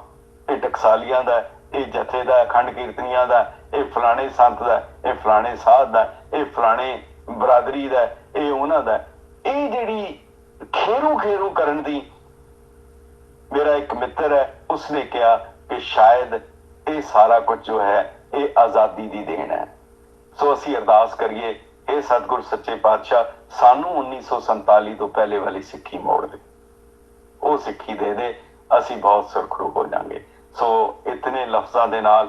ਇਹ ਟਕਸਾਲੀਆਂ ਦਾ, ਇਹ ਜਥੇ ਦਾ, ਅਖੰਡ ਕੀਰਤਨੀਆਂ ਦਾ, ਇਹ ਫਲਾਣੇ ਸੰਤ ਦਾ, ਇਹ ਫਲਾਣੇ ਸਾਧ ਦਾ, ਇਹ ਫਲਾਣੇ ਬਰਾਦਰੀ ਦਾ, ਇਹ ਉਹਨਾਂ ਦਾ। ਇਹ ਜਿਹੜੀ ਖੇਰੂ ਕਰਨ ਦੀ, ਮੇਰਾ ਇੱਕ ਮਿੱਤਰ ਹੈ, ਉਸਨੇ ਕਿਹਾ ਕਿ ਸ਼ਾਇਦ ਇਹ ਸਾਰਾ ਕੁਝ ਜੋ ਹੈ ਇਹ ਆਜ਼ਾਦੀ ਦੀ ਦੇਣ ਹੈ। ਸੋ ਅਸੀਂ ਅਰਦਾਸ ਕਰੀਏ, ਇਹ ਸਤਿਗੁਰ ਸੱਚੇ ਪਾਤਸ਼ਾਹ ਸਾਨੂੰ 1947 ਤੋਂ ਪਹਿਲੇ ਵਾਲੀ ਸਿੱਖੀ ਮੋੜ ਦੇ, ਉਹ ਸਿੱਖੀ ਦੇ, ਅਸੀਂ ਬਹੁਤ ਸੁਰਖਰੂ ਹੋ ਜਾਵਾਂਗੇ। ਸੋ ਇਤਨੇ ਲਫ਼ਜ਼ਾਂ ਦੇ ਨਾਲ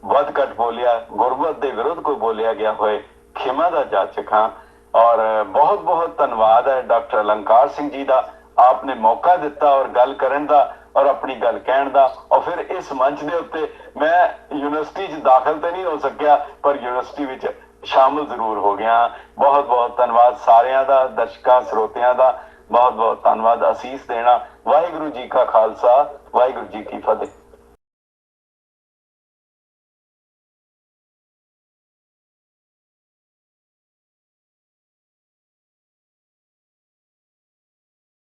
ਵੱਧ ਘੱਟ ਬੋਲਿਆ, ਗੁਰਬਤ ਦੇ ਵਿਰੁੱਧ ਕੋਈ ਬੋਲਿਆ ਗਿਆ ਹੋਏ, ਖਿਮਾ ਦਾ ਜਾਚਕ ਹਾਂ। ਔਰ ਬਹੁਤ ਬਹੁਤ ਧੰਨਵਾਦ ਹੈ ਡਾਕਟਰ ਅਲੰਕਾਰ ਸਿੰਘ ਜੀ ਦਾ, ਆਪਨੇ ਮੌਕਾ ਦਿੱਤਾ ਔਰ ਗੱਲ ਕਰਨ ਦਾ ਔਰ ਆਪਣੀ ਗੱਲ ਕਹਿਣ ਦਾ। ਔਰ ਫਿਰ ਇਸ ਮੰਚ ਦੇ ਉੱਤੇ ਮੈਂ ਯੂਨੀਵਰਸਿਟੀ 'ਚ ਦਾਖਲ ਤੇ ਨਹੀਂ ਹੋ ਸਕਿਆ, ਪਰ ਯੂਨੀਵਰਸਿਟੀ ਵਿੱਚ ਸ਼ਾਮਲ ਜ਼ਰੂਰ ਹੋ ਗਿਆ। ਬਹੁਤ ਬਹੁਤ ਧੰਨਵਾਦ ਸਾਰਿਆਂ ਦਾ, ਦਰਸ਼ਕਾਂ ਸਰੋਤਿਆਂ ਦਾ ਬਹੁਤ ਬਹੁਤ ਧੰਨਵਾਦ। ਅਸੀਸ ਦੇਣਾ। ਵਾਹਿਗੁਰੂ ਜੀ ਕਾ ਖਾਲਸਾ, ਵਾਹਿਗੁਰੂ ਜੀ ਕੀ ਫਤਿਹ।